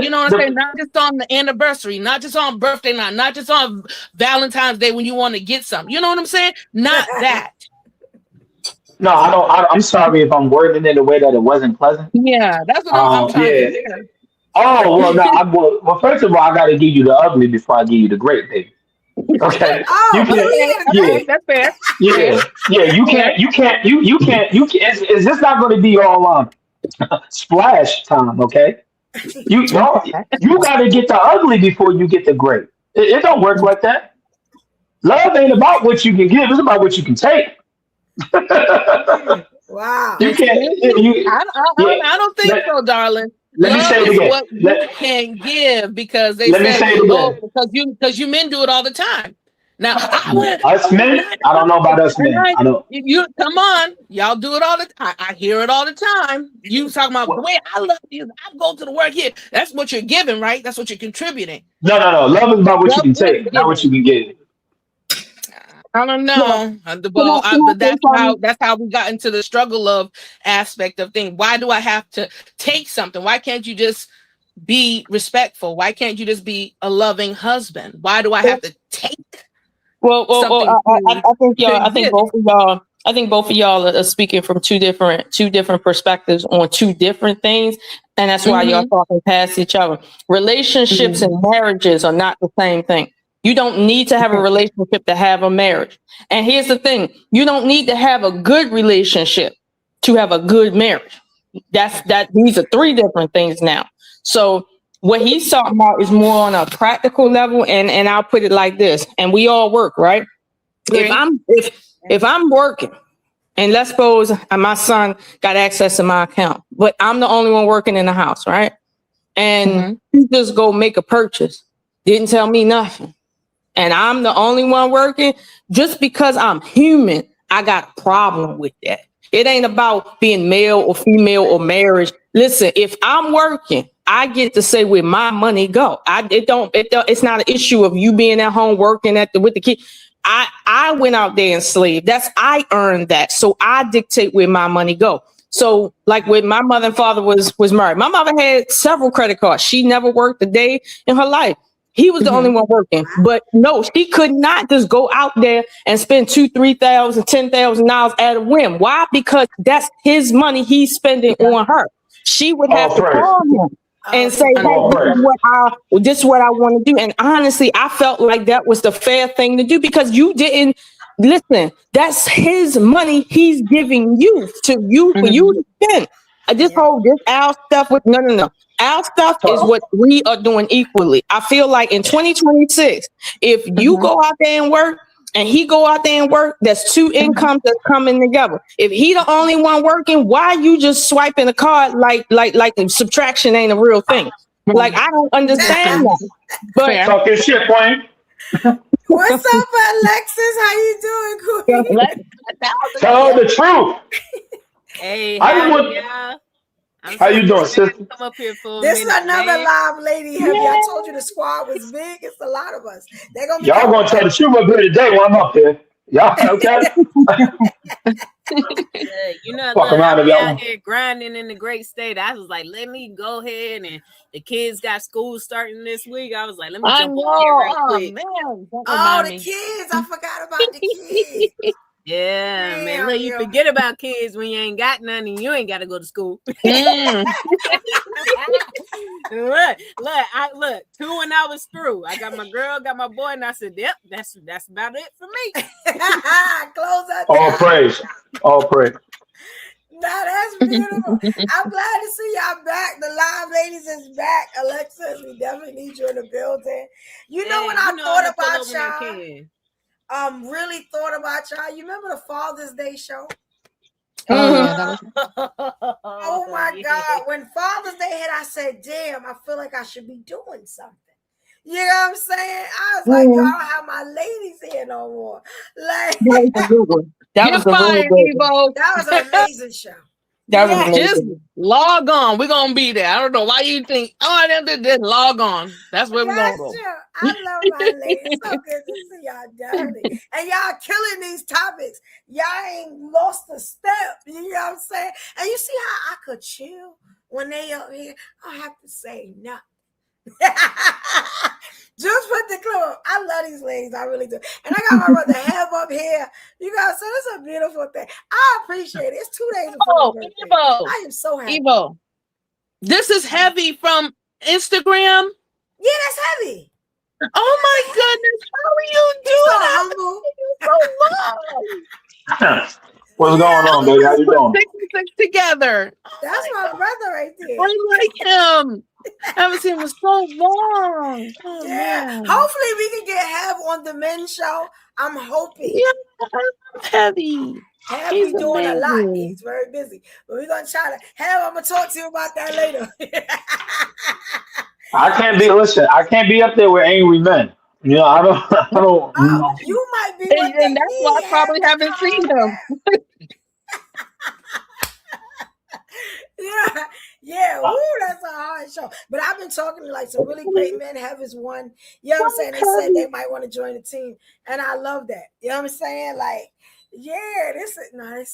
You know what I'm saying? Not just on the anniversary, not just on birthday night, not just on Valentine's Day when you want to get something. You know what I'm saying? Not that. No, I don't. I'm sorry if I'm wording it in a way that it wasn't pleasant. Yeah, that's what I'm trying to hear. Oh, well, no. Well, first of all, I got to give you the ugly before I give you the great, baby. Okay. That's fair. Yeah. You can't. Is this not going to be all splash time? Okay. You got to get the ugly before you get the great. It don't work like that. Love ain't about what you can give; it's about what you can take. Wow. You can't. I don't think so, darling. Let me say it again. What you can give because they say, because you men do it all the time. Now, us men, I don't know about us men. I know. You come on, y'all do it all the time. I hear it all the time. You talking about the way I love you. I go to the work here. That's what you're giving, right? That's what you're contributing. No. Love is about what you can take, not what you can give. I don't know. That's how we got into the struggle of aspect of things. Why do I have to take something? Why can't you just be respectful? Why can't you just be a loving husband? Why do I have to take? I think both of y'all are speaking from two different perspectives on two different things, and that's why y'all talking past each other. Relationships and marriages are not the same thing. You don't need to have a relationship to have a marriage. And here's the thing. You don't need to have a good relationship to have a good marriage. These are three different things now. So what he's talking about is more on a practical level. And I'll put it like this. And we all work, right? If I'm working, and let's suppose my son got access to my account, but I'm the only one working in the house, right? And he just go make a purchase. Didn't tell me nothing. And I'm the only one working, just because I'm human, I got a problem with that. It ain't about being male or female or marriage. Listen, if I'm working, I get to say where my money go. It's not an issue of you being at home working with the kid. I went out there and slaved. I earned that. So I dictate where my money go. So like when my mother and father was married, my mother had several credit cards. She never worked a day in her life. He was the only one working. But no, she could not just go out there and spend $2,000, $3,000, $10,000 at a whim. Why? Because that's his money he's spending on her. She would have to call him and say, hey, this is what I want to do. And honestly, I felt like that was the fair thing to do, because you didn't listen. That's his money he's giving you for you to spend. This our stuff with no. Our stuff is what we are doing equally. I feel like in 2026, if you go out there and work and he go out there and work, that's two incomes that's coming together. If he the only one working, why you just swiping a card like subtraction ain't a real thing? Like, I don't understand that. But talk your shit, Wayne. What's up, Alexis? How you doing, Queen? Tell her the truth. Hey, how you doing, sister? Come up here for This is another live lady. Heavy. I told you the squad was big. It's a lot of us. They're gonna be y'all gonna tell the truth up here today when I'm up here. Y'all okay? You know, Fuck look, around I'm if y'all out here grinding in the great state. I was like, let me go ahead, and the kids got school starting this week. I was like, let me jump on here real quick. Man, the kids. I forgot about the kids. Yeah, man. Look, you forget about kids when you ain't got none and you ain't got to go to school. Look, look. 2 and I was through. I got my girl, got my boy, and I said, "Yep, that's about it for me." Close out. All praise. Nah, that's beautiful. I'm glad to see y'all back. The live ladies is back. Alexis, we definitely need you in the building. You know what I thought about y'all? Really thought about y'all. You remember the Father's Day show? Oh my God. When Father's Day hit, I said, damn, I feel like I should be doing something. You know what I'm saying? I was like, yo, I don't have my ladies here no more. Like, that was an amazing show. That was amazing. Just log on. We're gonna be there. I don't know why you think, just log on. That's where we're gonna go. I love my ladies. It's so good to see y'all dirty. And y'all killing these topics. Y'all ain't lost a step. You know what I'm saying? And you see how I could chill when they up here. I don't have to say nothing. Just put the clip up. I love these ladies. I really do. And I got my brother Hev up here. You guys, so it's a beautiful thing. I appreciate it. It's 2 days before my birthday. Evo. I am so happy. Evo. This is Heavy from Instagram. Yeah, that's Heavy. Oh my goodness. How are you doing? So humble. What's going on, baby? How you doing? Together. That's my brother right there. I like him. I haven't seen him in so long. Oh, yeah. Man. Hopefully we can get Hev on the men's show. I'm hoping. Yeah, Heavy. He's doing amazing. A lot. He's very busy. But we're gonna try to I'm gonna talk to you about that later. I can't be up there with angry men. You know, I don't. You might be, and that's why I probably haven't seen them. Yeah. Ooh, that's a hard show. But I've been talking to like some really great men. Hev is one. You know what I'm saying? They said they might want to join the team, and I love that. You know what I'm saying? Like, yeah, this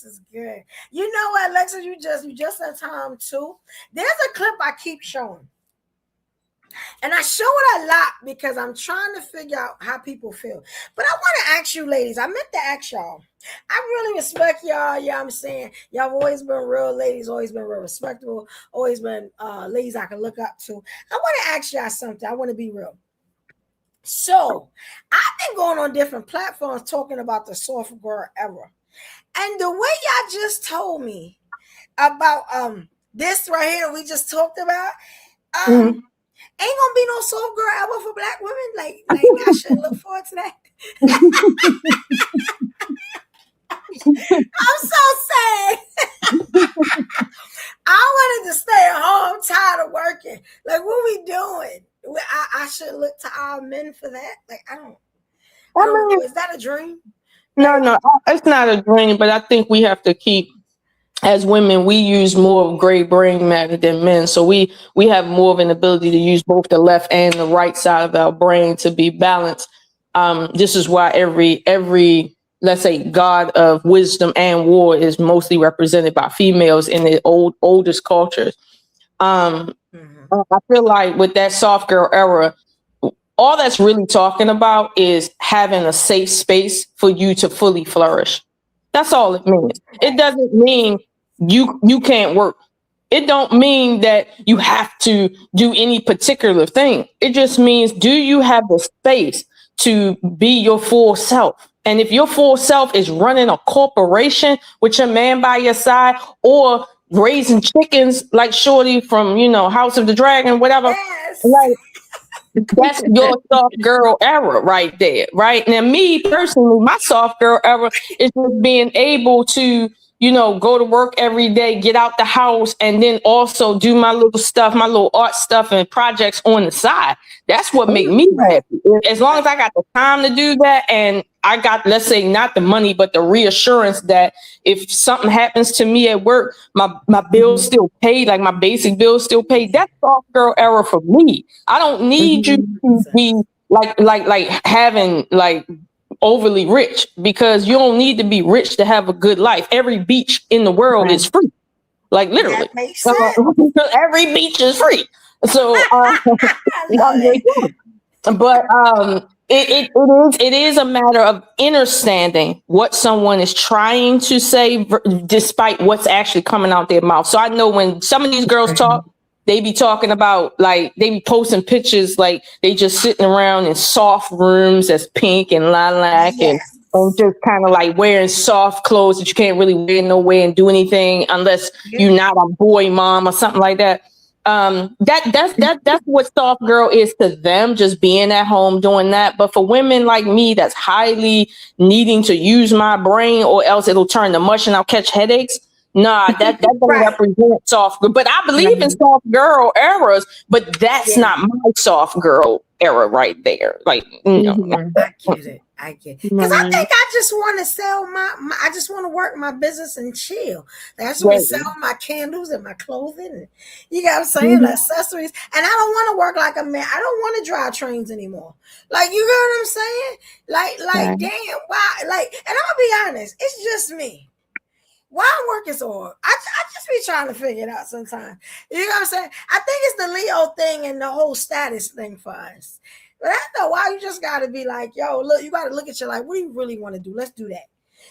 is good. You know what, Alexa? You just in time too. There's a clip I keep showing. And I show it a lot because I'm trying to figure out how people feel. But I want to ask you ladies, I meant to ask y'all. I really respect y'all. Yeah, I'm saying y'all have always been real ladies, always been real respectable, always been ladies I can look up to. I want to ask y'all something. I want to be real. So I've been going on different platforms talking about the soft girl era. And the way y'all just told me about this right here we just talked about, ain't gonna be no soft girl ever for Black women. Like I should look forward to that. I'm so sad. I wanted to stay at home, tired of working. Like, what we doing? I should look to our men for that. Like, I don't know. Is that a dream? No, it's not a dream. But I think we have to keep. As women, we use more of gray brain matter than men. So we have more of an ability to use both the left and the right side of our brain to be balanced. This is why every let's say god of wisdom and war is mostly represented by females in the oldest cultures. I feel like with that soft girl era, all that's really talking about is having a safe space for you to fully flourish. That's all it means. It doesn't mean you can't work. It don't mean that you have to do any particular thing. It just means, do you have the space to be your full self? And if your full self is running a corporation with your man by your side, or raising chickens like Shorty from, House of the Dragon, whatever, like, that's your soft girl era right there, right? Now, me personally, my soft girl era is just being able to, go to work every day, get out the house, and then also do my little stuff, my little art stuff and projects on the side. That's what make me happy. As long as I got the time to do that, and I got, let's say, not the money, but the reassurance that if something happens to me at work, my bills still paid, like my basic bills still paid. That's soft girl era for me. I don't need you to be like having like overly rich, because you don't need to be rich to have a good life. Every beach in the world is free, like literally. Every beach is free. So, but it is a matter of understanding what someone is trying to say, despite what's actually coming out their mouth. So I know when some of these girls talk, they be talking about, like, they be posting pictures like they just sitting around in soft rooms that's pink and lilac, and just kind of like wearing soft clothes that you can't really wear nowhere and do anything unless you're not a boy mom or something like that. That's what soft girl is to them, just being at home doing that. But for women like me, that's highly needing to use my brain, or else it'll turn to mush and I'll catch headaches. Nah, that doesn't represent soft girl. But I believe in soft girl eras, but that's not my soft girl era right there. Like, I get it. Because I think I just want to sell I just want to work my business and chill. Like, I just want to sell my candles and my clothing. And, you know what I'm saying? Accessories. And I don't want to work like a man. I don't want to drive trains anymore. Like, you know what I'm saying? Like, damn, why? Like, and I'm going to be honest, it's just me. Why I'm working so hard? I just be trying to figure it out sometimes. You know what I'm saying? I think it's the Leo thing and the whole status thing for us. But I know why you just got to be like, yo, look, you got to look at your life. What do you really want to do? Let's do that.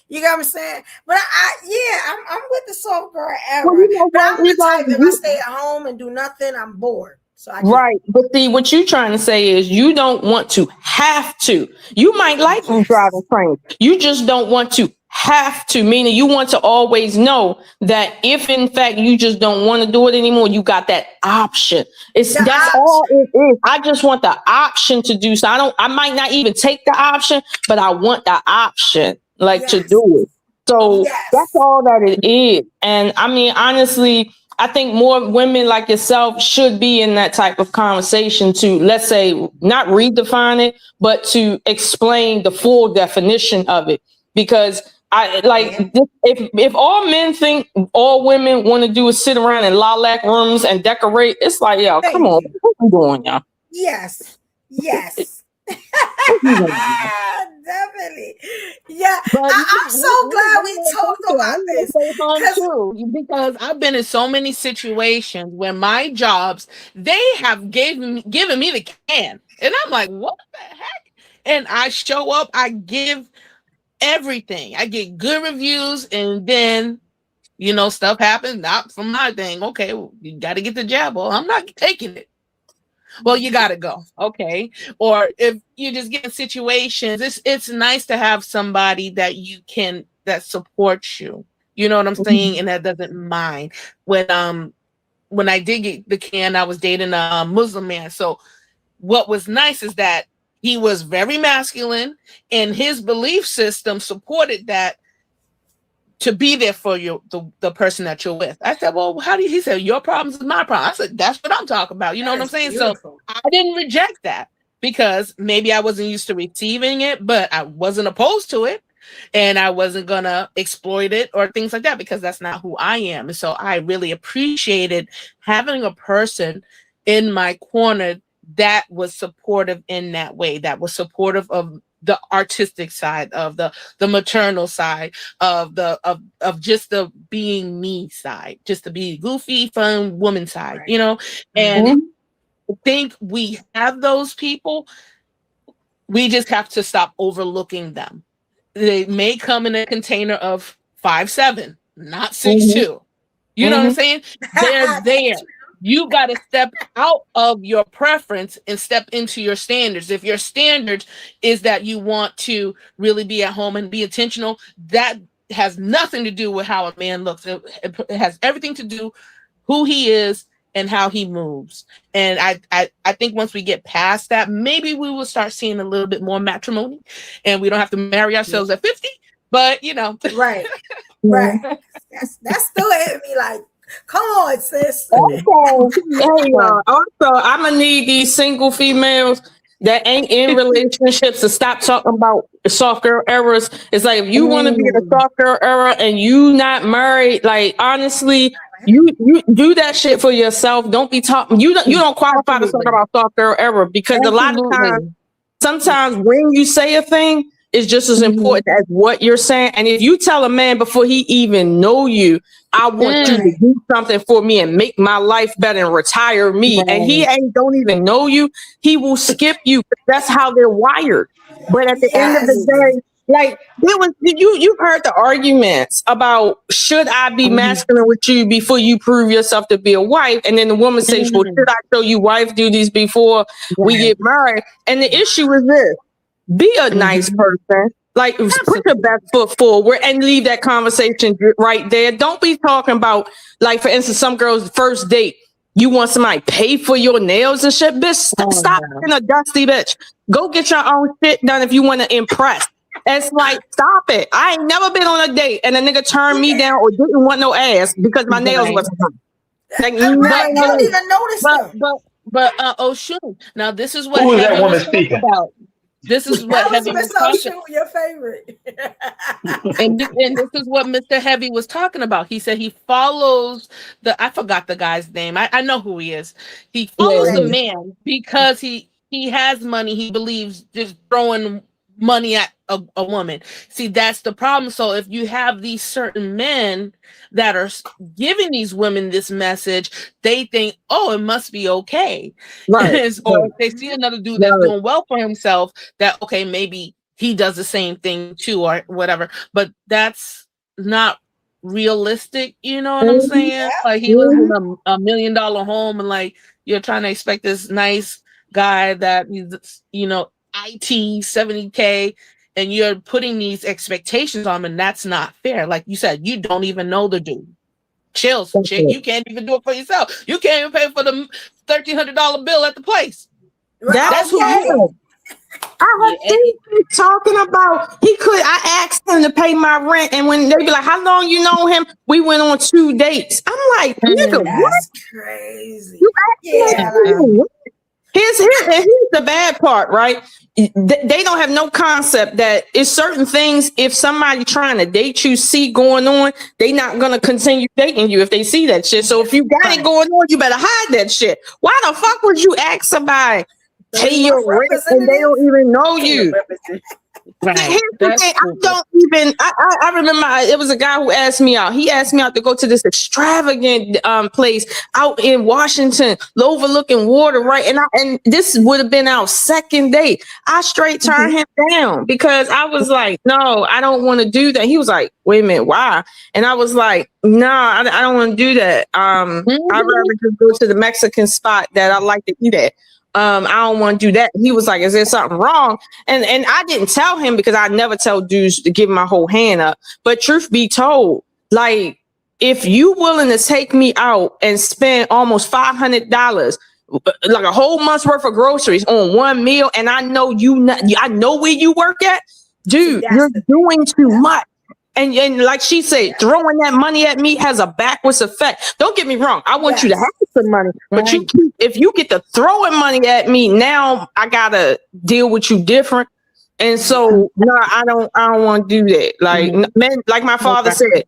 You know what I'm saying? But I'm with the soft girl era. Well, but I'm the type, if I stay at home and do nothing, I'm bored. So but see, what you're trying to say is you don't want to have to. You might like driving trains. You just don't want to have to, meaning you want to always know that if in fact you just don't want to do it anymore, you got that option. That's all it is. I just want the option to do so. I might not even take the option, but I want the option, to do it. So that's all that it is. And I mean, honestly, I think more women like yourself should be in that type of conversation to, let's say, not redefine it, but to explain the full definition of it. Because if all men think all women want to do is sit around in lilac rooms and decorate, it's like, yo, come on, what are you doing, y'all? Yes. Definitely. Yeah. I'm so glad we talked about this. Because I've been in so many situations where my jobs, they have given me the can. And I'm like, what the heck? And I show up, I give everything. I get good reviews, and then stuff happens not from my thing. Okay, well, you got to get the job. Well, I'm not taking it. Well, you got to go. Okay. Or if you just get in situations, it's nice to have somebody that supports you. You know what I'm saying? And that doesn't mind. When I did get the can, I was dating a Muslim man. So what was nice is that he was very masculine, and his belief system supported that, to be there for the person that you're with. I said, well, how do you? He said, your problems is my problem. I said, that's what I'm talking about. You know what I'm saying? Beautiful. So I didn't reject that, because maybe I wasn't used to receiving it, but I wasn't opposed to it, and I wasn't gonna exploit it or things like that, because that's not who I am. And so I really appreciated having a person in my corner that was supportive in that way, that was supportive of the artistic side, of the maternal side, of just the being me side, just to be goofy, fun woman side, and think we have those people. We just have to stop overlooking them. They may come in a container of 5'7", not 6'2". You know what I'm saying? They're there. You got to step out of your preference and step into your standards. If your standard is that you want to really be at home and be intentional, that has nothing to do with how a man looks. It has everything to do who he is and how he moves. And I think once we get past that, maybe we will start seeing a little bit more matrimony, and we don't have to marry ourselves at 50. But you know, right. That's still hitting me like, come on, sis. Also, I'm gonna need these single females that ain't in relationships to stop talking about soft girl errors. It's like, if you want to be in a soft girl era and you not married, like, honestly, you do that shit for yourself. Don't be talking. You don't qualify to talk about soft girl era, because a lot of times, sometimes when you say a thing, is just as important as what you're saying. And if you tell a man before he even know you, I want you to do something for me and make my life better and retire me, and he don't even know you, he will skip you. That's how they're wired. But at the end of the day, like, you've heard the arguments about, should I be masculine with you before you prove yourself to be a wife? And then the woman says, well, should I show you wife duties before we get married? And the issue is this: be a nice person. Like, put your best foot forward and leave that conversation right there. Don't be talking about, like, for instance, some girls' first date, you want somebody to pay for your nails and shit. Bitch, stop being a dusty bitch. Go get your own shit done if you want to impress. It's like, stop it. I ain't never been on a date and a nigga turned me down or didn't want no ass because my nails wasn't done. Like, I don't even notice them. But Oshun, now this is what Who is that Heavy woman was talking speaking? about. This is what Heavy was talking about. Your favorite. and this is what Mr. Heavy was talking about. He said he follows I forgot the guy's name. I know who he is. He follows the man because he has money. He believes just throwing money at a woman. See, that's the problem. So if you have these certain men that are giving these women this message, they think, oh, it must be okay. Right. Or if they see another dude that's doing well for himself, that, okay, maybe he does the same thing too, or whatever. But that's not realistic. You know what I'm saying? Like, he lives in a $1 million home, and like, you're trying to expect this nice guy that he's, you know, IT 70K, and you're putting these expectations on him, and that's not fair. Like you said, you don't even know the dude. Chills, chick. You can't even do it for yourself. You can't even pay for the $1,300 bill at the place. That's who you are. I heard talking about I asked him to pay my rent, and when they be like, how long you know him? We went on 2 dates. I'm like, nigga, what? Crazy. You Here's the bad part, right? They don't have no concept that it's certain things. If somebody trying to date you see going on, they not gonna continue dating you if they see that shit. So if you got it going on, you better hide that shit. Why the fuck would you ask somebody pay your rent and they don't even know you? Right. Here's the thing, I remember it was a guy who asked me out. He asked me out to go to this extravagant place out in Washington, overlooking water, right? And this would have been our second date. I straight turned him down because I was like, no, I don't want to do that. He was like, wait a minute, why? And I was like, no, I don't want to do that. I'd rather just go to the Mexican spot that I like to eat at. I don't want to do that. He was like, is there something wrong? And I didn't tell him because I never tell dudes to give my whole hand up. But truth be told, like, if you willing to take me out and spend almost $500, like a whole month's worth of groceries on one meal, and I know I know where you work at, dude, you're doing too much. And like she said, throwing that money at me has a backwards effect. Don't get me wrong. I want you to have some money, but if you get to throwing money at me, now I gotta deal with you different. And so, no, I don't want to do that. Like, men, like my father said,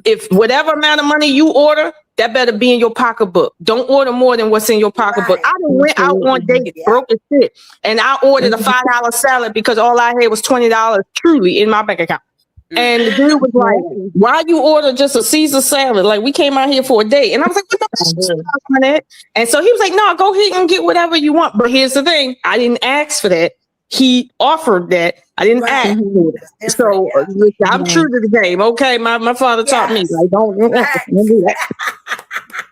if whatever amount of money you order, that better be in your pocketbook. Don't order more than what's in your pocketbook. I done went out one day, broke as shit, and I ordered a $5 salad because all I had was $20 truly in my bank account. And the dude was like, why you order just a Caesar salad? Like, we came out here for a date. And I was like, what the fuck on it? And so he was like, no, go ahead and get whatever you want. But here's the thing. I didn't ask for that. He offered that. I didn't ask for it. So I'm true to the game. Okay. My father taught me, like, don't do that.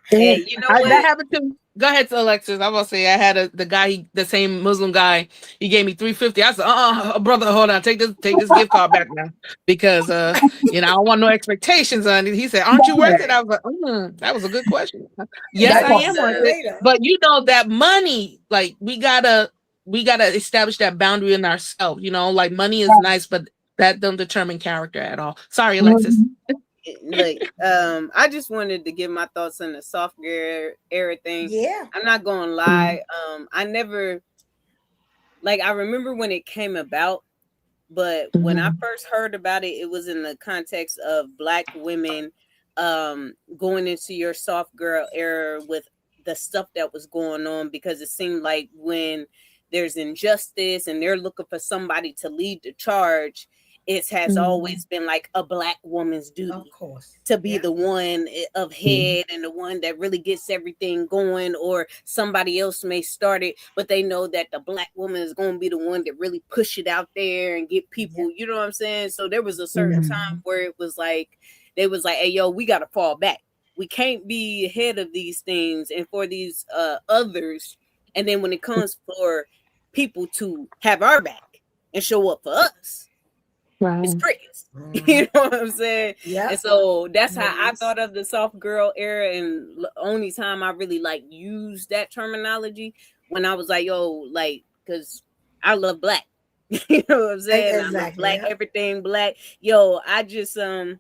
Hey, you know what? That happened to. Go ahead, to Alexis. I was say I had the guy, the same Muslim guy. He gave me $350. I said, brother, hold on, take this gift card back now, because I don't want no expectations on it. He said, aren't you worth it? I was like, that was a good question. Yes, I am worth it. But that money, like we gotta establish that boundary in ourselves. Like money is nice, but that don't determine character at all. Sorry, Alexis. Look, I just wanted to give my thoughts on the soft girl era thing. Yeah, I'm not gonna lie. I never, I remember when it came about, but when I first heard about it, it was in the context of Black women going into your soft girl era with the stuff that was going on, because it seemed like when there's injustice and they're looking for somebody to lead the charge, it has always been like a Black woman's duty, of course, to be the one of head and the one that really gets everything going, or somebody else may start it, but they know that the Black woman is going to be the one that really push it out there and get people, you know what I'm saying? So there was a certain time where it was like, they was like, hey, yo, we got to fall back. We can't be ahead of these things and for these others. And then when it comes for people to have our back and show up for us, it's crickets. You know what I'm saying? Yeah. And so that's how I thought of the soft girl era, and the only time I really used that terminology when I was like, yo, because I love Black. You know what I'm saying? Exactly. I love Black, everything Black. Yo, I just I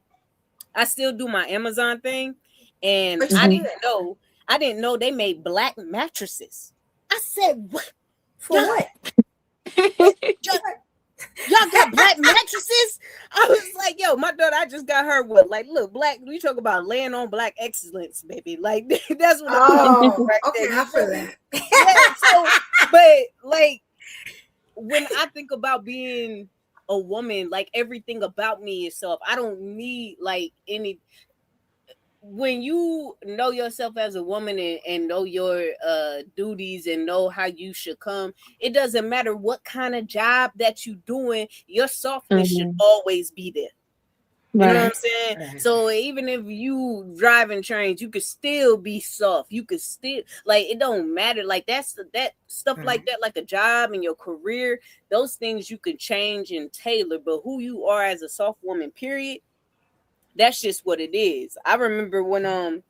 still do my Amazon thing, and I didn't know they made Black mattresses. I said, what? For what? Y'all got Black mattresses? I was like, yo, my daughter, I just got her what? Look, Black, we talk about laying on Black excellence, baby. That's what I'm right okay, there. I feel that. Yeah, but when I think about being a woman, everything about me is soft. I don't need any. When you know yourself as a woman and know your duties and know how you should come, it doesn't matter what kind of job that you're doing, your softness should always be there. You know what I'm saying? Right. So even if you driving trains, you could still be soft. You could still it don't matter. That stuff like that, like a job and your career, those things you can change and tailor. But who you are as a soft woman, period, that's just what it is. I remember when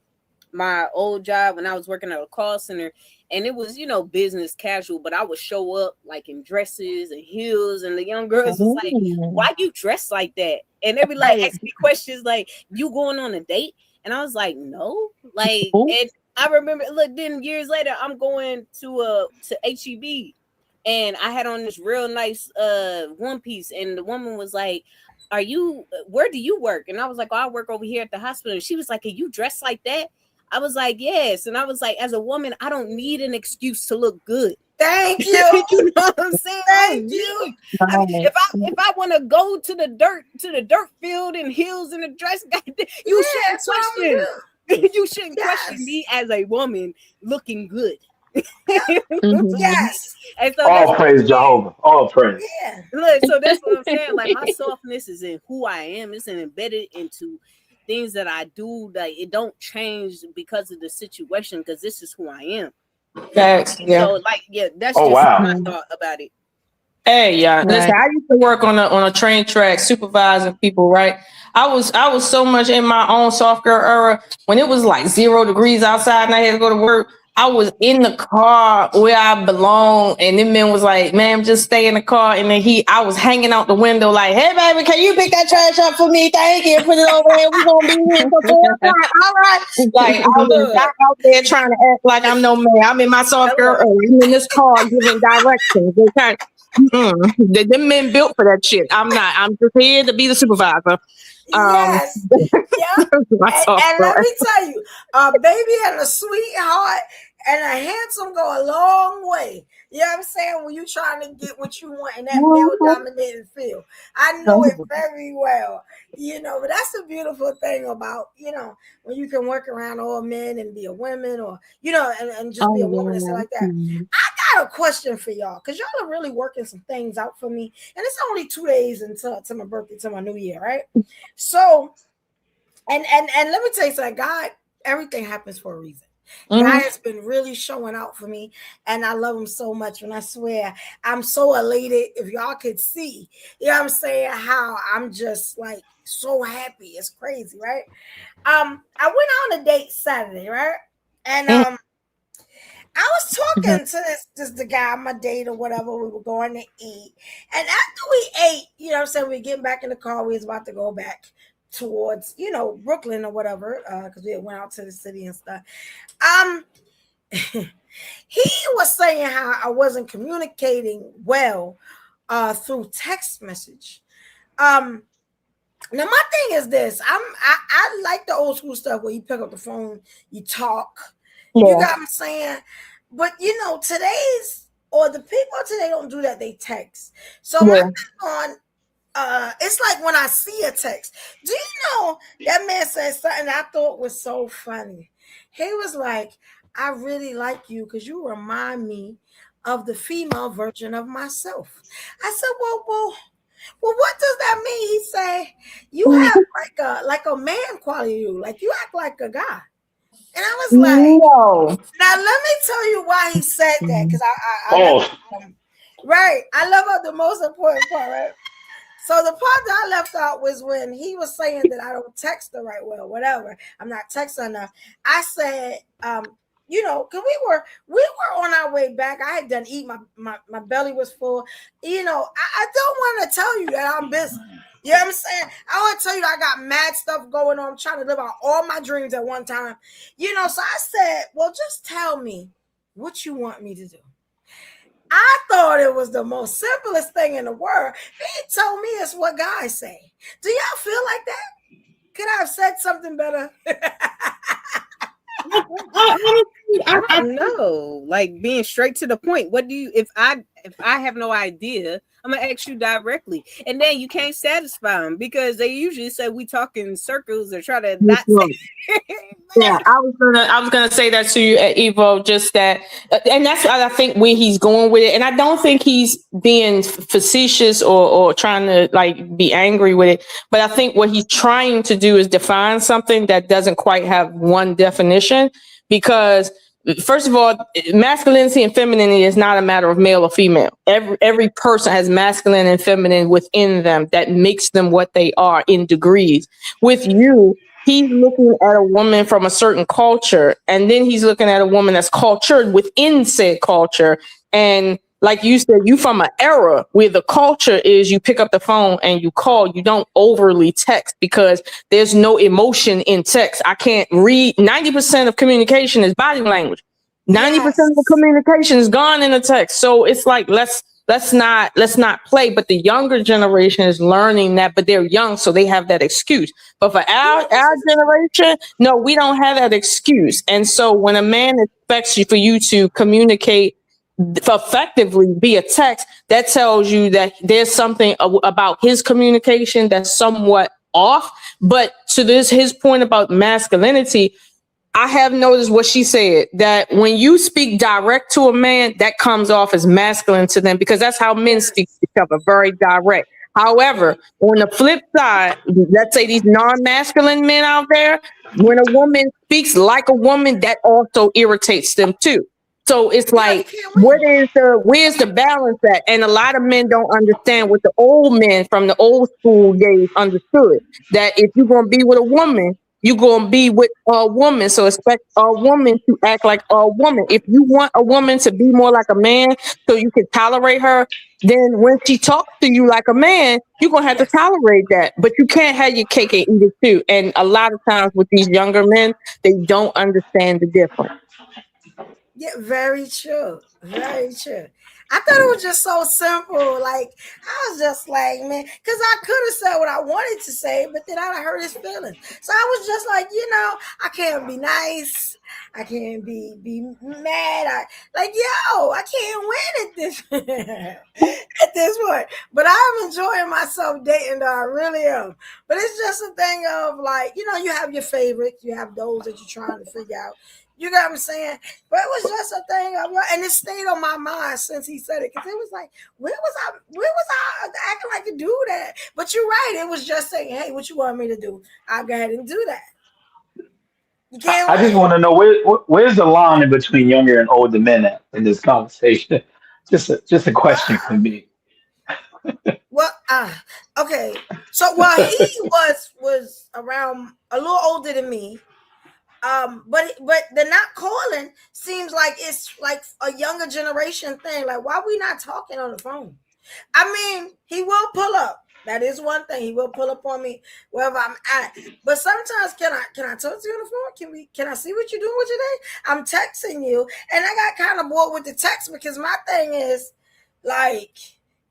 my old job, when I was working at a call center, and it was, business casual, but I would show up in dresses and heels, and the young girls was like, why you dress like that? And they be ask me questions you going on a date? And I was like, no. And I remember, then years later, I'm going to HEB, and I had on this real nice one piece, and the woman was like, where do you work? And I was like, oh, I work over here at the hospital. And she was like, are you dressed like that? I was like, yes. And I was like, as a woman, I don't need an excuse to look good. Thank you. You know what I'm saying? Thank you. If I want to go to the dirt field in heels and a dress, you shouldn't question. You shouldn't question me as a woman looking good. Yes. And so all praise Jehovah. All praise. Yeah. Look, so that's what I'm saying. My softness is in who I am. It's embedded into things that I do. It don't change because of the situation, because this is who I am. That's so that's just my thought about it. Hey, yeah. Listen, I used to work on a train track supervising people, right? I was so much in my own soft girl era when it was 0 degrees outside and I had to go to work. I was in the car where I belong, and then man was like, "Ma'am, just stay in the car." And then I was hanging out the window like, "Hey, baby, can you pick that trash up for me? Thank you. Put it over there. We're gonna be here for 4 o'clock. All right." I was not out there trying to act like I'm no man. I'm in my soft girl. I'm in this car giving directions. The men built for that shit. I'm not. I'm just here to be the supervisor. Yes. Yeah. and let me tell you, baby had a sweetheart, And a handsome go a long way. You know what I'm saying? When you trying to get what you want in that male dominated field. I know it very well. But that's a beautiful thing about, when you can work around all men and be a woman or, and just be a woman and stuff like that. I got a question for y'all, because y'all are really working some things out for me. And it's only 2 days until my birthday, to my new year, right? So, and let me tell you something, God, everything happens for a reason. God has been really showing out for me, and I love him so much. And I swear, I'm so elated. If y'all could see, you know what I'm saying, how I'm just like so happy. It's crazy, right? I went on a date Saturday, right? And I was talking to this the guy on my date or whatever. We were going to eat, and after we ate, you know what I'm saying, we getting back in the car. We was about to go back towards, Brooklyn or whatever, because we went out to the city and stuff. He was saying how I wasn't communicating well through text message. Now my thing is this: I like the old school stuff where you pick up the phone, you talk. Yeah. You got what I'm saying? But today's, or the people today don't do that; they text. So my thing on. It's like when I see a text. Do you know that man said something I thought was so funny? He was like, I really like you because you remind me of the female version of myself. I said, well, what does that mean? He said, you have like a man quality to you. Like you act like a guy. And I was like, now let me tell you why he said that, because right. I love out the most important part, right? So the part that I left out was when he was saying that I don't text the right way or whatever. I'm not texting enough. I said, because we were on our way back. I had done eat. My belly was full. I don't want to tell you that I'm busy. You know what I'm saying? I want to tell you that I got mad stuff going on. I'm trying to live out all my dreams at one time. So I said, well, just tell me what you want me to do. I thought it was the most simplest thing in the world. He told me it's what guys say. Do y'all feel like that? Could I have said something better? I don't know. Like being straight to the point. What do you, if I have no idea, I'm gonna ask you directly, and then you can't satisfy them because they usually say we talk in circles or try to not say. Yeah, I was gonna say that to you at Evo, just that, and that's I think where he's going with it, and I don't think he's being facetious or trying to like be angry with it, but I think what he's trying to do is define something that doesn't quite have one definition, because first of all, masculinity and femininity is not a matter of male or female. Every person has masculine and feminine within them that makes them what they are in degrees. With you, he's looking at a woman from a certain culture, and then he's looking at a woman that's cultured within said culture. And like you said, you from an era where the culture is you pick up the phone and you call, you don't overly text because there's no emotion in text. I can't read. 90% of communication is body language. 90% of the communication is gone in a text. So it's like, let's not play. But the younger generation is learning that, but they're young, so they have that excuse. But for our generation, no, we don't have that excuse. And so when a man expects you for you to communicate effectively via text, that tells you that there's something about his communication that's somewhat off. But to his point about masculinity, I have noticed what she said, that when you speak direct to a man, that comes off as masculine to them because that's how men speak to each other, very direct. However, on the flip side, let's say these non-masculine men out there, when a woman speaks like a woman, that also irritates them too. So it's like, where's the balance at? And a lot of men don't understand what the old men from the old school days understood, that if you're going to be with a woman, you're going to be with a woman. So expect a woman to act like a woman. If you want a woman to be more like a man so you can tolerate her, then when she talks to you like a man, you're going to have to tolerate that. But you can't have your cake and eat it too. And a lot of times with these younger men, they don't understand the difference. Yeah, very true. Very true. I thought it was just so simple. Like, I was just like, man, because I could have said what I wanted to say, but then I'd have hurt his feelings. So I was just like, I can't be nice. I can't be mad. I can't win at this at this point. But I'm enjoying myself dating, though. I really am. But it's just a thing of like, you have your favorites, you have those that you're trying to figure out. You got what I'm saying? But it was just a thing of, and it stayed on my mind since he said it, because it was like, where was I acting like to do that? But you're right. It was just saying, hey, what you want me to do? I'll go ahead and do that. You can't. I just want to know where's the line in between younger and older men in this conversation. Just a question for me. Well, okay. So he was around a little older than me. But the not calling seems like it's like a younger generation thing. Like, why we not talking on the phone? I mean, he will pull up. That is one thing. He will pull up on me wherever I'm at. But sometimes, can I talk to you on the phone? Can I see what you're doing with your day? I'm texting you, and I got kind of bored with the text, because my thing is like,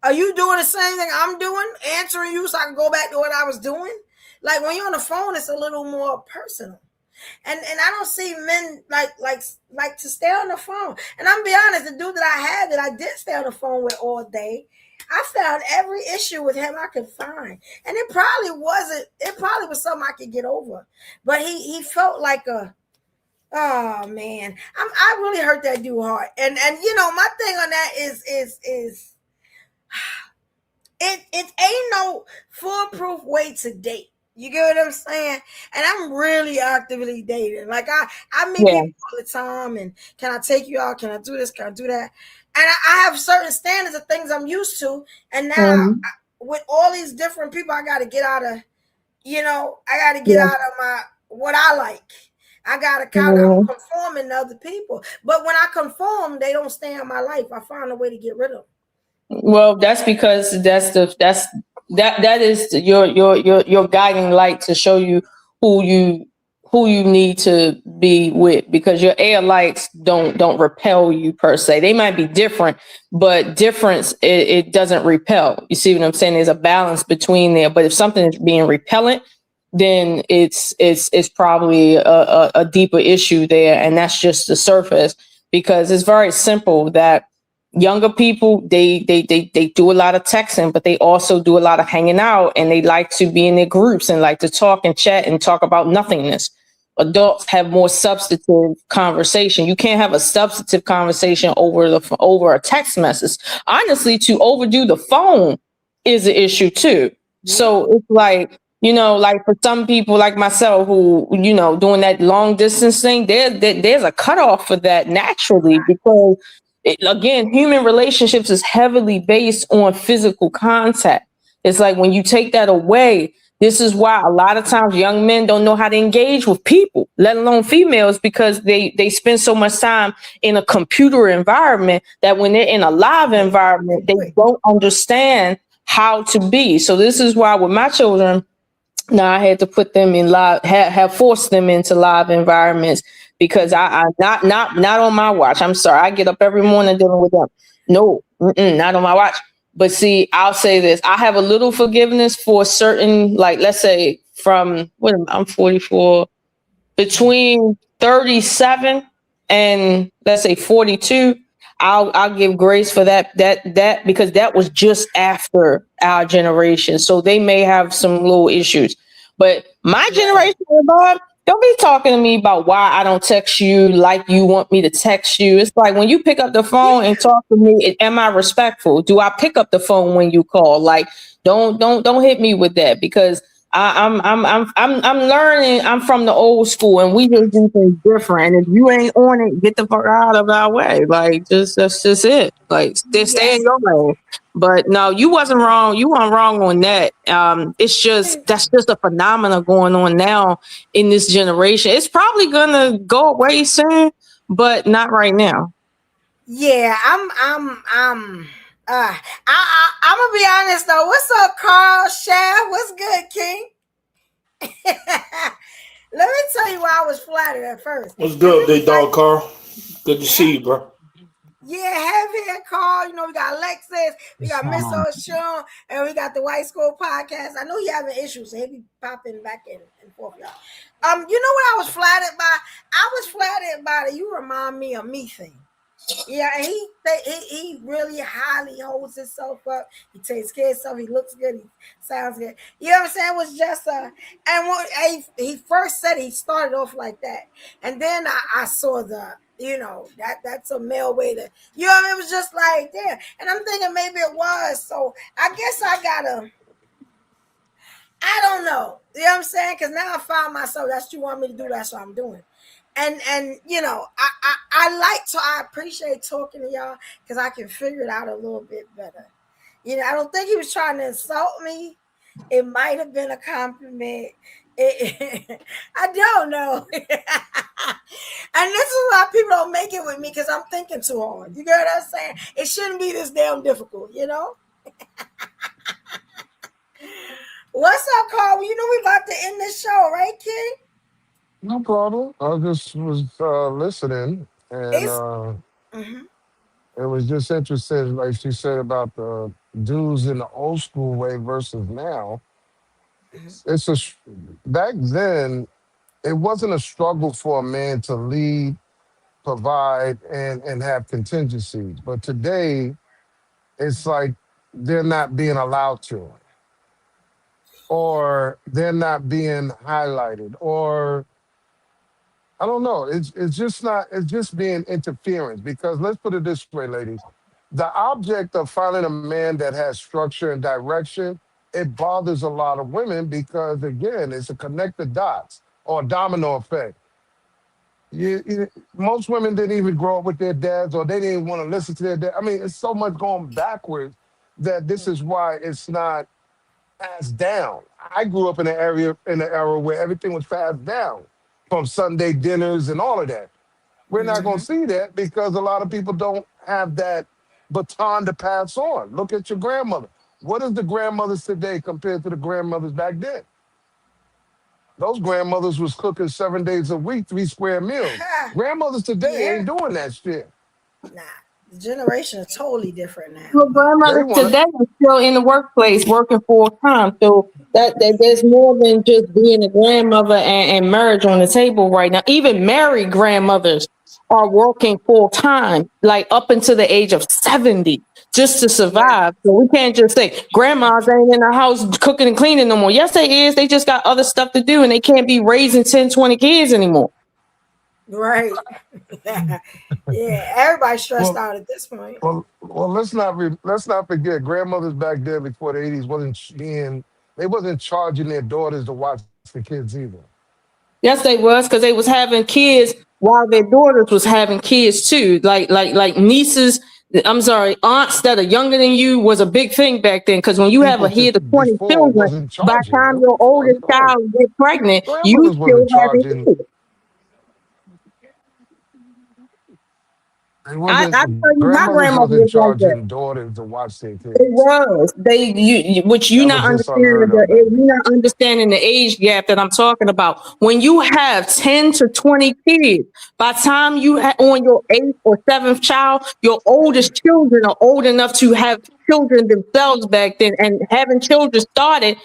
are you doing the same thing I'm doing, answering you so I can go back to what I was doing? Like, when you're on the phone, it's a little more personal. And I don't see men like to stay on the phone. And I'm be honest, the dude that I had that I did stay on the phone with all day, I found every issue with him I could find. And it probably was something I could get over. But he felt like oh man. I really hurt that dude hard. And my thing on that is it ain't no foolproof way to date. You get what I'm saying? And I'm really actively dating. Like, I meet people all the time, and can I take you out? Can I do this? Can I do that? And I have certain standards of things I'm used to. And now with all these different people, I got to get out of, out of what I like. I got to kind of, I'm conforming to other people. But when I conform, they don't stay in my life. I find a way to get rid of them. Well, that's because that is your guiding light to show you who you need to be with, because your air lights don't repel you per se. They might be different, but difference it doesn't repel. You see what I'm saying? There's a balance between there. But if something is being repellent, then it's probably a deeper issue there, and that's just the surface. Because it's very simple that younger people, they do a lot of texting, but they also do a lot of hanging out, and they like to be in their groups and like to talk and chat and talk about nothingness. Adults have more substantive conversation. You can't have a substantive conversation over a text message. Honestly, to overdo the phone is an issue too. So it's like, like for some people like myself who, doing that long distance thing, there's a cutoff for that naturally, because again, human relationships is heavily based on physical contact. It's like when you take that away, this is why a lot of times young men don't know how to engage with people, let alone females, because they spend so much time in a computer environment that when they're in a live environment, they don't understand how to be. So this is why with my children, now I had to put them in live, have forced them into live environments, because I not on my watch. I'm sorry. I get up every morning dealing with them. No, not on my watch. But see, I'll say this. I have a little forgiveness for certain, like, let's say I'm 44, between 37 and let's say 42. I'll give grace for that because that was just after our generation. So they may have some little issues. But my generation, Bob, don't be talking to me about why I don't text you like you want me to text you. It's like when you pick up the phone and talk to me, am I respectful? Do I pick up the phone when you call? Like, don't hit me with that, because I'm learning. I'm from the old school, and we just do things different. And if you ain't on it, get the fuck out of our way. Like, that's just it. Like, stay in your lane. But no, you wasn't wrong. You weren't wrong on that. It's just that's just a phenomenon going on now in this generation. It's probably gonna go away soon, but not right now. Yeah, I'm gonna be honest though. What's up, Carl Shaft? What's good, King? Let me tell you why I was flattered at first. What's good, big dog Carl? Good to see you, bro. Yeah, heavy and Carl. You know, we got Alexis, we got Miss O'Shawn, and we got the White School Podcast. I know he having issues, so he be popping back in and forth, y'all. You know what I was flattered by? I was flattered by the "you remind me of me" thing. Yeah, and he really highly holds himself up. He takes care of himself. He looks good. He sounds good. You know what I'm saying? It was just and when he first said he started off like that, and then I saw the, you know, that's a male way to, you know, it was just like there, and I'm thinking maybe it was. So I guess I don't know. You know what I'm saying? Because now I found myself. That's what you want me to do. That's what I'm doing. And you know, I appreciate talking to y'all because I can figure it out a little bit better. You know, I don't think he was trying to insult me. It might have been a compliment. I don't know. And this is why people don't make it with me, because I'm thinking too hard. You get what I'm saying? It shouldn't be this damn difficult, you know? What's up, Carl? You know we about to end this show, right, kid? No problem. I just was listening, and It's mhm. it was just interesting, like she said about the dudes in the old school way versus now. It's back then. It wasn't a struggle for a man to lead, provide, and have contingencies. But today, it's like they're not being allowed to, or they're not being highlighted, or I don't know. It's just not. It's just being interference. Because let's put it this way, ladies: the object of finding a man that has structure and direction, it bothers a lot of women because again, it's a connect the dots or a domino effect. Most women didn't even grow up with their dads, or they didn't want to listen to their dad. I mean, it's so much going backwards that this is why it's not passed down. I grew up in an era where everything was passed down, from Sunday dinners and all of that. We're not going to see that because a lot of people don't have that baton to pass on. Look at your grandmother. What is the grandmothers today compared to the grandmothers back then? Those grandmothers was cooking 7 days a week, 3 square meals. Grandmothers today ain't doing that shit. Nah, the generation is totally different now. Well, grandmothers today are still in the workplace working full time. So that there's more than just being a grandmother and marriage on the table right now. Even married grandmothers are working full time, like up until the age of 70, just to survive. So we can't just say grandmas ain't in the house cooking and cleaning no more. Yes, they is. They just got other stuff to do and they can't be raising 10, 20 kids anymore. Right. Yeah, everybody's stressed out at this point. Well, let's not forget grandmothers back then before the 80s wasn't charging their daughters to watch the kids either. Yes, they was, because they was having kids while their daughters was having kids too. Like nieces, I'm sorry, aunts that are younger than you was a big thing back then. Because when you have a head of 20 children, by the time your oldest child gets pregnant, you still having kids. I tell you, my grandmother was like that. Daughters to watch their kids. It was which you not understanding you not understanding the age gap that I'm talking about. When you have 10 to 20 kids, by the time you on your 8th or 7th child, your oldest children are old enough to have children themselves back then, and having children started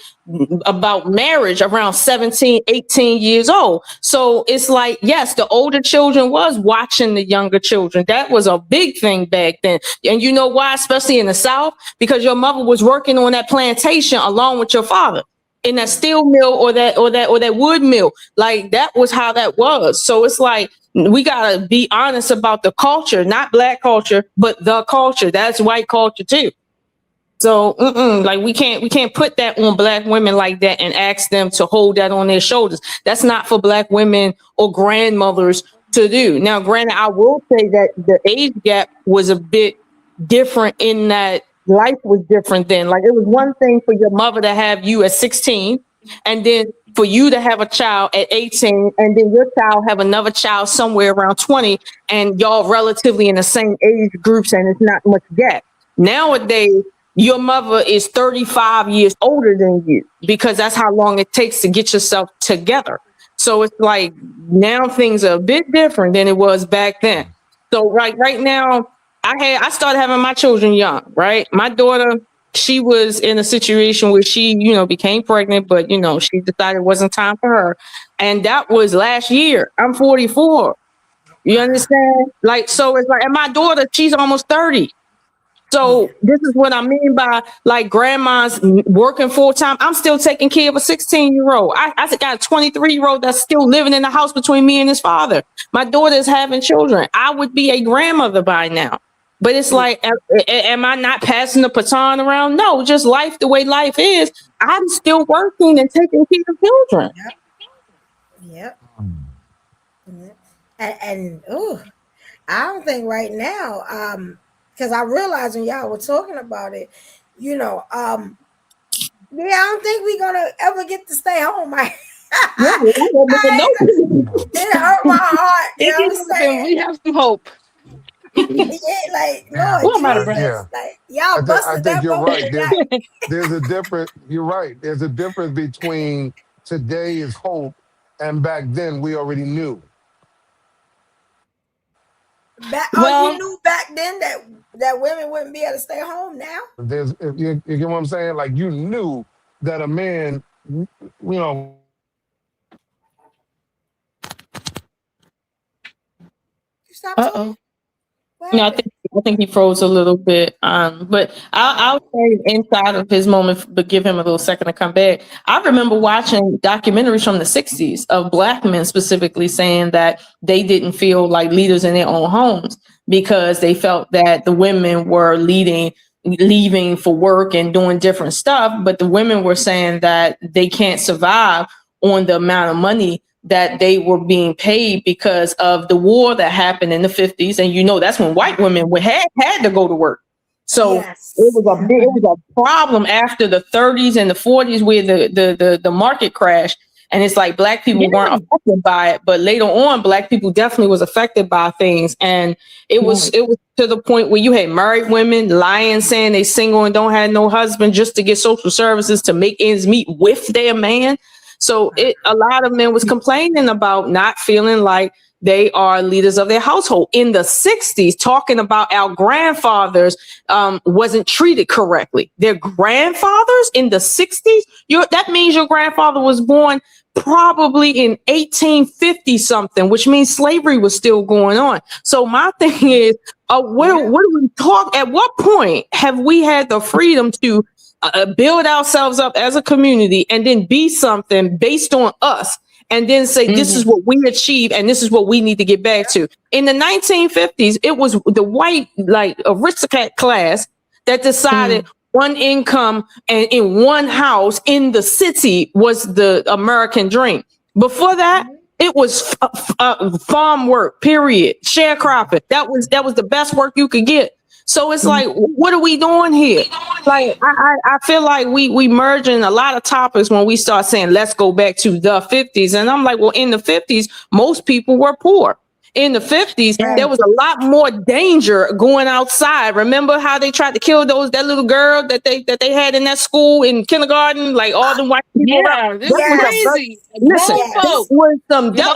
about marriage around 17, 18 years old. So it's like, yes, the older children was watching the younger children. That was a big thing back then. And you know why, especially in the South? Because your mother was working on that plantation along with your father in that steel mill or that wood mill. Like that was how that was. So it's like, we gotta be honest about the culture, not black culture, but the culture. That's white culture too. So like we can't put that on black women like that and ask them to hold that on their shoulders. That's not for black women or grandmothers to do. Now, granted, I will say that the age gap was a bit different in that life was different then. Like it was one thing for your mother to have you at 16 and then for you to have a child at 18 and then your child have another child somewhere around 20 and y'all relatively in the same age groups and it's not much gap. Nowadays, your mother is 35 years older than you because that's how long it takes to get yourself together. So it's like now things are a bit different than it was back then. So right now, I started having my children young, right? My daughter, she was in a situation where she, became pregnant, but she decided it wasn't time for her. And that was last year. I'm 44. You understand? Like, so it's like, and my daughter, she's almost 30. So this is what I mean by like grandma's working full time. I'm still taking care of a 16-year-old. I got a 23-year-old that's still living in the house between me and his father. My daughter is having children. I would be a grandmother by now. But it's like, am I not passing the baton around? No, just life the way life is. I'm still working and taking care of children. Yep. And I don't think right now, because I realized when y'all were talking about it, I don't think we're gonna ever get to stay home. It hurt my heart. You know what I'm saying? We have some hope. Like Lord Jesus, like y'all I busted think that you're bubble right. tonight. There's a difference. You're right. There's a difference between today is hope and back then we already knew. You knew back then that women wouldn't be able to stay home now? You get what I'm saying? Like you knew that a man, Stop No, I think he froze a little bit. But I'll say inside of his moment, but give him a little second to come back. I remember watching documentaries from the 60s of Black men specifically saying that they didn't feel like leaders in their own homes because they felt that the women were leaving for work and doing different stuff, but the women were saying that they can't survive on the amount of money that they were being paid because of the war that happened in the 50s. And that's when white women had to go to work. So it was a problem after the 30s and the 40s where the market crashed. And it's like Black people weren't affected by it, but later on, Black people definitely was affected by things. And it was to the point where you had married women lying, saying they single and don't have no husband just to get social services to make ends meet with their man. So a lot of men was complaining about not feeling like they are leaders of their household. In the 60s, talking about our grandfathers wasn't treated correctly. Their grandfathers in the 60s, that means your grandfather was born probably in 1850 something, which means slavery was still going on. So my thing is, what do we talk? At what point have we had the freedom to build ourselves up as a community and then be something based on us and then say, this is what we achieve and this is what we need to get back to? In the 1950s, it was the white, like aristocrat class that decided one income and in one house in the city was the American dream. Before that, it was farm work, period. Sharecropping. That was the best work you could get. So it's like, what are we doing here? Like, I feel like we merging a lot of topics when we start saying, let's go back to the 50s. And I'm like, well, in the 50s, most people were poor. In the 50s, there was a lot more danger going outside. Remember how they tried to kill that little girl that they had in that school in kindergarten? Like all the white people. Yeah, this is crazy. Listen, that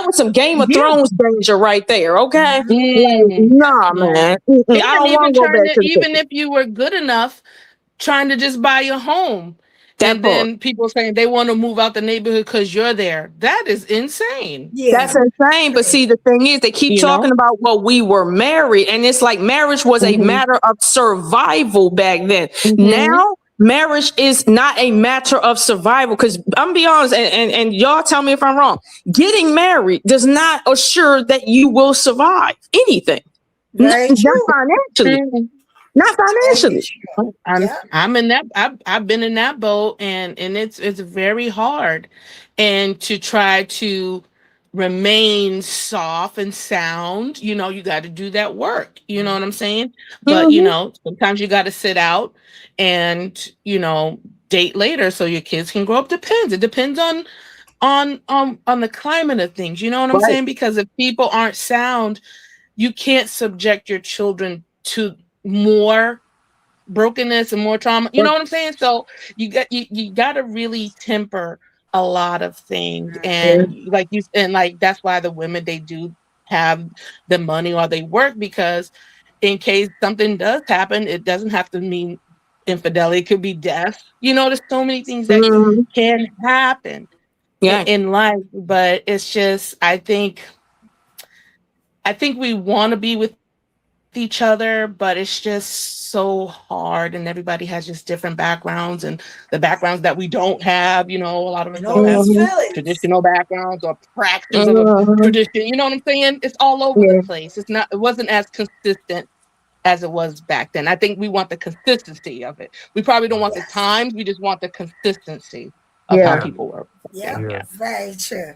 was some Game of Thrones danger right there. Okay, nah, man. I don't want to go back to even if you were good enough, trying to just buy a home. Then people saying they want to move out the neighborhood because you're there. That is insane. That's insane. But see, the thing is, they keep talking about, well, we were married. And it's like marriage was a matter of survival back then. Now, marriage is not a matter of survival. Because I'm gonna be honest, and y'all tell me if I'm wrong. Getting married does not assure that you will survive anything. Not financially. Not financially. I'm in that. I've been in that boat, and it's very hard, and to try to remain soft and sound. You got to do that work. You know what I'm saying? But sometimes you got to sit out and date later so your kids can grow up. It depends on the climate of things. You know what I'm saying? Because if people aren't sound, you can't subject your children to more brokenness and more trauma. You know what I'm saying? So you got to really temper a lot of things, and like that's why the women, they do have the money or they work, because in case something does happen, it doesn't have to mean infidelity. It could be death. There's so many things that can happen in life, but it's just, I think we want to be with each other, but it's just so hard, and everybody has just different backgrounds, and the backgrounds that we don't have, a lot of us don't have traditional backgrounds or fractions of a tradition. You know what I'm saying? It's all over the place. It wasn't as consistent as it was back then. I think we want the consistency of it. We probably don't want the times, we just want the consistency of how people work. Yeah, very true.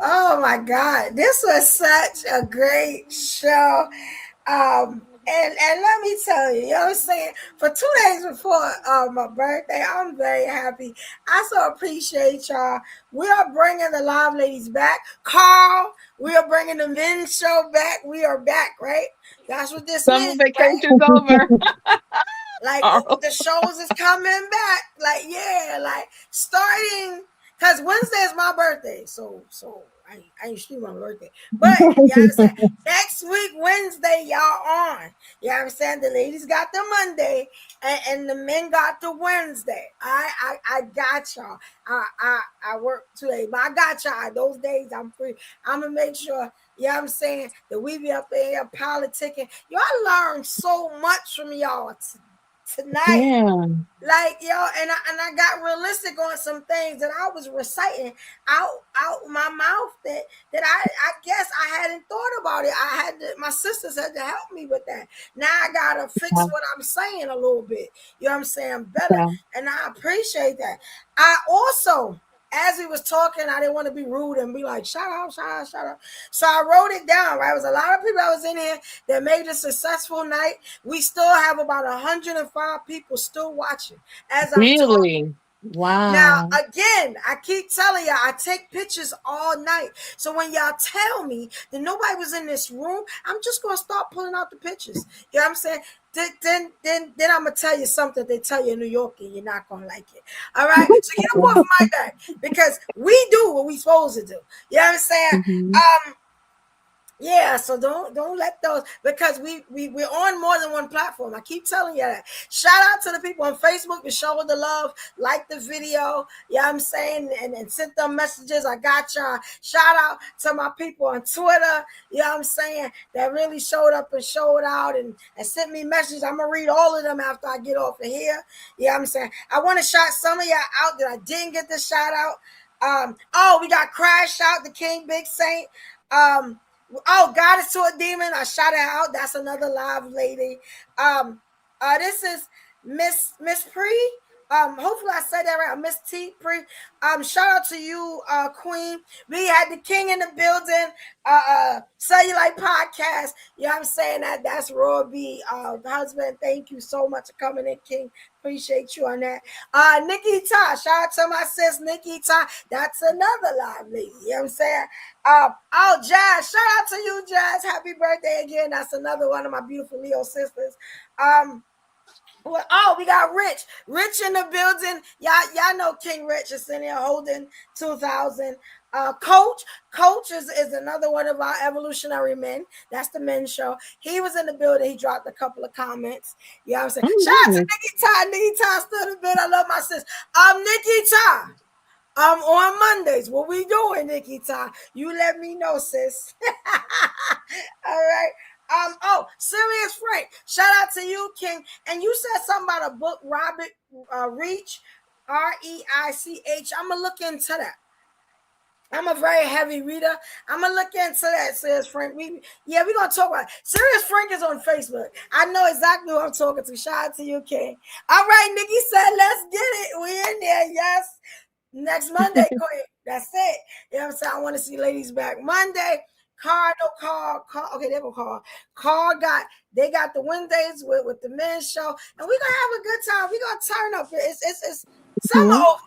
Oh my God, this was such a great show. And let me tell you, you know what I'm saying? For 2 days before my birthday, I'm very happy. I so appreciate y'all. We are bringing the live ladies back. Carl, we are bringing the men's show back. We are back, right? That's what this Summer means. vacation's over. Like the shows is coming back. Like, yeah, like starting, because Wednesday is my birthday. So I ain't streaming on my birthday. But you know what I'm saying? Next week, Wednesday, y'all on. You know what I'm saying? The ladies got the Monday and the men got the Wednesday. I got y'all. I work today, but I got y'all. Those days I'm free. I'm gonna make sure, you know what I'm saying, that we be up there politicking. Y'all learn so much from y'all tonight. Like, and I got realistic on some things that I was reciting out my mouth that I guess I hadn't thought about it. My sisters had to help me with that. Now I gotta fix what I'm saying a little bit. You know what I'm saying? Better. And I appreciate that. I also, as we was talking, I didn't want to be rude and be like, shout out. So I wrote it down, right? It was a lot of people that was in here that made a successful night. We still have about 105 people still watching as I'm talking. Wow. Now, again, I keep telling y'all, I take pictures all night. So when y'all tell me that nobody was in this room, I'm just going to start pulling out the pictures. You know what I'm saying? Then I'm going to tell you something they tell you in New York and you're not going to like it. All right? So get up off my back, because we do what we supposed to do. You know what I'm saying? Yeah, so don't let those, because we're on more than one platform. I keep telling you that. Shout out to the people on Facebook that showed the love, like the video, you know what I'm saying, and sent them messages. I got y'all. Shout out to my people on Twitter, you know what I'm saying, that really showed up and showed out and sent me messages. I'm gonna read all of them after I get off of here. You know what I'm saying? I want to shout some of y'all out that I didn't get the shout out. We got Crash Out, the King Big Saint. Goddess to a Demon, I shout it out. That's another live lady. This is Miss Pre. Hopefully I said that right. Miss T Pre. Shout out to you, Queen. We had the King in the building. Cellulite Podcast. You know what I'm saying? That's Roy B. Husband. Thank you so much for coming in, King. Appreciate you on that. Nikki Ta. Shout out to my sis, Nikki Ta. That's another live lady. You know what I'm saying? Jazz. Shout out to you, Jazz. Happy birthday again. That's another one of my beautiful Leo sisters. We got Rich in the building. Y'all know King Rich is in here holding 2000. Coach is another one of our evolutionary men. That's the men's show. He was in the building. He dropped a couple of comments. You know what I'm saying? Shout out to Nikki Ty. Nikki Ty stood a bit. I love my sis. Nikki Ty. On Mondays, what we doing, Nikki Ty? You let me know, sis. All right. Serious Frank. Shout out to you, King. And you said something about a book, Robert Reich, Reich. I'm gonna look into that. I'm a very heavy reader. I'm gonna look into that, Serious Frank. We're gonna talk about it. Serious Frank is on Facebook. I know exactly who I'm talking to. Shout out to you, King. All right, Nikki said, let's get it. We in there, yes. Next Monday, Queen. That's it. You know what I'm saying? I want to see ladies back Monday. Carl. Okay, they go Carl they got the Wednesdays with the men's show, and we're gonna have a good time. We're gonna turn up. It's summer over.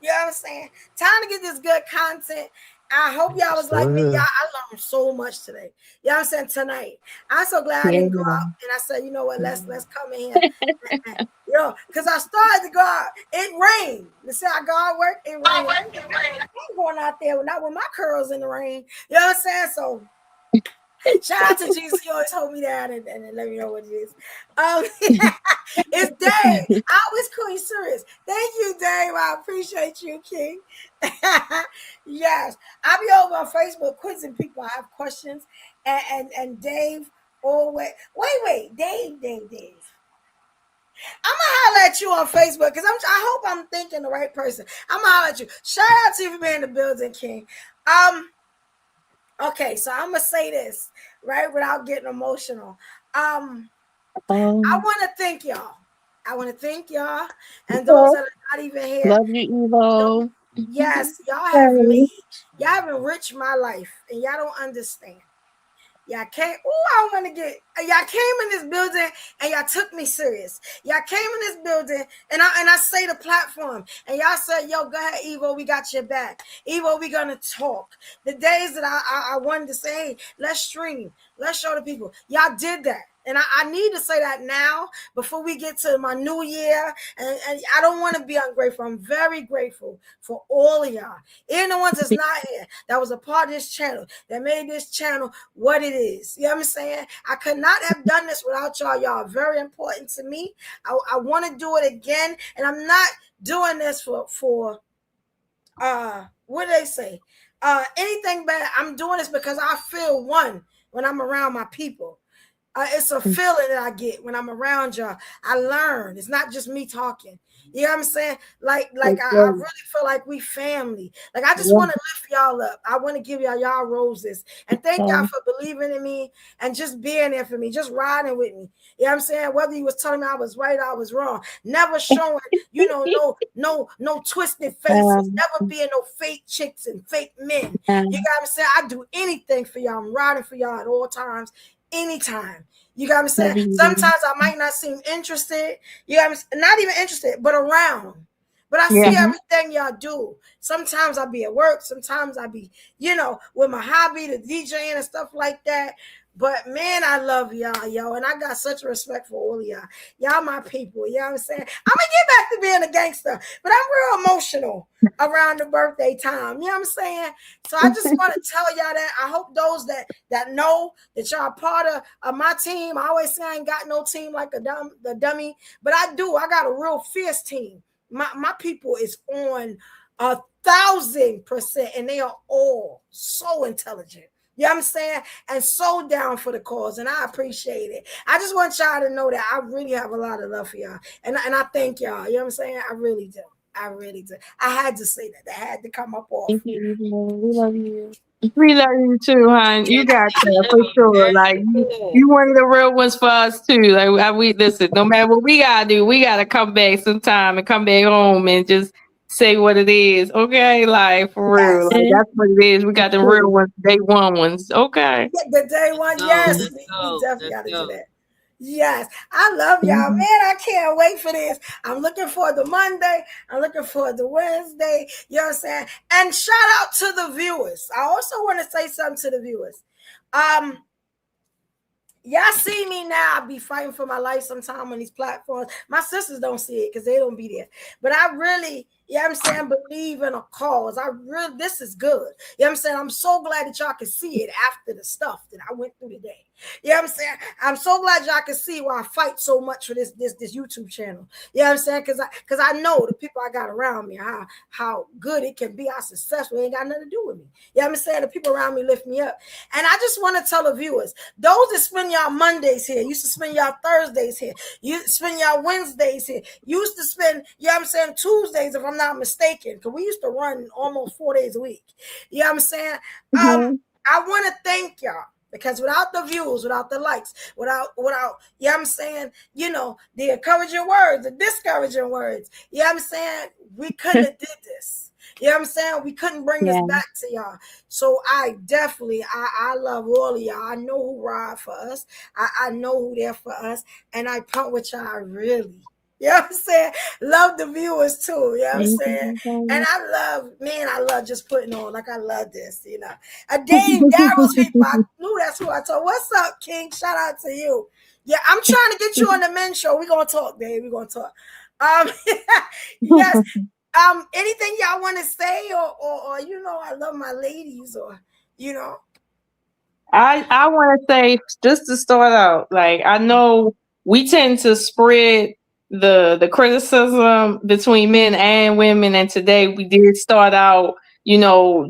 You know what I'm saying? Time to get this good content. I hope y'all was like me. Y'all, I learned so much today. You know what I'm saying? Tonight. I'm so glad I didn't go out and I said, you know what, let's come in here. Because I started to go out. It rained. You see how God worked? It rained. I ain't going out there not with my curls in the rain. You know what I'm saying? So Shout out to Jesus. He always hold me down and let me know what it is. It's Dave. I was Queen serious. Thank you, Dave. I appreciate you, King. Yes, I'll be over on Facebook quizzing people. I have questions, and Dave always wait, Dave. I'm gonna holler at you on Facebook because I hope I'm thinking the right person. I'm gonna holler at you. Shout out to you for being in the building, King. Okay, so I'm gonna say this right without getting emotional. I want to thank y'all. And those that are not even here. Love you, Evo. Yes, y'all have enriched my life, and y'all don't understand. Y'all came. Y'all came in this building and y'all took me serious. Y'all came in this building and I say the platform and y'all said, "Yo, go ahead, Evo. We got your back. Evo, we gonna talk." The days that I wanted to say, "Hey, let's stream. Let's show the people." Y'all did that. And I need to say that now before we get to my new year. And I don't want to be ungrateful. I'm very grateful for all of y'all. Even the ones that's not here, that was a part of this channel, that made this channel what it is. You know what I'm saying? I could not have done this without y'all. Y'all are very important to me. I want to do it again. And I'm not doing this for what do they say? Anything bad. I'm doing this because I feel one when I'm around my people. It's a feeling that I get when I'm around y'all. I learn. It's not just me talking. You know what I'm saying? Like I really feel like we family. Like I just want to lift y'all up. I want to give y'all roses. And thank y'all for believing in me and just being there for me, just riding with me. You know what I'm saying? Whether you was telling me I was right or I was wrong. Never showing, no twisted faces. Never being no fake chicks and fake men. You got what I'm saying? I do anything for y'all. I'm riding for y'all at all times. Anytime. You got what I'm saying? Sometimes I might not seem interested. You got what I'm saying? Not even interested, but around. But I see everything y'all do. Sometimes I'll be at work. Sometimes I'll be, with my hobby, the DJing and stuff like that. But man, I love y'all, yo. And I got such respect for all of y'all. Y'all my people. You know what I'm saying? I'm going to get back to being a gangster. But I'm real emotional around the birthday time. You know what I'm saying? So I just want to tell y'all that I hope those that know that y'all part of my team. I always say I ain't got no team like the dummy. But I do. I got a real fierce team. My people is on 1,000%. And they are all so intelligent. You know what I'm saying? And so down for the cause. And I appreciate it. I just want y'all to know that I really have a lot of love for y'all. And I thank y'all. You know what I'm saying? I really do. I really do. I had to say that. That had to come up off. Thank you. We love you. We love you too, hon. You got that for sure. Like you one of the real ones for us too. Like we listen, no matter what we gotta do, we gotta come back sometime and come back home and just say what it is. Okay, like for real. Like that's what it is. We got the real ones, day one ones. Okay. The day one, yes. We definitely gotta do that. Yes, I love y'all, man. I can't wait for this. I'm looking forward to Monday. I'm looking forward to Wednesday. You know what I'm saying? And shout out to the viewers. I also want to say something to the viewers. Y'all see me now. I be fighting for my life sometime on these platforms. My sisters don't see it because they don't be there. But I really, you know what I'm saying, believe in a cause. This is good. You know what I'm saying? I'm so glad that y'all can see it after the stuff that I went through today. You know what I'm saying? I'm so glad y'all can see why I fight so much for this YouTube channel. You know what I'm saying? Because I know the people I got around me, how good it can be, how successful. It ain't got nothing to do with me. You know what I'm saying? The people around me lift me up. And I just want to tell the viewers, those that spend y'all Mondays here, used to spend y'all Thursdays here, you spend y'all Wednesdays here, used to spend, you know what I'm saying, Tuesdays, if I'm not mistaken, because we used to run almost 4 days a week. You know what I'm saying? I want to thank y'all. Because without the views, without the likes, without, you know what I'm saying, the encouraging words, the discouraging words, you know what I'm saying, we couldn't have did this. You know what I'm saying? We couldn't bring this back to y'all. So I definitely, I love all of y'all. I know who ride for us. I know who there for us. And I pump with y'all really. You know what I'm saying? Love the viewers too. You know what I'm saying? And I love just putting on, like I love this, Dave Darrell's people, I knew that's who I told. What's up, King? Shout out to you. Yeah, I'm trying to get you on the men's show. We're gonna talk, Dave. We're gonna talk. Yes. Anything y'all want to say, or I love my ladies, or I want to say, just to start out, like, I know we tend to spread the criticism between men and women, and today we did start out,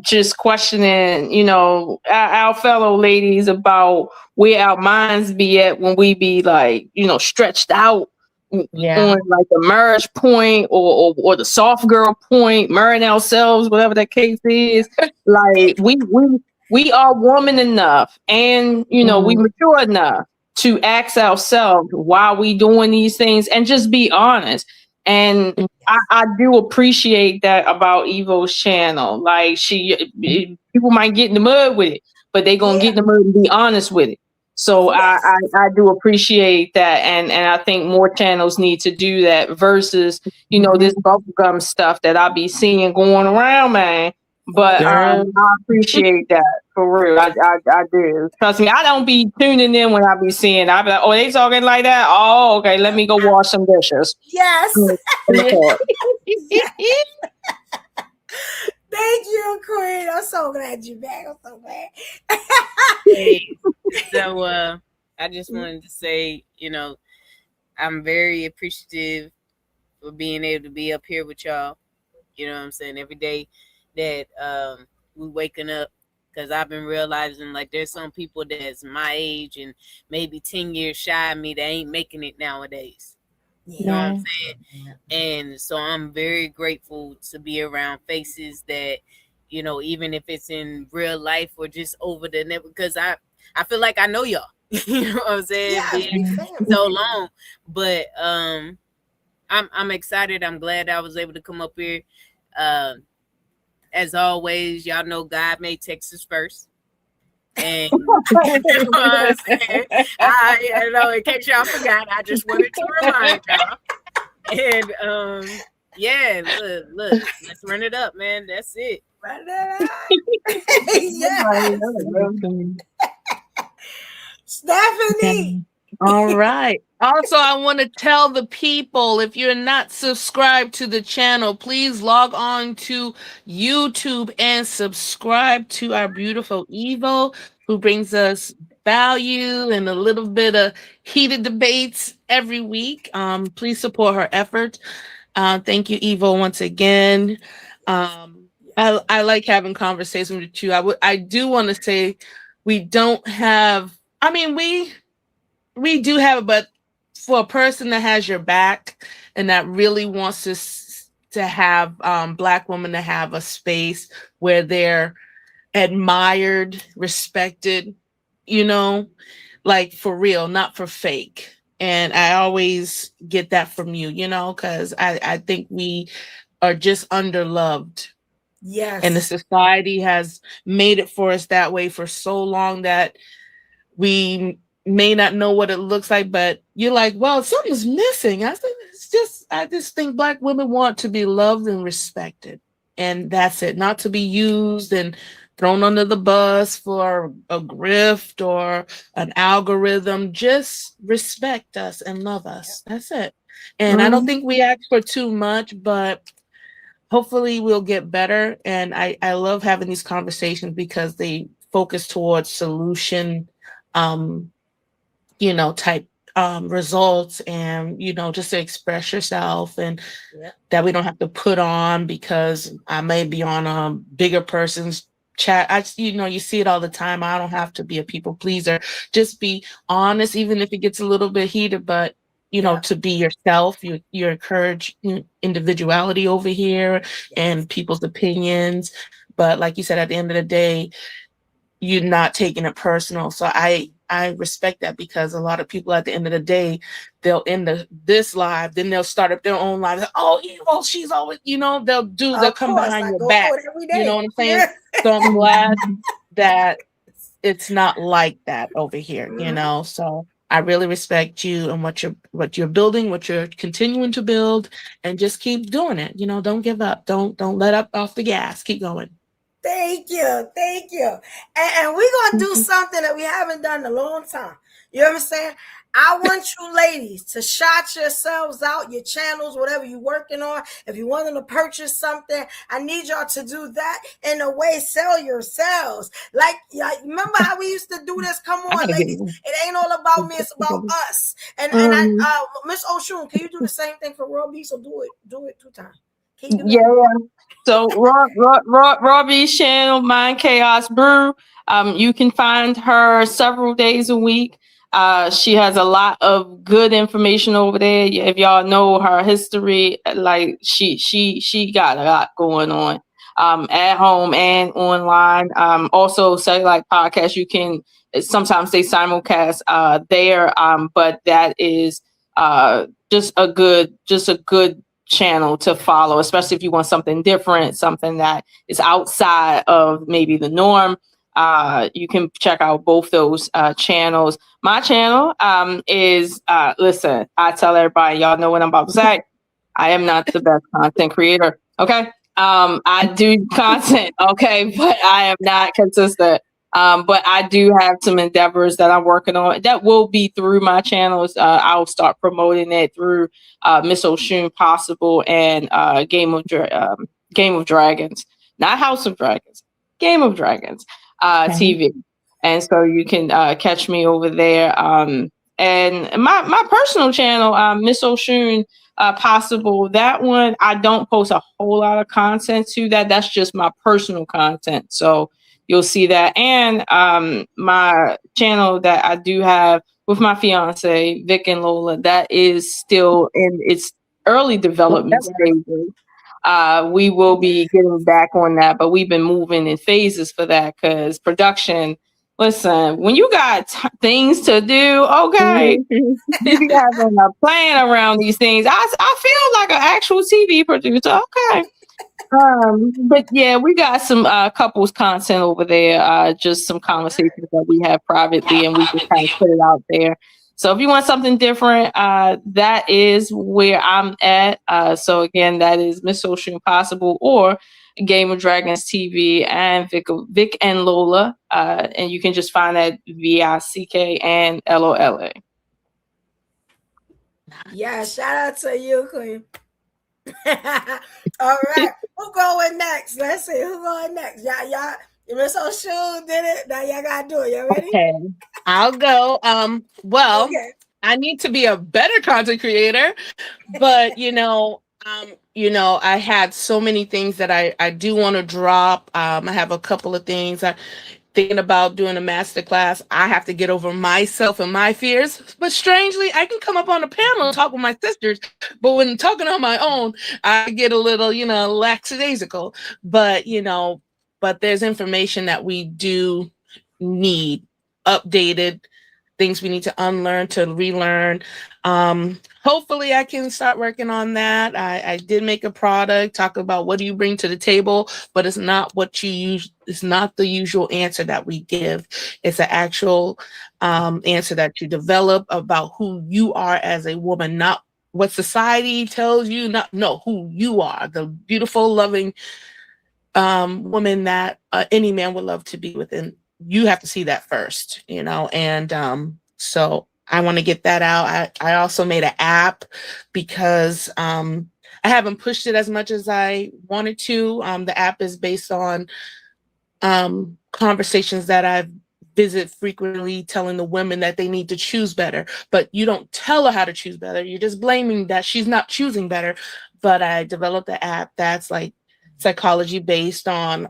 just questioning, our fellow ladies about where our minds be at when we be like, stretched out on like the marriage point, or the soft girl point, marrying ourselves, whatever that case is. Like, we are woman enough, and we mature enough to ask ourselves why we doing these things and just be honest. And I do appreciate that about Evo's channel. Like, people might get in the mud with it, but they gonna get in the mud and be honest with it. So I do appreciate that, and I think more channels need to do that versus this bubblegum stuff that I be seeing going around, man. But I appreciate that for real. I do. Trust me, I don't be tuning in when I be seeing. I be like, oh, they talking like that. Oh, okay. Let me go wash some dishes. Yes. Thank you, Queen. I'm so glad you're back. I'm so glad. Hey, so I just wanted to say, I'm very appreciative for being able to be up here with y'all. You know what I'm saying? Every day that we waking up, because I've been realizing, like, there's some people that's my age and maybe 10 years shy of me that ain't making it nowadays. You know what I'm saying? And so I'm very grateful to be around faces that, even if it's in real life or just over the net, because I feel like I know y'all. You know what I'm saying? Being so long. But I'm excited. I'm glad I was able to come up here. As always, y'all know God made Texas first. And you know what I'm saying? In case y'all forgot, I just wanted to remind y'all. And yeah, look, let's run it up, man. That's it. Run it up. Stephanie. All right. Also, I want to tell the people, if you're not subscribed to the channel, please log on to YouTube and subscribe to our beautiful Evo, who brings us value and a little bit of heated debates every week. Please support her effort. Thank you, Evo, once again. I like having conversations with you. I do want to say we don't have. I mean, we do have it, but for a person that has your back and that really wants to have Black women to have a space where they're admired, respected, like for real, not for fake. And I always get that from you, because I think we are just underloved. Yes. And the society has made it for us that way for so long that we may not know what it looks like, but you're like, well, something's missing. I just think Black women want to be loved and respected. And that's it. Not to be used and thrown under the bus for a grift or an algorithm. Just respect us and love us. That's it. And I don't think we ask for too much, but hopefully we'll get better. And I love having these conversations because they focus towards solution type results, and just to express yourself, and that we don't have to put on because I may be on a bigger person's chat. You see it all the time. I don't have to be a people pleaser. Just be honest, even if it gets a little bit heated, but to be yourself. You encourage individuality over here and people's opinions. But like you said, at the end of the day, you're not taking it personal. So I respect that, because a lot of people at the end of the day, they'll end this live, then they'll start up their own lives. Oh, Evo, she's always, they'll come behind your back. You know what I'm saying? So I'm glad that it's not like that over here, So I really respect you and what you're building, what you're continuing to build, and just keep doing it. Don't give up. Don't let up off the gas. Keep going. Thank you. And we're going to do something that we haven't done in a long time. You know what I'm saying? I want you ladies to shout yourselves out, your channels, whatever you're working on. If you want them to purchase something, I need y'all to do that in a way, sell yourselves. Like, remember how we used to do this? Come on, ladies. It ain't all about me, it's about us. And Miss Oshun, can you do the same thing for Raw Beef? So do it 2 times. Can you do that? Yeah. So Robbie's channel, Mind Chaos Brew. You can find her several days a week. She has a lot of good information over there. If y'all know her history, like she got a lot going on at home and online. Also, Cellulite Podcast, you can sometimes they simulcast there, but that is just a good channel to follow, especially if you want something different, something that is outside of maybe the norm. You can check out both those channels. My channel is listen, I tell everybody, y'all know what I'm about to say. I am not the best content creator. Okay. I do content, okay, but I am not consistent. But I do have some endeavors that I'm working on that will be through my channels. I'll start promoting it through Miss Oshun Possible and Game of Dragons, not House of Dragons, Game of Dragons TV. And so you can catch me over there. And my personal channel, Miss Oshun Possible, that one I don't post a whole lot of content to that. That's just my personal content. So you'll see that. And my channel that I do have with my fiance, Vic and Lola, that is still in its early development stages. We will be getting back on that, but we've been moving in phases for that because production, listen, when you got things to do, okay, you be having a plan around these things. I feel like an actual TV producer, okay. But yeah, we got some couples content over there, just some conversations that we have privately, and we just kind of put it out there. So if you want something different, that is where I'm at. So again, that is Miss Ocean Possible or Game of Dragons TV and Vic and Lola. And you can just find that VICK and LOLA. Yeah, shout out to you, Queen. All right, who going next? Let's see who going next. Y'all, Miss Oshun did it. Now y'all gotta do it. You ready? Okay, I'll go. Well, I need to be a better content creator, but I had so many things that I do want to drop. I have a couple of things. Thinking about doing a master class. I have to get over myself and my fears. But strangely, I can come up on a panel and talk with my sisters. But when talking on my own, I get a little, lackadaisical. But there's information that we do need updated, things we need to unlearn, to relearn. Hopefully I can start working on that. I did make a product, talk about what do you bring to the table, but it's not what you use. It's not the usual answer that we give. It's an actual answer that you develop about who you are as a woman, not what society tells you, no, who you are, the beautiful, loving woman that any man would love to be with. And you have to see that first, and so I want to get that out. I also made an app because I haven't pushed it as much as I wanted to. The app is based on conversations that I've visit frequently, telling the women that they need to choose better, but you don't tell her how to choose better. You're just blaming that she's not choosing better. But I developed an app that's like psychology based on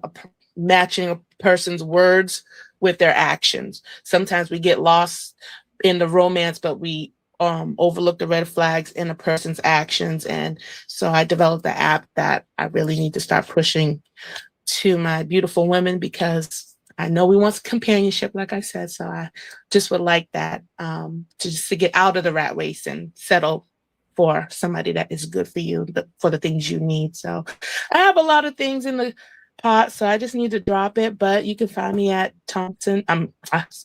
matching a person's words with their actions. Sometimes we get lost in the romance, but we overlook the red flags in a person's actions. And so I developed the app that I really need to start pushing to my beautiful women, because I know we want companionship, like I said. So I just would like that to get out of the rat race and settle for somebody that is good for you, for the things you need. So I have a lot of things in the pot, so I just need to drop it. But you can find me at Thompson.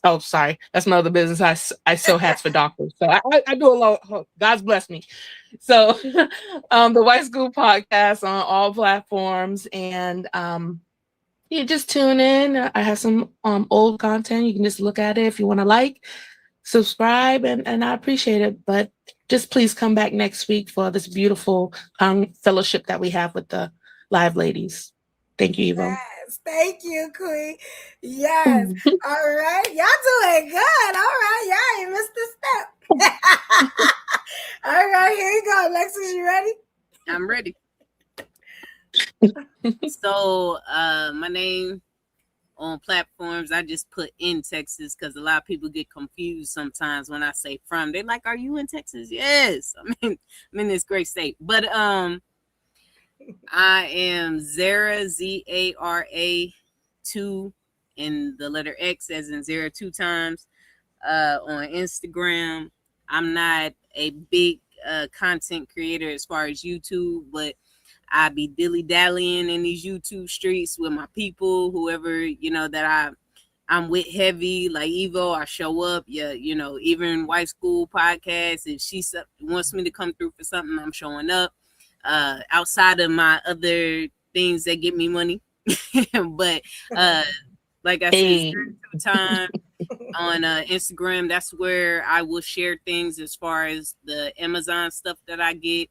Oh, sorry, that's my other business. I sew hats for doctors. So I do a lot. God's blessed me. So the White School Podcast on all platforms, and you just tune in. I have some old content. You can just look at it if you want to subscribe, and I appreciate it. But just please come back next week for this beautiful fellowship that we have with the live ladies. Thank you, Evo. Yes, thank you, Queen. Yes. All right. Y'all doing good. All right. Y'all ain't missed a step. All right, here you go. Alexis, you ready? I'm ready. So my name on platforms, I just put in Texas because a lot of people get confused sometimes when I say from. They're like, "Are you in Texas?" Yes, I'm in this great state. But I am Zara, Zara 2 and the letter X as in Zara 2 times on Instagram. I'm not a big content creator as far as YouTube, but I be dilly-dallying in these YouTube streets with my people, whoever, that I'm with heavy, like Evo, I show up. Yeah, even White School Podcast, if she wants me to come through for something, I'm showing up. Outside of my other things that get me money. But like I said, 2 times on Instagram, that's where I will share things as far as the Amazon stuff that I get.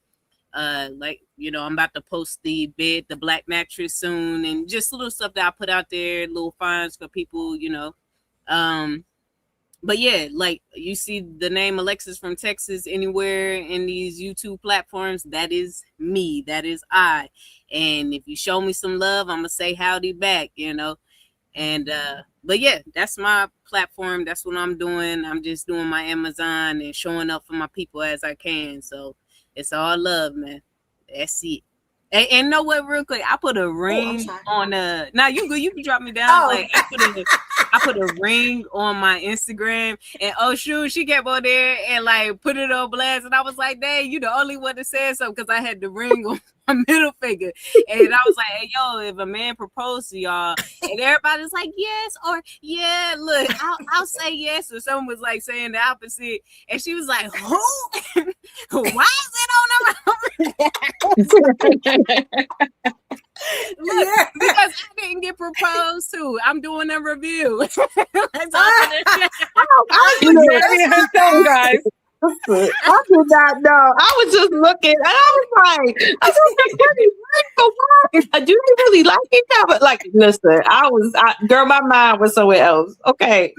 I'm about to post the black mattress soon, and just little stuff that I put out there, little finds for people, but yeah, like you see the name Alexis from Texas anywhere in these YouTube platforms, that is me, that is I. And if you show me some love, I'm gonna say howdy back, and but yeah, that's my platform, that's what I'm doing. I'm just doing my Amazon and showing up for my people as I can. So it's all love, man. That's it. And know what, real quick, I put a ring on now you can drop me down. Like I put a ring on my Instagram, and shoot, she kept on there and like put it on blast, and I was like, dang, you the only one that said something, because I had the ring on my middle finger, and I was like, hey, yo, if a man proposed to y'all, and everybody's like, yes, or yeah, look, I'll say yes, or someone was like saying the opposite, and she was like, who? Why is it on Look, because I didn't get proposed to. I'm doing a review. Guys. I did not know. I was just looking, and I was like, do you really like it? But like, listen, girl, my mind was somewhere else. Okay.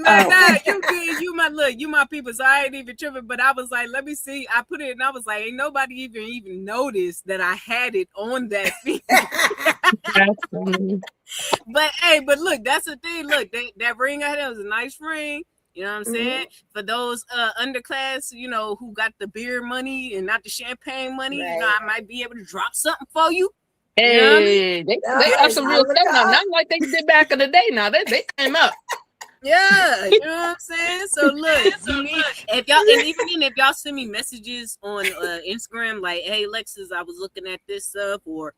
You my people, so I ain't even tripping. But I was like, let me see. I put it, and I was like, ain't nobody even noticed that I had it on that finger. But look, that's the thing. Look, that ring I had, it was a nice ring. You know what I'm saying? For those underclass, who got the beer money and not the champagne money, I might be able to drop something for you. Hey, you know they have some real stuff now. Not like they did back in the day. Now they came up. Yeah, you know what I'm saying? So look, if y'all send me messages on Instagram like, hey Lexus, I was looking at this stuff, or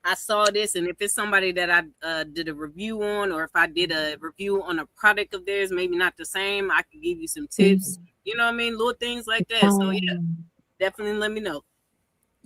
I saw this, and if it's somebody that I did a review on, or if I did a review on a product of theirs, maybe not the same, I could give you some tips. You know what I mean? Little things like that. So yeah, definitely let me know.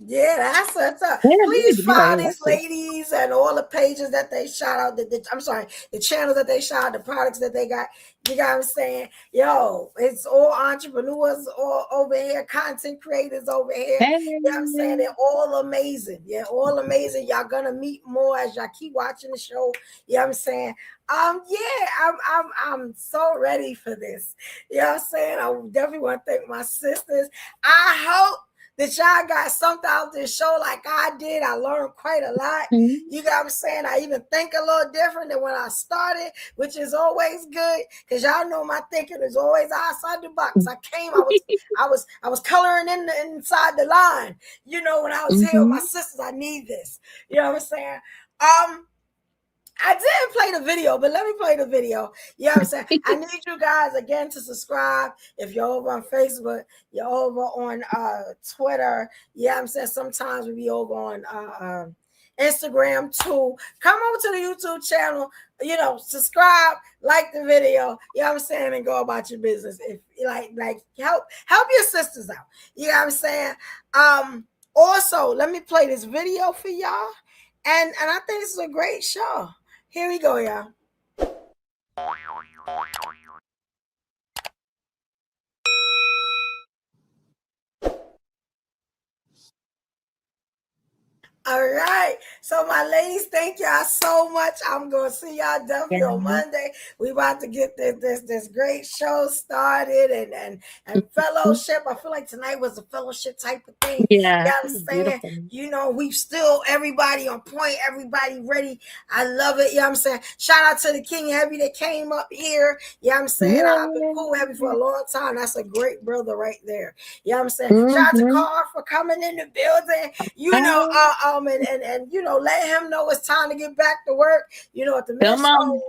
Yeah, that's what's up. Please follow these ladies and all the pages that they shout out. The channels that they shout out, the products that they got. You got what I'm saying? Yo, it's all entrepreneurs all over here, content creators over here. You know what I'm saying? They're all amazing. Yeah, all amazing. Y'all gonna meet more as y'all keep watching the show. You know what I'm saying? I'm so ready for this. You know what I'm saying? I definitely want to thank my sisters. I hope that y'all got something out this show like I did. I learned quite a lot. You got what I'm saying? I even think a little different than when I started, which is always good, because y'all know my thinking is always outside the box. I was coloring inside the line. When I was here with my sisters, I need this. You know what I'm saying? I didn't play the video, but let me play the video. You know what I'm saying? I need you guys again to subscribe. If you're over on Facebook, you're over on Twitter. Yeah, I'm saying sometimes we be over on Instagram too. Come over to the YouTube channel, subscribe, like the video, you know what I'm saying, and go about your business. If like help your sisters out. You know what I'm saying? Also, let me play this video for y'all. And I think this is a great show. Here we go, y'all. All right. So my ladies, thank y'all so much. I'm gonna see y'all definitely on Monday. We about to get this great show started and fellowship. I feel like tonight was a fellowship type of thing. Yeah, You know what I'm saying? beautiful. You know, we still everybody on point, everybody ready. I love it. You know what I'm saying? Shout out to the King Heavy that came up here. You know what I'm saying? I've been cool Heavy for a long time. That's a great brother right there. You know what I'm saying? Shout out to Carl for coming in the building. You know, and you know, let him know it's time to get back to work. You know, at the Come on.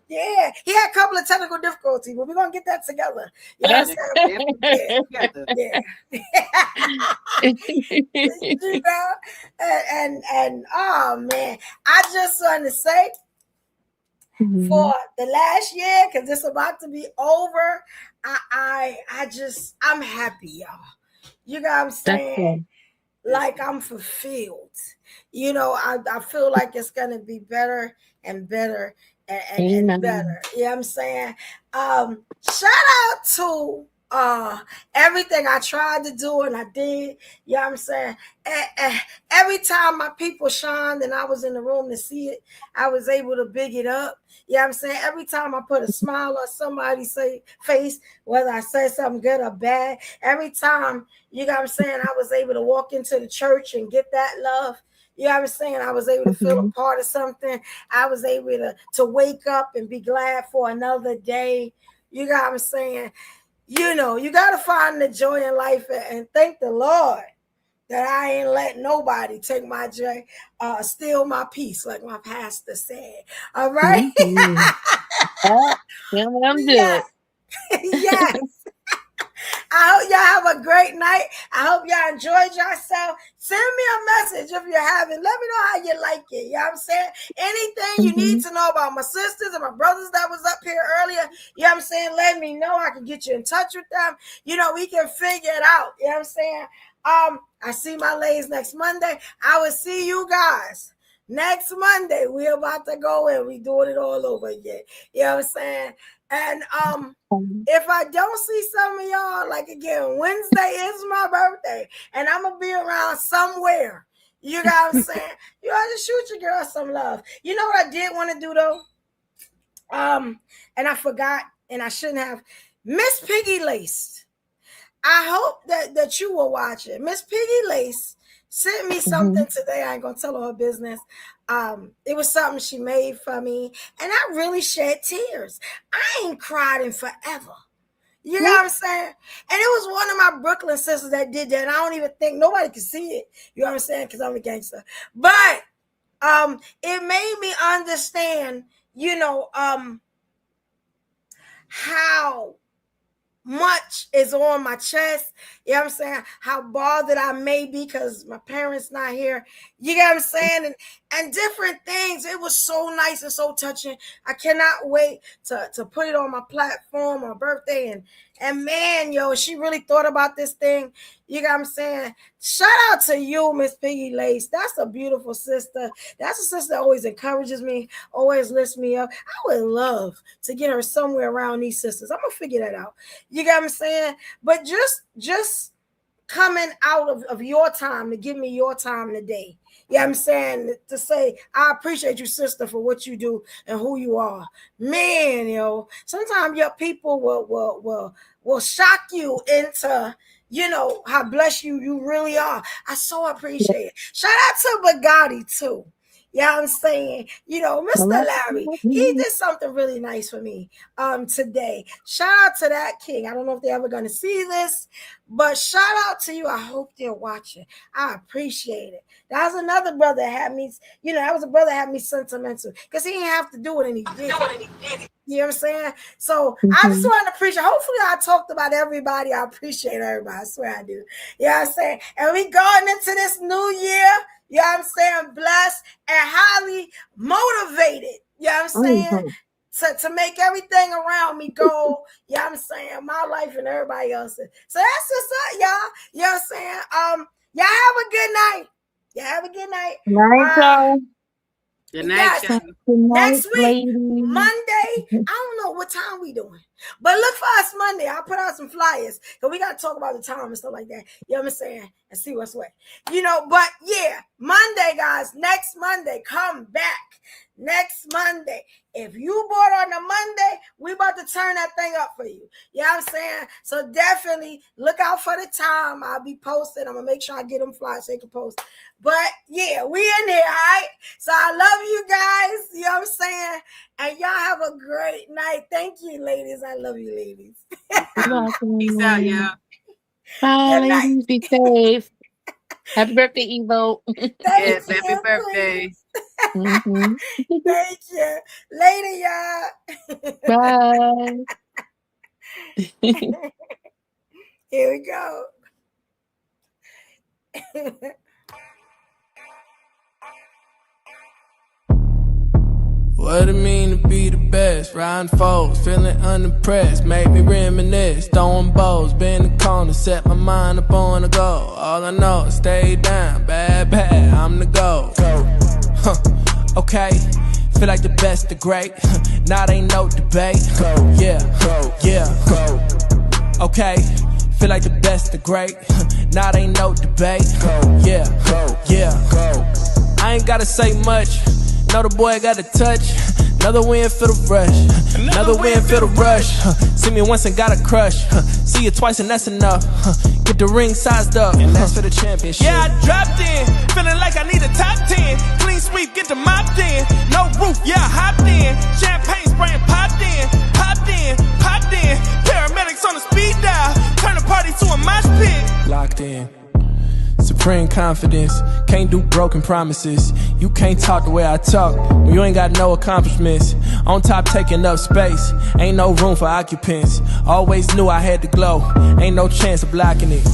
Yeah, he had a couple of technical difficulties, but we're gonna get that together. You know what I'm saying? You know, and oh man, I just want to say for the last year, because it's about to be over, I'm happy, y'all. You know what I'm saying? Like I'm fulfilled. You know, I feel like it's gonna be better and better and better. You know what I'm saying? Shout out to everything I tried to do and I did. You know what I'm saying? Every time my people shined and I was in the room to see it, I was able to big it up. You know what I'm saying? Every time I put a smile on somebody's face, whether I said something good or bad, every time, you know what I'm saying, I was able to walk into the church and get that love. You know what I'm saying? I was able to feel a part of something. I was able to wake up and be glad for another day. You know what I'm saying? You know, you got to find the joy in life and thank the Lord that I ain't let nobody take my joy, steal my peace, like my pastor said. All right? Yes. Yes. I hope y'all have a great night. I hope y'all enjoyed yourself. Send me a message if you're having. Let me know how you like it. You know what I'm saying? Anything you need to know about my sisters and my brothers that was up here earlier, you know what I'm saying? Let me know. I can get you in touch with them. You know, we can figure it out. You know what I'm saying? I see my ladies next Monday. I will see you guys next Monday. We're about to go in. We doing it all over again. You know what I'm saying? And if I don't see some of y'all, like again, Wednesday is my birthday, and I'm gonna be around somewhere. You know what I'm saying? You ought to shoot your girl some love. You know what I did want to do though? And I forgot, and I shouldn't have. Miss Piggy Lace. I hope that you will watch it. Miss Piggy Lace sent me something today. I ain't gonna tell her business. It was something she made for me, and I really shed tears. I ain't cried in forever. You know what I'm saying? And it was one of my Brooklyn sisters that did that. And I don't even think nobody could see it. You know what I'm saying? Because I'm a gangster. But it made me understand, you know, how much is on my chest. You know what I'm saying? How bothered I may be because my parents not here. You know what I'm saying? And different things. It was so nice and so touching. I cannot wait to put it on my platform on my birthday. And man, yo, she really thought about this thing. You know what I'm saying? Shout out to you, Miss Piggy Lace. That's a beautiful sister. That's a sister that always encourages me, always lifts me up. I would love to get her somewhere around these sisters. I'm gonna figure that out. You know what I'm saying? But just coming out of your time to give me your time today. You know what I'm saying? To say, I appreciate you, sister, for what you do and who you are. Man, yo, sometimes your people will shock you into, you know, how blessed you really are. I so appreciate it. Shout out to Bugatti, too. You know what I'm saying? You know, Mr. Larry, he did something really nice for me today. Shout out to that king. I don't know if they're ever going to see this, but shout out to you. I hope they're watching. I appreciate it. That was another brother that had me, you know, that was a brother that had me sentimental because he didn't have to do it and he did. You know what I'm saying? So I just want to appreciate. Hopefully, I talked about everybody. I appreciate everybody. I swear I do. You know what I'm saying? And we going into this new year. You know what I'm saying? Blessed and highly motivated. You know what I'm saying? To make everything around me go. You know what I'm saying? My life and everybody else's. So that's just up, y'all. You know what I'm saying? Y'all have a good night. Y'all have a good night. Night, y'all. Good night, Next week, Monday. I don't know what time we doing. But look for us Monday. I'll put out some flyers because we got to talk about the time and stuff like that. You know what I'm saying? And see what's what. You know, but yeah, Monday, guys, next Monday, come back. Next Monday. If you bought on a Monday, we about to turn that thing up for you. You know what I'm saying? So definitely look out for the time. I'll be posting. I'm going to make sure I get them flyers so they can post. But yeah, we in here, all right? So I love you guys. You know what I'm saying? And y'all have a great night. Thank you, ladies. I love you, ladies. Peace out, y'all. Bye, ladies. Be safe. Happy birthday, Evo. Yes, happy birthday. Mm-hmm. Thank you. Later, y'all. Bye. Here we go. What it mean to be the best? Riding foes, feeling unimpressed. Make me reminisce, throwing bows, bend the corner, set my mind up on the goal. All I know is stay down, bad, I'm the goal. Okay, feel like the best, the great. Now ain't no debate. Yeah. Okay, feel like the best, the great. Now ain't no debate. Yeah. I ain't gotta say much. Know the boy got a touch. Another win for the rush. Another win for the rush. See me once and got a crush. See you twice and that's enough. Get the ring sized up, and that's for the championship. Yeah, I dropped in, feeling like I need a top 10. Clean sweep, get the mop in. No roof, yeah, I hopped in. Champagne spraying, popped in. Paramedics on the speed dial. Turn the party to a mosh pit. Locked in. Supreme confidence, can't do broken promises. You can't talk the way I talk when you ain't got no accomplishments. On top taking up space, ain't no room for occupants. Always knew I had to glow, ain't no chance of blocking it.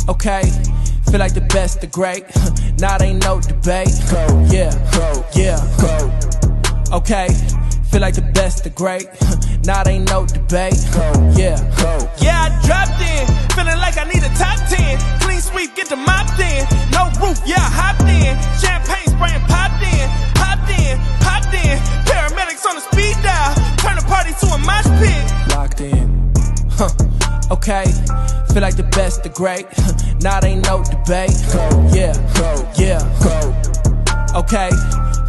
Okay, feel like the best, the great. Now ain't no debate. Yeah. Okay, feel like the best, the great. Now ain't no debate. Yeah, I dropped in, feeling like I need a top 10. Clean sweep, get the mop in. No roof, yeah, I hopped in. Champagne spraying, popped in. Paramedics on the speed dial. Turn the party to a mosh pit. Locked in. Okay, feel like the best, the great. Now ain't no debate. Yeah. Okay,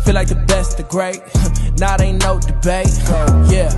feel like the best, the great. Now ain't no debate. Yeah.